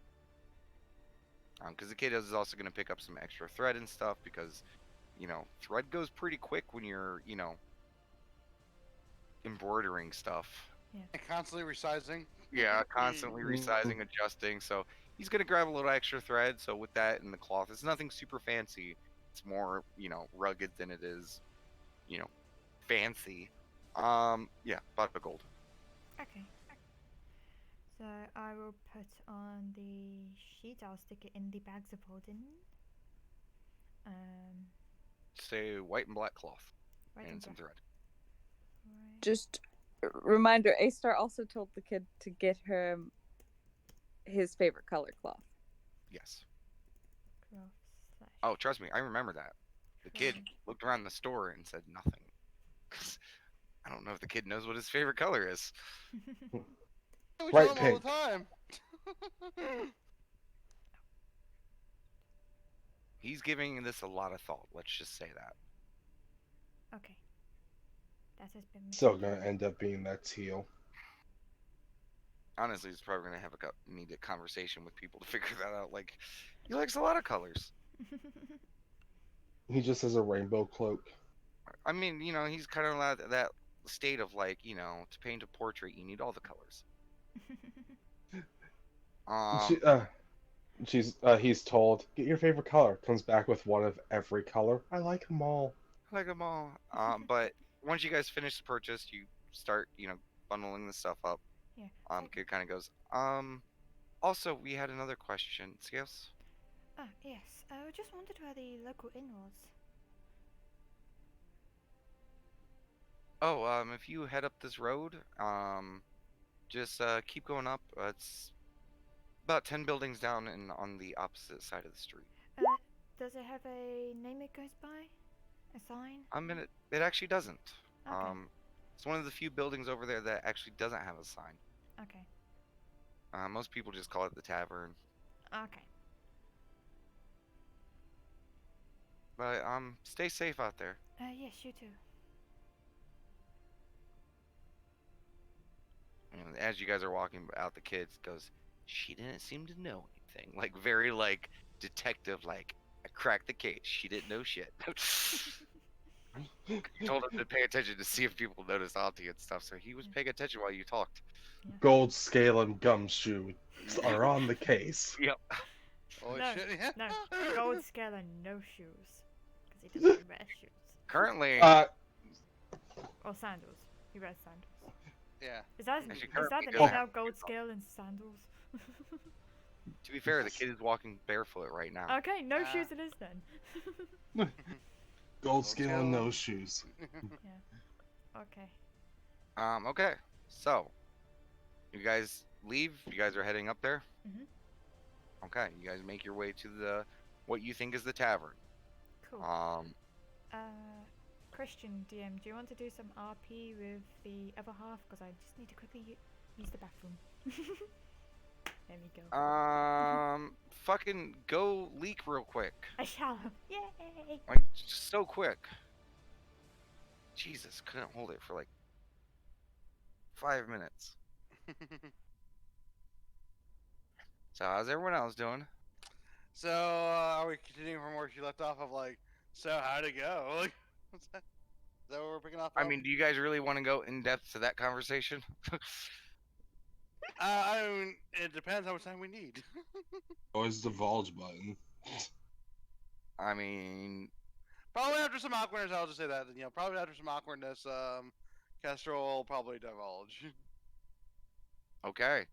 Because the kid is also going to pick up some extra thread and stuff because, thread goes pretty quick when you're, embroidering stuff. And constantly resizing. Yeah, constantly resizing, adjusting. So he's gonna grab a little extra thread. So with that and the cloth, it's nothing super fancy. It's more, rugged than it is, fancy. Yeah, about a gold. Okay. So I will put on the sheet. I'll stick it in the bags of holding. Say white and black cloth Right and and some black. thread. Right. Just a reminder, A-Star also told the kid to get her his favorite color cloth. Yes. Cloth slash. Oh, trust me, I remember that. The kid thread. looked around the store and said nothing. 'Cause I don't know if the kid knows what his favorite color is. We Bright tell him all pink. the time. He's giving this a lot of thought. Let's just say that. Okay. That has been. Still gonna end up being that teal. Honestly, he's probably gonna have need a conversation with people to figure that out. Like, he likes a lot of colors. He just has a rainbow cloak. I mean, he's kind of that state of like, to paint a portrait, you need all the colors. She, he's told, get your favorite color. Comes back with one of every color. I like them all. I like them all. But once you guys finish the purchase, you start, bundling the stuff up. Yeah. Kid kind of goes, also, we had another question. Scales? Yes. I just wondered where the local inn was. Oh, if you head up this road, just keep going up. It's about 10 buildings down and on the opposite side of the street. Does it have a name it goes by? A sign? It actually doesn't. Okay. It's one of the few buildings over there that actually doesn't have a sign. Okay. Most people just call it the tavern. Okay. But stay safe out there. Yes, you too. And as you guys are walking out, the kid goes, "She didn't seem to know anything." Like very like detective, like I cracked the case. She didn't know shit. You told him to pay attention to see if people noticed Auntie and stuff, so he was paying attention while you talked. Gold scale and gumshoe are on the case. Yep. Holy No, shit, yeah. No, gold scale and no shoes. Because he doesn't wear shoes. Currently, Or sandals. He wears sandals. Yeah. Is that Actually, the currently name doesn't now? have Gold shoes on. scale and sandals? to be fair, the kid is walking barefoot right now. Okay, no Ah. shoes it is then. Gold scale and scale. no shoes. Okay. Okay. So, you guys leave. You guys are heading up there. Mhm. Okay. You guys make your way to the what you think is the tavern. Cool. Christian DM, do you want to do some RP with the other half? Because I just need to quickly use the bathroom. There we go. Fucking go leak real quick. I shall. Yay! Like just so quick. Jesus, couldn't hold it for like 5 minutes. So how's everyone else doing? So, are we continuing from where she left off of like, so how'd it go? Like, what's that? Is that what we're picking off I of? mean, do you guys really want to go in depth to that conversation? I mean, it depends how much time we need. Always divulge button. I mean, Probably after some awkwardness, I'll just say that. You know, probably after some awkwardness, Kestrel will probably divulge. okay.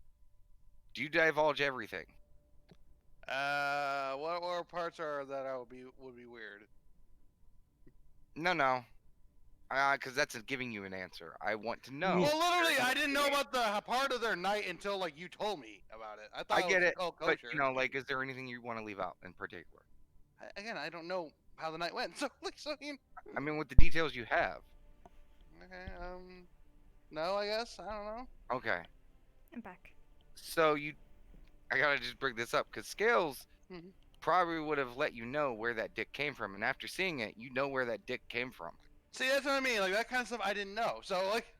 Do you divulge everything? What parts are that would be weird? No. Because that's giving you an answer. I want to know. Well, literally, I didn't know about the part of their night until like you told me about it. I thought I get was it, all but kosher. you know, like, is there anything you want to leave out in particular? Again, I don't know how the night went, so like, so I mean, I mean, with the details you have. okay, no, I guess I don't know. Okay. I'm back. So I gotta just bring this up because Scales Mhm. probably would have let you know where that dick came from, and after seeing it, you know where that dick came from. See, that's what I mean. Like that kind of stuff, I didn't know. So like,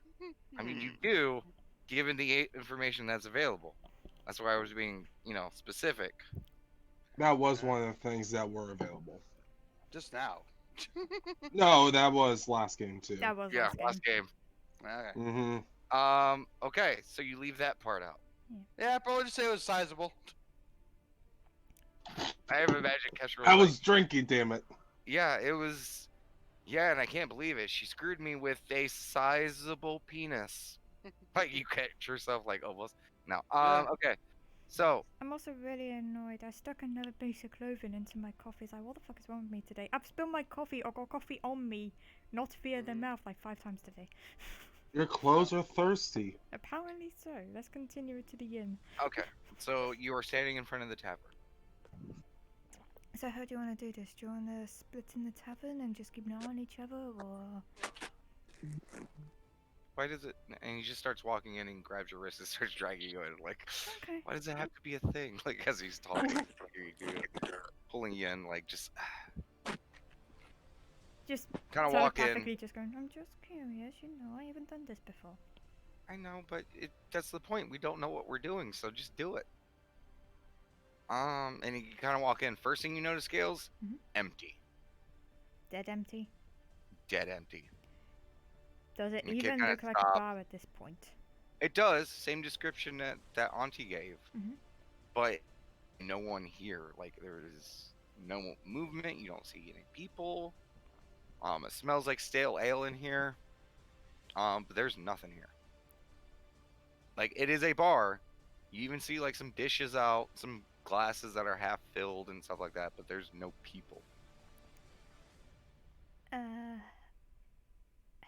I mean, you do, given the information that's available. That's why I was being, specific. That was one of the things that were available. just now. No, that was last game too. That was Yeah, last last game. game. Okay. Mm-hmm. Okay, so you leave that part out. Yeah, I'd probably just say it was sizable. I have imagined Kesha I like, was drinking, damn it. yeah, it was. Yeah, and I can't believe it. She screwed me with a sizable penis. Like you catch yourself like almost. No. Yeah. Okay. So I'm also really annoyed. I stuck another piece of clothing into my coffee. It's like, what the fuck is wrong with me today? I've spilled my coffee or got coffee on me, not via the mouth, like 5 times today. Your clothes are thirsty. Apparently so. Let's continue to the inn. okay. So you are standing in front of the tavern. So how do you want to do this? Do you want to split in the tavern and just keep an eye on each other, or...? Why does it? And he just starts walking in and grabs your wrist and starts dragging you in. Like, Okay. why does it have to be a thing? Like as he's talking, pulling you in, like just Just kind of walk in. telepathically just going, I'm just curious, I haven't done this before. I know, but that's the point. We don't know what we're doing, so just do it. And you kind of walk in. First thing you notice, Scales, Mhm. empty, Dead empty. dead empty. Does it The kid even kinda look like a stopped. bar at this point? It does. Same description that Auntie gave, Mhm. but no one here. Like there is no movement. You don't see any people. It smells like stale ale in here. But there's nothing here. Like it is a bar. You even see like some dishes out, some glasses that are half filled and stuff like that, but there's no people.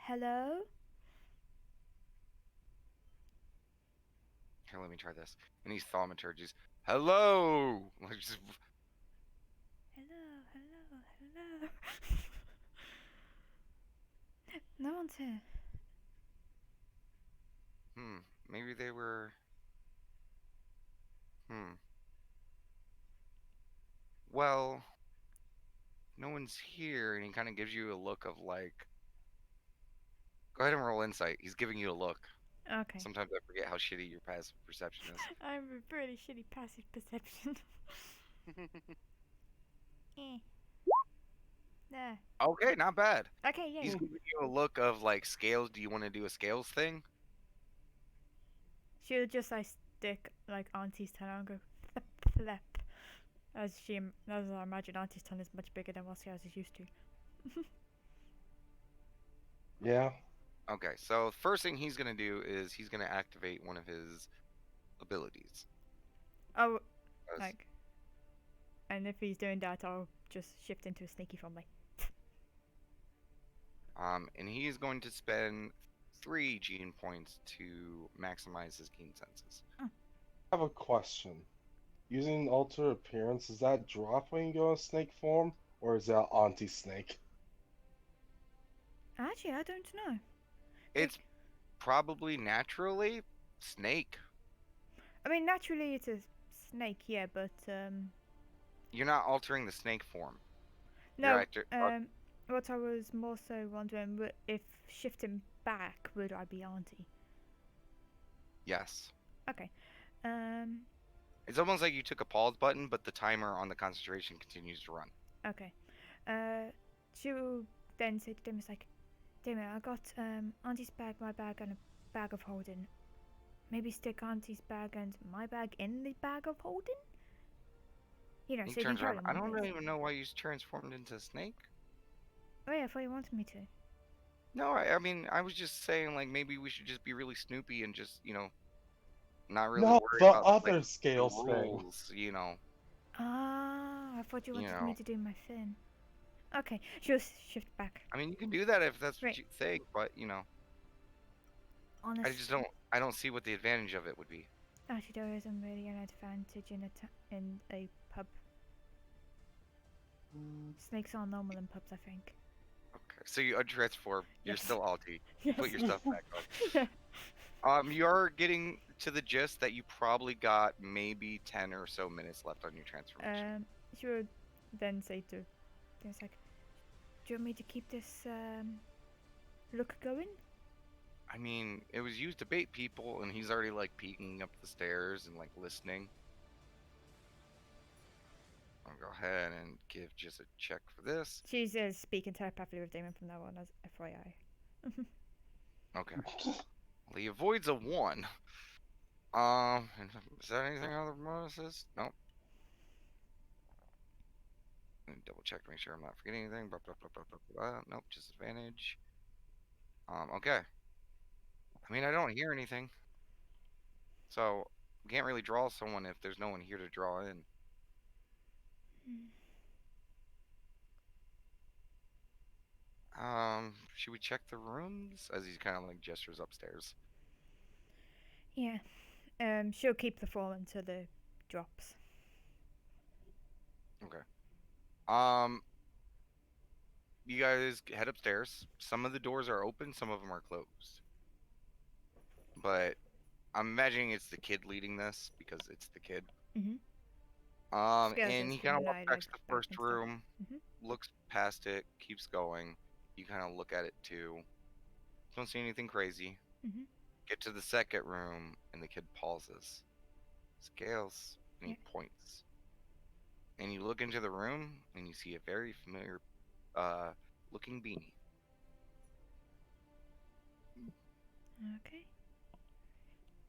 Hello? Here, let me try this. And he's thaumaturgies. Hello. Like just Hello. No one's here. maybe they were. Well, no one one's here, and he kind of gives you a look of like, go ahead and roll insight. He's giving you a look. Okay. Sometimes I forget how shitty your passive perception is. I'm a really shitty passive perception. Eh. There. Okay, not bad. Okay, yeah. He's giving you a look of like scales. Do you want to do a scales thing? She'll just like stick like Auntie's tongue out and go flap flap. As I imagine Auntie's tongue is much bigger than what Scales is used to. Yeah. Okay, so first thing he's gonna do is he's gonna activate one of his abilities. Oh, As- like. And if he's doing that, I'll just shift into a sneaky form, like. and he's going to spend 3 gene points to maximize his keen senses. I have a question. Using alter appearance, does that drop when you go in snake form, or is that Auntie Snake? Actually, I don't know. It's probably naturally snake. I mean, naturally it's a snake, yeah, but You're not altering the snake form. no. You're What I was more so wondering, if shifting back, would I be Auntie? yes. Okay. It's almost like you took a pause button, but the timer on the concentration continues to run. Okay. She will then say to Damon, like, Damon, I got Auntie's bag, my bag, and a bag of holding. Maybe stick Auntie's bag and my bag in the bag of holding? You know, He so you can turns carry around. them I on don't this. even know why you transformed into a snake. Oh yeah, I thought you wanted me to. No, I mean, I was just saying, like, maybe we should just be really Snoopy and just, not really No, worry the about other like, the scales thing. rules, Ah, I thought you wanted me know. to do my thing. Okay, she'll shift back. I mean, you can do that if that's what Right. you think, but Honestly, I don't see what the advantage of it would be. actually, there isn't really an advantage in a pub. Snakes are normal in pubs, I think. Okay, so you untransform. You're Yes. still Alti. Yes. Put your stuff back on. Yeah. You're getting to the gist that you probably got maybe 10 or so minutes left on your transformation. She would then say to, "It's like, do you want me to keep this look going?" I mean, it was used to bait people, and he's already like peeking up the stairs and like listening. I'll go ahead and give just a check for this. She's speaking telepathically with Damon from now on, as FYI. Okay. Well, he avoids a 1. Is that anything other than bonuses? Nope. Let me double check to make sure I'm not forgetting anything. Blah, blah, blah, blah, blah, blah. Nope, just advantage. Okay. I mean, I don't hear anything. So, we can't really draw someone if there's no one here to draw in. Should we check the rooms? As he kind of like gestures upstairs. Yeah. She'll keep the fall until the drops. Okay. You guys head upstairs. Some of the doors are open, some of them are closed. But I'm imagining it's the kid leading this because it's the kid. Mhm. Scales And is he kind of familiar, walks back to like, the back first and stuff. room, Mhm. looks past it, keeps going. You kind of look at it too. Don't see anything crazy. Mhm. Get to the second room, and the kid pauses. Scales, and he points. And you look into the room, and you see a very familiar looking beanie. Okay.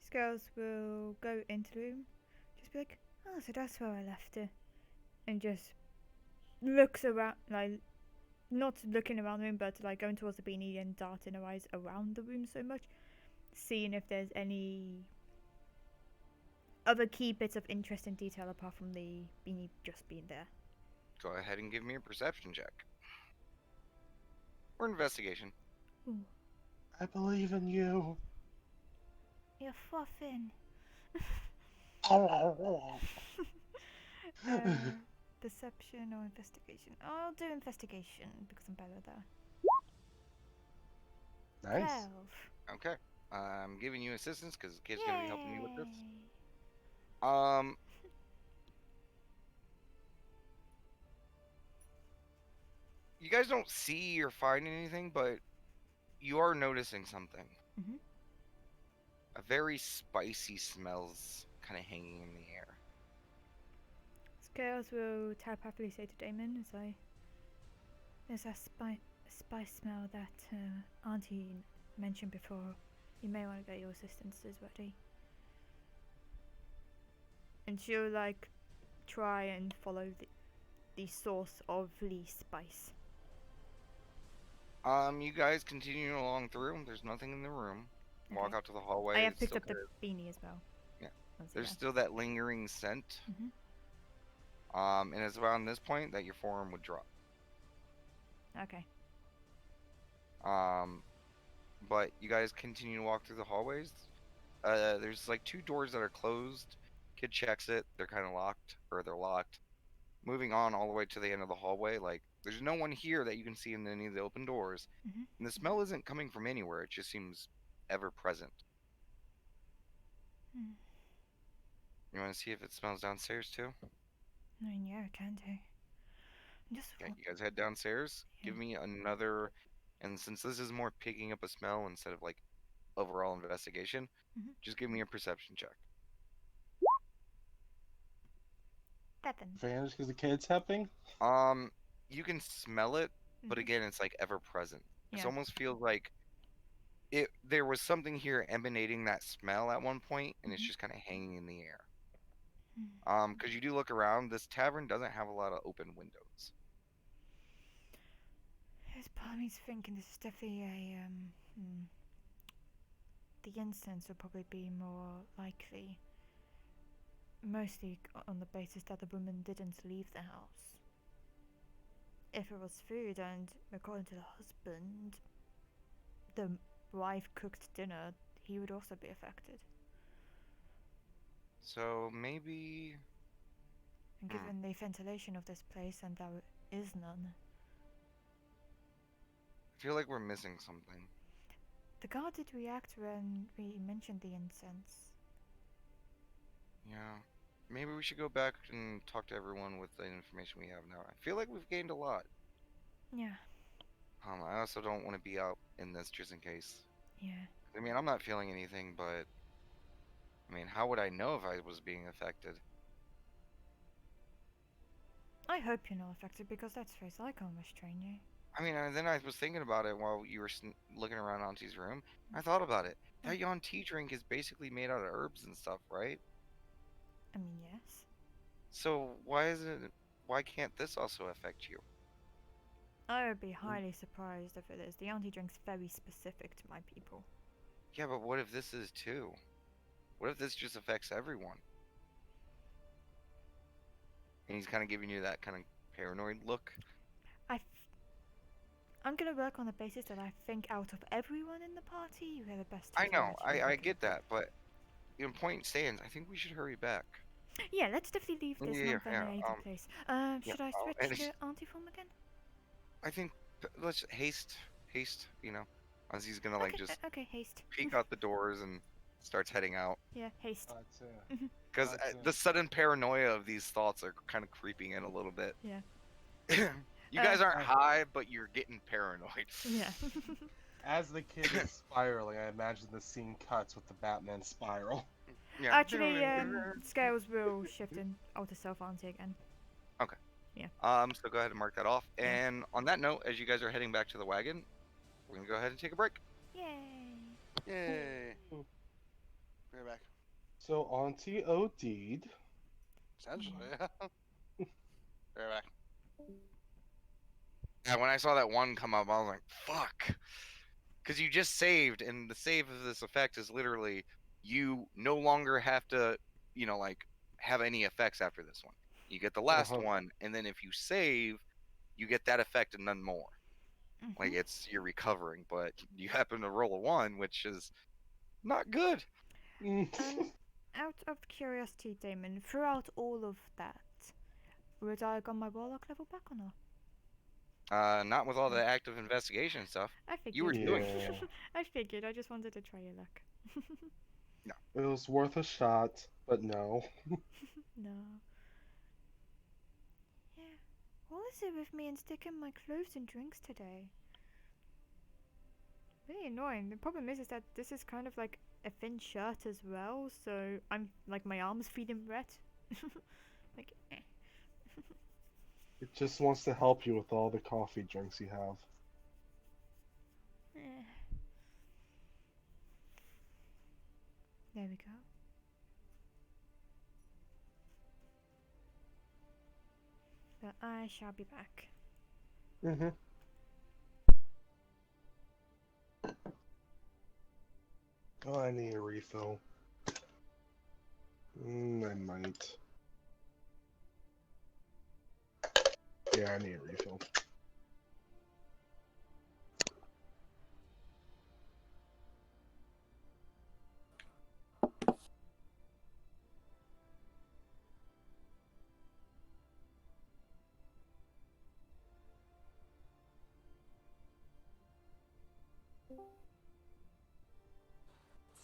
Scales will go into the room, just be like, "Oh, so that's where I left her," and just looks around, like not looking around the room, but like going towards the beanie and darting her eyes around the room so much, seeing if there's any other key bits of interest and detail apart from the beanie just being there. Go ahead and give me a perception check. Or investigation. Ooh, I believe in you. you're fluffing. Perception or investigation? I'll do investigation because I'm better there. Nice. 12. Okay. I'm giving you assistance because the kid's gonna be helping you with this. Yay. you guys don't see or find anything, but you are noticing something. Mhm. A very spicy smells kind of hanging in the air. Scales will telepathically say to Damon as I. There's a spice smell that Auntie mentioned before. You may want to get your assistances ready. And she'll like try and follow the source of the spice. You guys continue along through. There's nothing in the room. Walk Okay. out to the hallway. I have it's picked still up the kinda- beanie as well. Yeah. Once There's again. still that lingering scent. Mhm. And it's around this point that your forearm would drop. Okay. But you guys continue to walk through the hallways. There's like 2 doors that are closed. Kid checks it. They're kind of locked, or they're locked. Moving on all the way to the end of the hallway, like there's no one here that you can see in any of the open doors, Mhm. and the smell isn't coming from anywhere. It just seems ever present. Hmm. You want to see if it smells downstairs too? I mean, yeah, I can do. Just Okay, you guys head downstairs. Give Yeah. me another, and since this is more picking up a smell instead of like overall investigation, Mhm. just give me a perception check. 7. Advantage because the kid's helping. You can smell it, but Mhm. again, it's like ever present. It Yeah. almost feels like there was something here emanating that smell at one point, and it's Mhm. just kind of hanging in the air. Hmm. Because you do look around, this tavern doesn't have a lot of open windows. This part of me's thinking this is definitely a the incense would probably be more likely. Mostly on the basis that the woman didn't leave the house. If it was food and, according to the husband, the wife cooked dinner, he would also be affected. So maybe And given the ventilation of this place, and there is none, I feel like we're missing something. the guard did react when we mentioned the incense. Yeah. Maybe we should go back and talk to everyone with the information we have now. I feel like we've gained a lot. Yeah, I also don't want to be out in this just in case. yeah. I mean, I'm not feeling anything, but I mean, how would I know if I was being affected? I hope you're not affected because let's face it, I can't restrain you. I mean, and then I was thinking about it while you were looking around Auntie's room. I thought about it. That Yon tea drink is basically made out of herbs and stuff, right? I mean, yes. So why can't this also affect you? I would be highly surprised if it is. The auntie drink's very specific to my people. Yeah, but what if this is too? What if this just affects everyone? And he's kind of giving you that kind of paranoid look. I'm gonna work on the basis that I think out of everyone in the party, you have the best. I know, actually I look get at that, but point stands. I think we should hurry back. Yeah, let's definitely leave this Yeah, non-venerated yeah, place. Should I and switch it's- to auntie form again? I think let's haste, as he's gonna like Okay, just okay, haste. peek out the doors and starts heading out. Yeah, haste. Because That's it. the sudden paranoia of these thoughts are kind of creeping in a little bit. Yeah. You guys aren't I- high, but you're getting paranoid. Yeah. As the kid is spiraling, I imagine the scene cuts with the Batman spiral. Yeah. Actually, Scales will shift in alter self auntie again. So go ahead and mark that off. Yeah. And on that note, as you guys are heading back to the wagon, we're gonna go ahead and take a break. Yay. Yay. Be right back. So Auntie OD'd. Essentially, yeah. Be right back. Yeah, when I saw that one come up, I was like, "Fuck," because you just saved, and the save of this effect is literally you no longer have to, like have any effects after this one. You get the last Uh-huh. one, and then if you save, you get that effect and none more. Like you're recovering, but you happen to roll a 1, which is not good. Out of curiosity, Damon, throughout all of that, would I have got my warlock level back or not? Not with all the active investigation stuff. I figured. You were doing- it. I figured. I just wanted to try your luck. It was worth a shot, but no. No. Yeah. What is it with me and sticking my clothes and drinks today? Really annoying. The problem is that this is kind of like a thin shirt as well, so I'm like my arms feeling wet. Like, It just wants to help you with all the coffee drinks you have. eh. There we go. But I shall be back. Mm-hmm. Oh, I need a refill. I might. Yeah, I need a refill.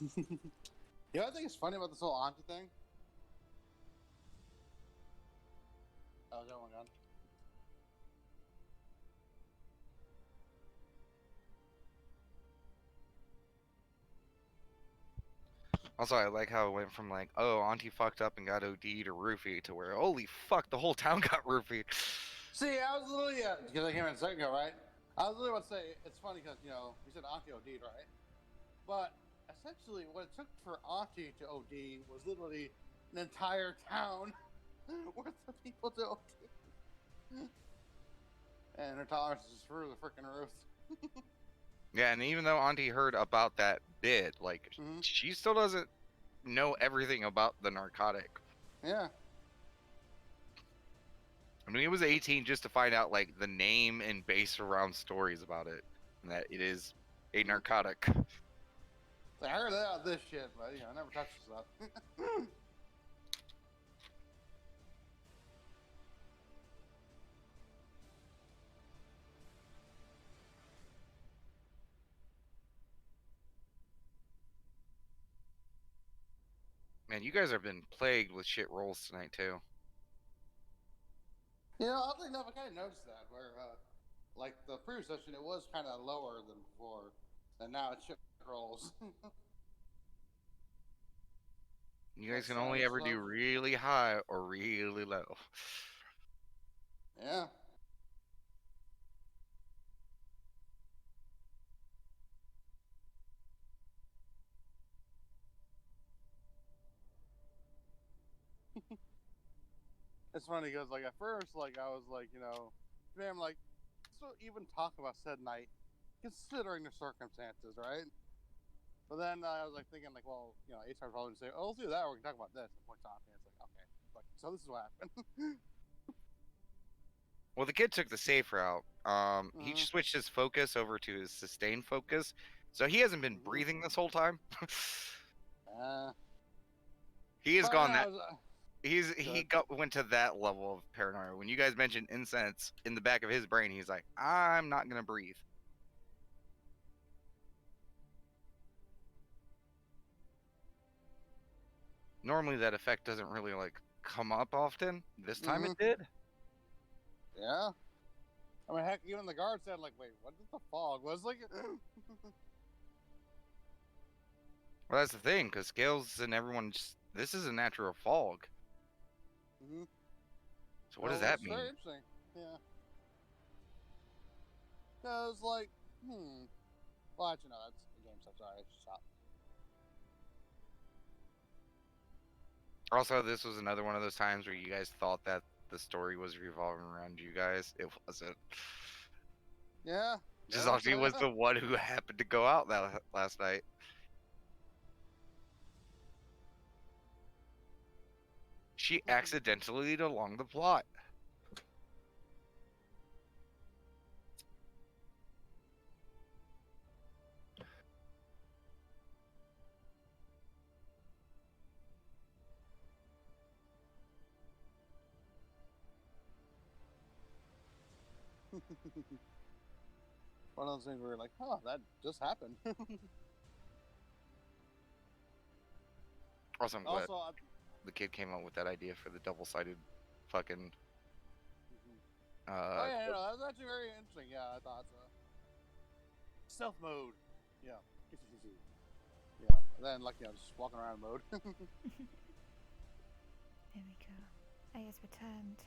You know what I think is funny about this whole auntie thing? Oh, is that one gone? Also, I like how it went from like, oh, Auntie fucked up and got OD'd or roofied to where, holy fuck, the whole town got roofied. See, I was literally, because I came in a second ago, right? I was literally about to say, it's funny because, you know, we said Auntie OD'd, right? But essentially, what it took for Auntie to OD was literally an entire town worth of people to OD. And her tolerance is through the freaking roof. Yeah, and even though Auntie heard about that bit, like, Mhm. she still doesn't know everything about the narcotic. Yeah. I mean, it was 18 just to find out, like, the name and base around stories about it, and that it is a narcotic. So I heard about this shit, but, you know, I never touched this stuff. Man, you guys have been plagued with shit rolls tonight, too. You know, oddly enough, I kind of noticed that where, like the previous session, it was kind of lower than before, and now it's shit rolls. You guys That can only savage ever do stuff. really high or really low. Yeah. It's funny because, like, at first, like, I was like, you know, man, like, so even talk about said night, considering the circumstances, right? But then I was like thinking, like, well, you know, HR probably would say, "Oh, let's do that. Or we can talk about this." And points off, and it's like, okay, like, so this is what happened. Well, the kid took the safe route. He Mhm. switched his focus over to his sustained focus, so he hasn't been Mhm. breathing this whole time. Uh, He has but gone yeah, that. He good. went to that level of paranoia. When you guys mentioned incense in the back of his brain, he's like, "I'm not gonna breathe." Normally, that effect doesn't really like come up often. This time Mhm. it did. Yeah. I mean, heck, even the guard said, like, wait, what did the fog was like? Well, that's the thing, because Scales and everyone just this is a natural fog. Mm-hmm. So what does Well, that it's very mean? interesting. Yeah. Because, like, Well, actually, no, that's the game stuff. Sorry, I should stop. Also, this was another one of those times where you guys thought that the story was revolving around you guys. It wasn't. Yeah. Just No, Auntie was the one who happened to go out that last night. She accidentally along the plot. One of those things where you're like, oh, that just happened. Also, I'm glad Also, the kid came up with that idea for the double-sided fucking Oh yeah, no, that was actually very interesting. Yeah, I thought so. Stealth mode. Yeah. Yeah. And then just walking around mode. There we go. I has returned.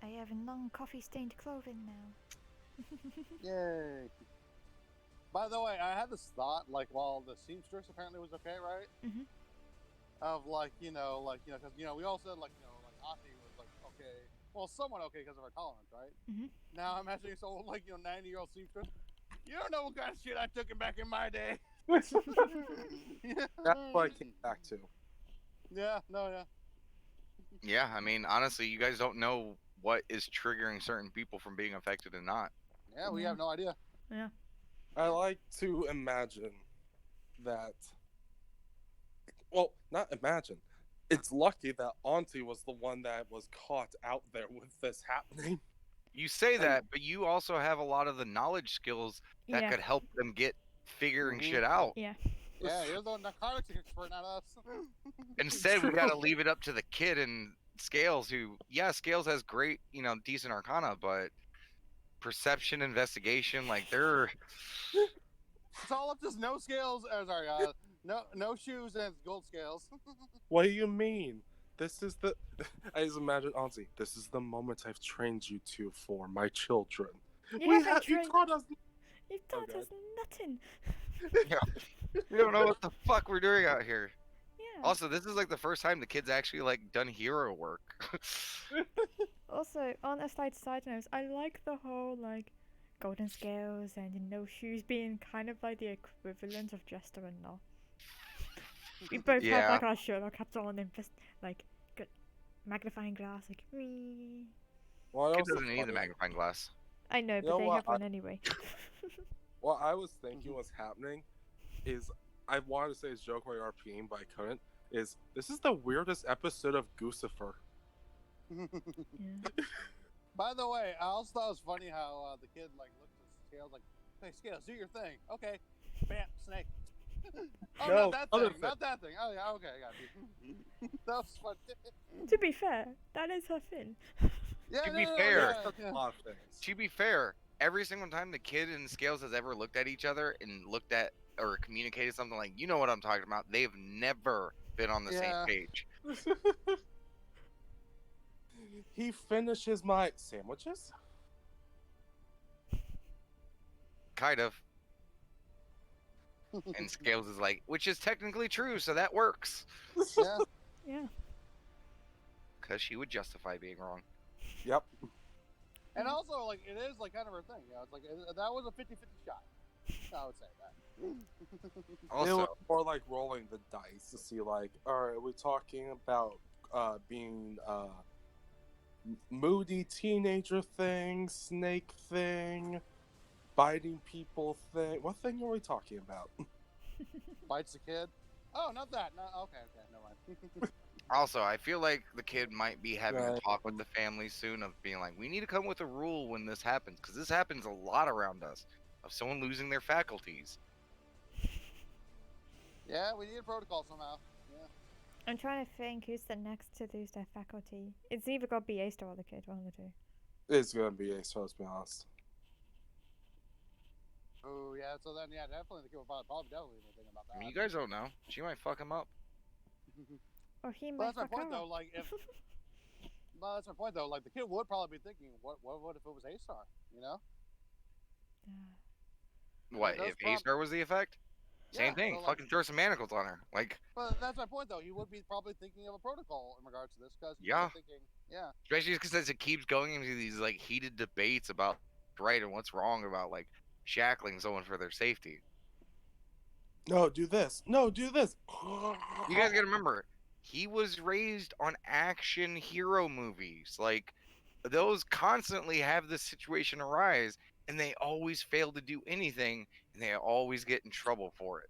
I have non-coffee stained clothing now. Yay. By the way, I had this thought, while the seamstress apparently was okay, right? Mhm. Of because we all said Ati was okay, well, somewhat okay because of her tolerance, right? Mhm. Now I'm imagining this old 90-year-old seamstress. You don't know what kind of shit I took back in my day. That's what I came back to. Yeah, no, yeah. Yeah, I mean, honestly, you guys don't know what is triggering certain people from being affected and not. Yeah, we Yeah. have no idea. Yeah. I like to imagine that. Well, not imagine. It's lucky that Auntie was the one that was caught out there with this happening. You say that, but you also have a lot of the knowledge skills that Yeah. could help them get figuring Mhm. shit out. Yeah. Yeah, you're the narcotics expert, not us. Instead, we got to leave it up to the kid and Scales, who, yeah, Scales has great, decent arcana, but perception, investigation, they're. It's all up to no scales. Sorry, no shoes and gold scales. What do you mean? This is the. I just imagine Auntie. This is the moment I've trained you two for, my children. You We haven't had you trained- taught us. You taught Okay. us nothing. We don't know what the fuck we're doing out here. Yeah. Also, this is the first time the kid's actually done hero work. Also, on a side note, I like the whole golden scales and no shoes being kind of the equivalent of Jester and Null. We both Yeah. have our Sherlock hats on and just good magnifying glass wee. Well, Kid also doesn't need the funny. magnifying glass. I know, but know they what? have one anyway. What I was thinking was happening is I wanted to say it's joke by RPing, but I couldn't. Is this is the weirdest episode of Goosifer? Yeah. By the way, I also thought it was funny how the kid looked at Scales "Hey, Scales, do your thing." Okay, bam, snake. Oh, No, not that other thing. Not that thing. Oh yeah, okay, I got you. That was fun. To be fair, that is her thing. Yeah, To no, be no, no, fair- yeah. A lot of things. To be fair, every single time the kid and Scales has ever looked at each other and looked at or communicated something you know what I'm talking about, they've never been on the Yeah. same page. He finishes my sandwiches. Kind of. And Scales is which is technically true, so that works. Yeah. Yeah. Because she would justify being wrong. Yep. And also, it is kind of her thing. It's that was a 50-50 shot. I would say that. They Also, were more rolling the dice to see all right, are we talking about being moody teenager thing, snake thing, biting people thing? What thing are we talking about? Bites the kid. Oh, not that. No, okay, never mind. Also, I feel like the kid might be having a Right. talk with the family soon of being we need to come with a rule when this happens, because this happens a lot around us, of someone losing their faculties. Yeah, we need a protocol somehow. Yeah. I'm trying to think who's the next to lose their faculty. It's either got to be Ace or the kid, one of the two. It's gonna be Ace, let's be honest. Oh yeah. So then, yeah, definitely the kid will probably definitely be thinking about that. I mean, you guys don't know. She might fuck him up. Or he Well, might that's my fuck point her though. up. If well, that's my point though. The kid would probably be thinking, what if it was A-Star? You know? Yeah. What, Those if A-Star was the effect? Same Yeah, thing. so, Fucking throw some manacles on her. But that's my point though. He would be probably thinking of a protocol in regards to this because Yeah. thinking, yeah. Especially because as it keeps going into these heated debates about right and what's wrong about shackling someone for their safety. No, do this. No, do this. You guys gotta remember, he was raised on action hero movies. Those constantly have this situation arise, and they always fail to do anything, and they always get in trouble for it.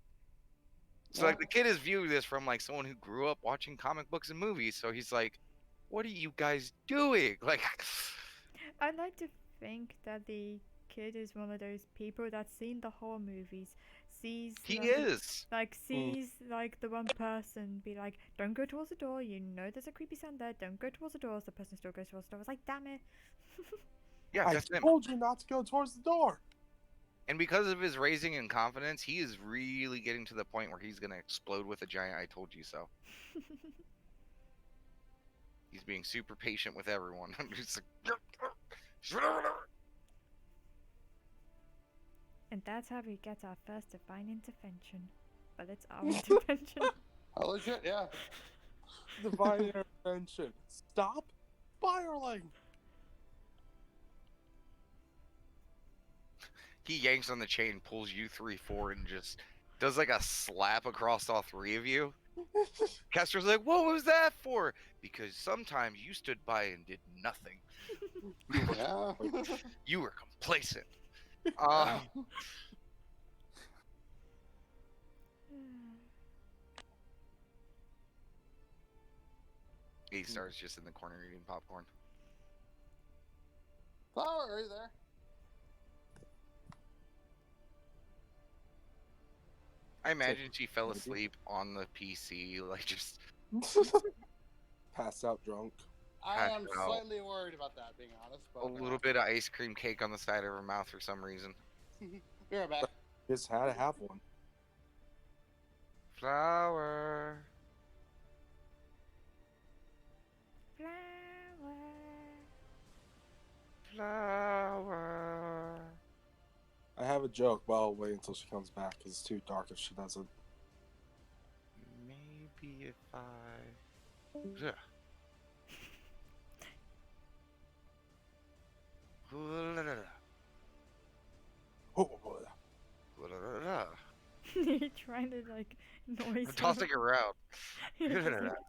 So Yeah. the kid is viewing this from someone who grew up watching comic books and movies. So he's what are you guys doing? I'd like to think that the kid is one of those people that's seen the horror movies, sees He like, is. sees like the one person be like, "Don't go towards the door. You know there's a creepy sound there. Don't go towards the door." So the person still goes towards the door. I was like, "Damn it!" Yeah, I that's him. told you not to go towards the door. And because of his raising in confidence, he is really getting to the point where he's gonna explode with a giant "I told you so." He's being super patient with everyone. I'm just like, And that's how we get our first divine intervention. But it's our intervention. Holy shit, yeah. Divine intervention. Stop spiraling. he yanks on the chain, pulls you three forward, and just does like a slap across all three of you. Castor's like, "What was that for?" Because sometimes you stood by and did nothing. Yeah. You were complacent. Yeah. He starts just in the corner eating popcorn. Flower, are you there? I imagine she fell asleep on the PC, like just Pass out drunk. I am Passed out. slightly worried about that, being honest. But a little bit of ice cream cake on the side of her mouth for some reason. Be right back. Just had to have one. Flower. Flower. I have a joke, but I'll wait until she comes back because it's too dark if she doesn't. Maybe if I. Ugh. La-la-la-la. Oh, boy. La-la-la-la. You're trying to like noise. I'm tossing her out. You're just La-la-la-la. like,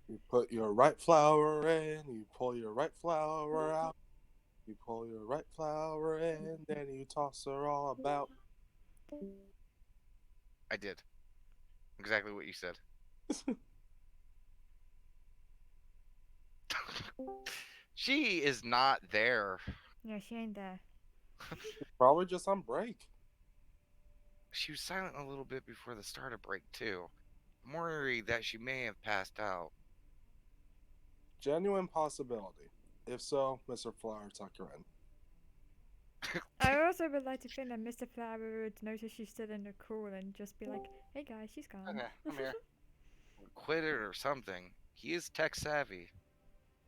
You put your right flower in, you pull your right flower out. You pull your right flower in, then you toss her all about. I did. Exactly what you said. She is not there. yeah, she ain't there. Probably just on break. She was silent a little bit before the start of break, too. I'm worried that she may have passed out. Genuine possibility. If so, Mr. Flower, tuck her in. I also would like to think that Mr. Flower would notice she's still in the call and just be like, "Hey guys, she's gone." Okay, I'm here. Quit it or something. He is tech savvy.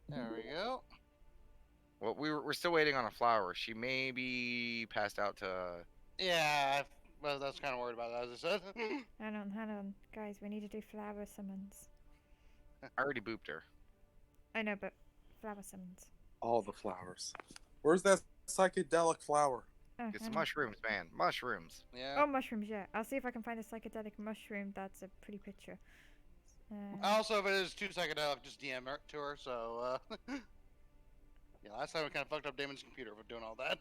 There we go. Well, we're still waiting on a flower. She may be passed out to. Yeah, well, that's kind of worried about that, as I said. Hang on, guys. We need to do flower summons. I already booped her. I know, but flower summons. All the flowers. Where's that psychedelic flower? Oh, It's hang on. mushrooms, man. Mushrooms. Yeah. Oh, mushrooms. Yeah, I'll see if I can find a psychedelic mushroom. That's a pretty picture. Also, if it is too psychedelic, just DM her to her. So, yeah, last time we kind of fucked up Damon's computer with doing all that.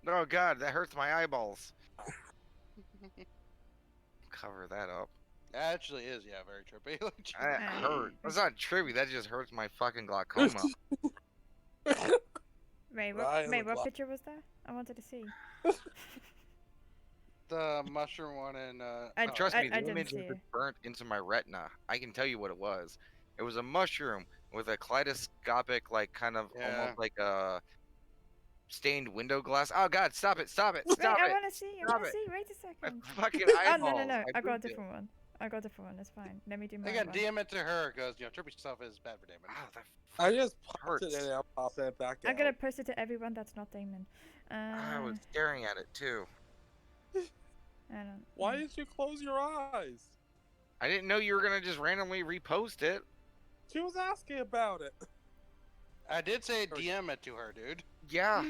Oh god, that hurts my eyeballs. Cover that up. That actually is, yeah, very trippy. Like, That hurt. That's not trippy. That just hurts my fucking glaucoma. Wait, Ryan what Lock- picture was that? I wanted to see. the mushroom one and Trust me, the I didn't image see is it. burnt into my retina. I can tell you what it was. It was a mushroom with a kaleidoscopic, like, kind of Yeah. almost like a stained window glass. Oh god, stop it! Stop it! Wait, Stop I it! want to see. Stop it. Wait a My second. fucking Oh, eyeballs. no. I got a booped it. different one. It's fine. Let me do my again, one. DM it to her because trippy stuff is bad for Damon. Oh, that I just popped hurts. it in and I'm popping it back I'm out. gonna post it to everyone that's not Damon. I was staring at it too. I don't. Why did you close your eyes? I didn't know you were gonna just randomly repost it. She was asking about it. I did say DM it to her, dude, Yeah.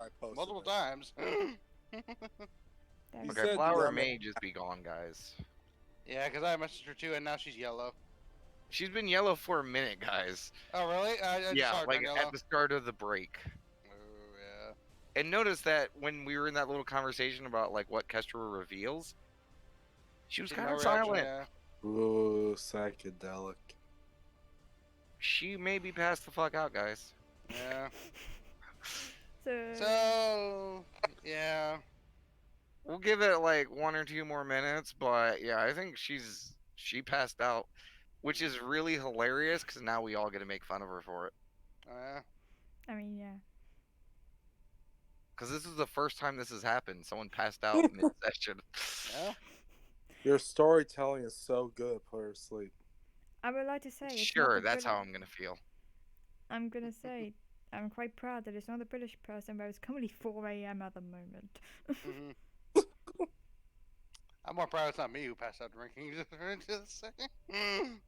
I posted multiple it. times. There You Okay, said flower DM it. may just be gone, guys. Yeah, because I messaged her too, and now she's yellow. She's been yellow for a minute, guys. Oh, really? I just saw Yeah, her like turn at yellow. the start of the break. Oh, yeah. And notice that when we were in that little conversation about like what Kestra reveals, she was She kind no of reaction, silent. yeah. Ooh, psychedelic. She may be passed the fuck out, guys. Yeah. So, So yeah. We'll give it like 1 or 2 more minutes, but yeah, I think she passed out, which is really hilarious because now we all get to make fun of her for it. Yeah. I mean, yeah. Because this is the first time this has happened. Someone passed out mid-session. Yeah. Your storytelling is so good, put her to sleep. I would like to say it's not Sure, the that's how British- I'm gonna feel. I'm gonna say I'm quite proud that it's not a British person, but it's currently 4 a.m. at the moment. Hmm. I'm more proud it's not me who passed out drinking. Just a second.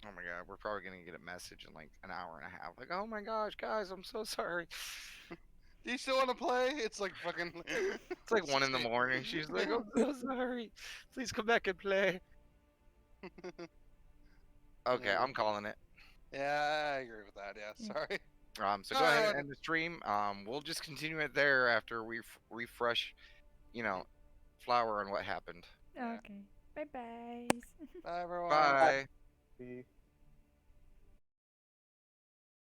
Oh my god, we're probably gonna get a message in like an hour and a half. Like, oh my gosh, guys, I'm so sorry. Do you still want to play? It's like fucking. It's like 1 in the morning. She's like, I'm so sorry. Please come back and play. Okay, Yeah. I'm calling it. Yeah, I agree with that. Yeah, Yeah. sorry. So go ahead and God. end the stream. We'll just continue it there after we refresh, you know, Flower and what happened. Yeah. Okay. Bye bye. Bye, everyone. Bye. See?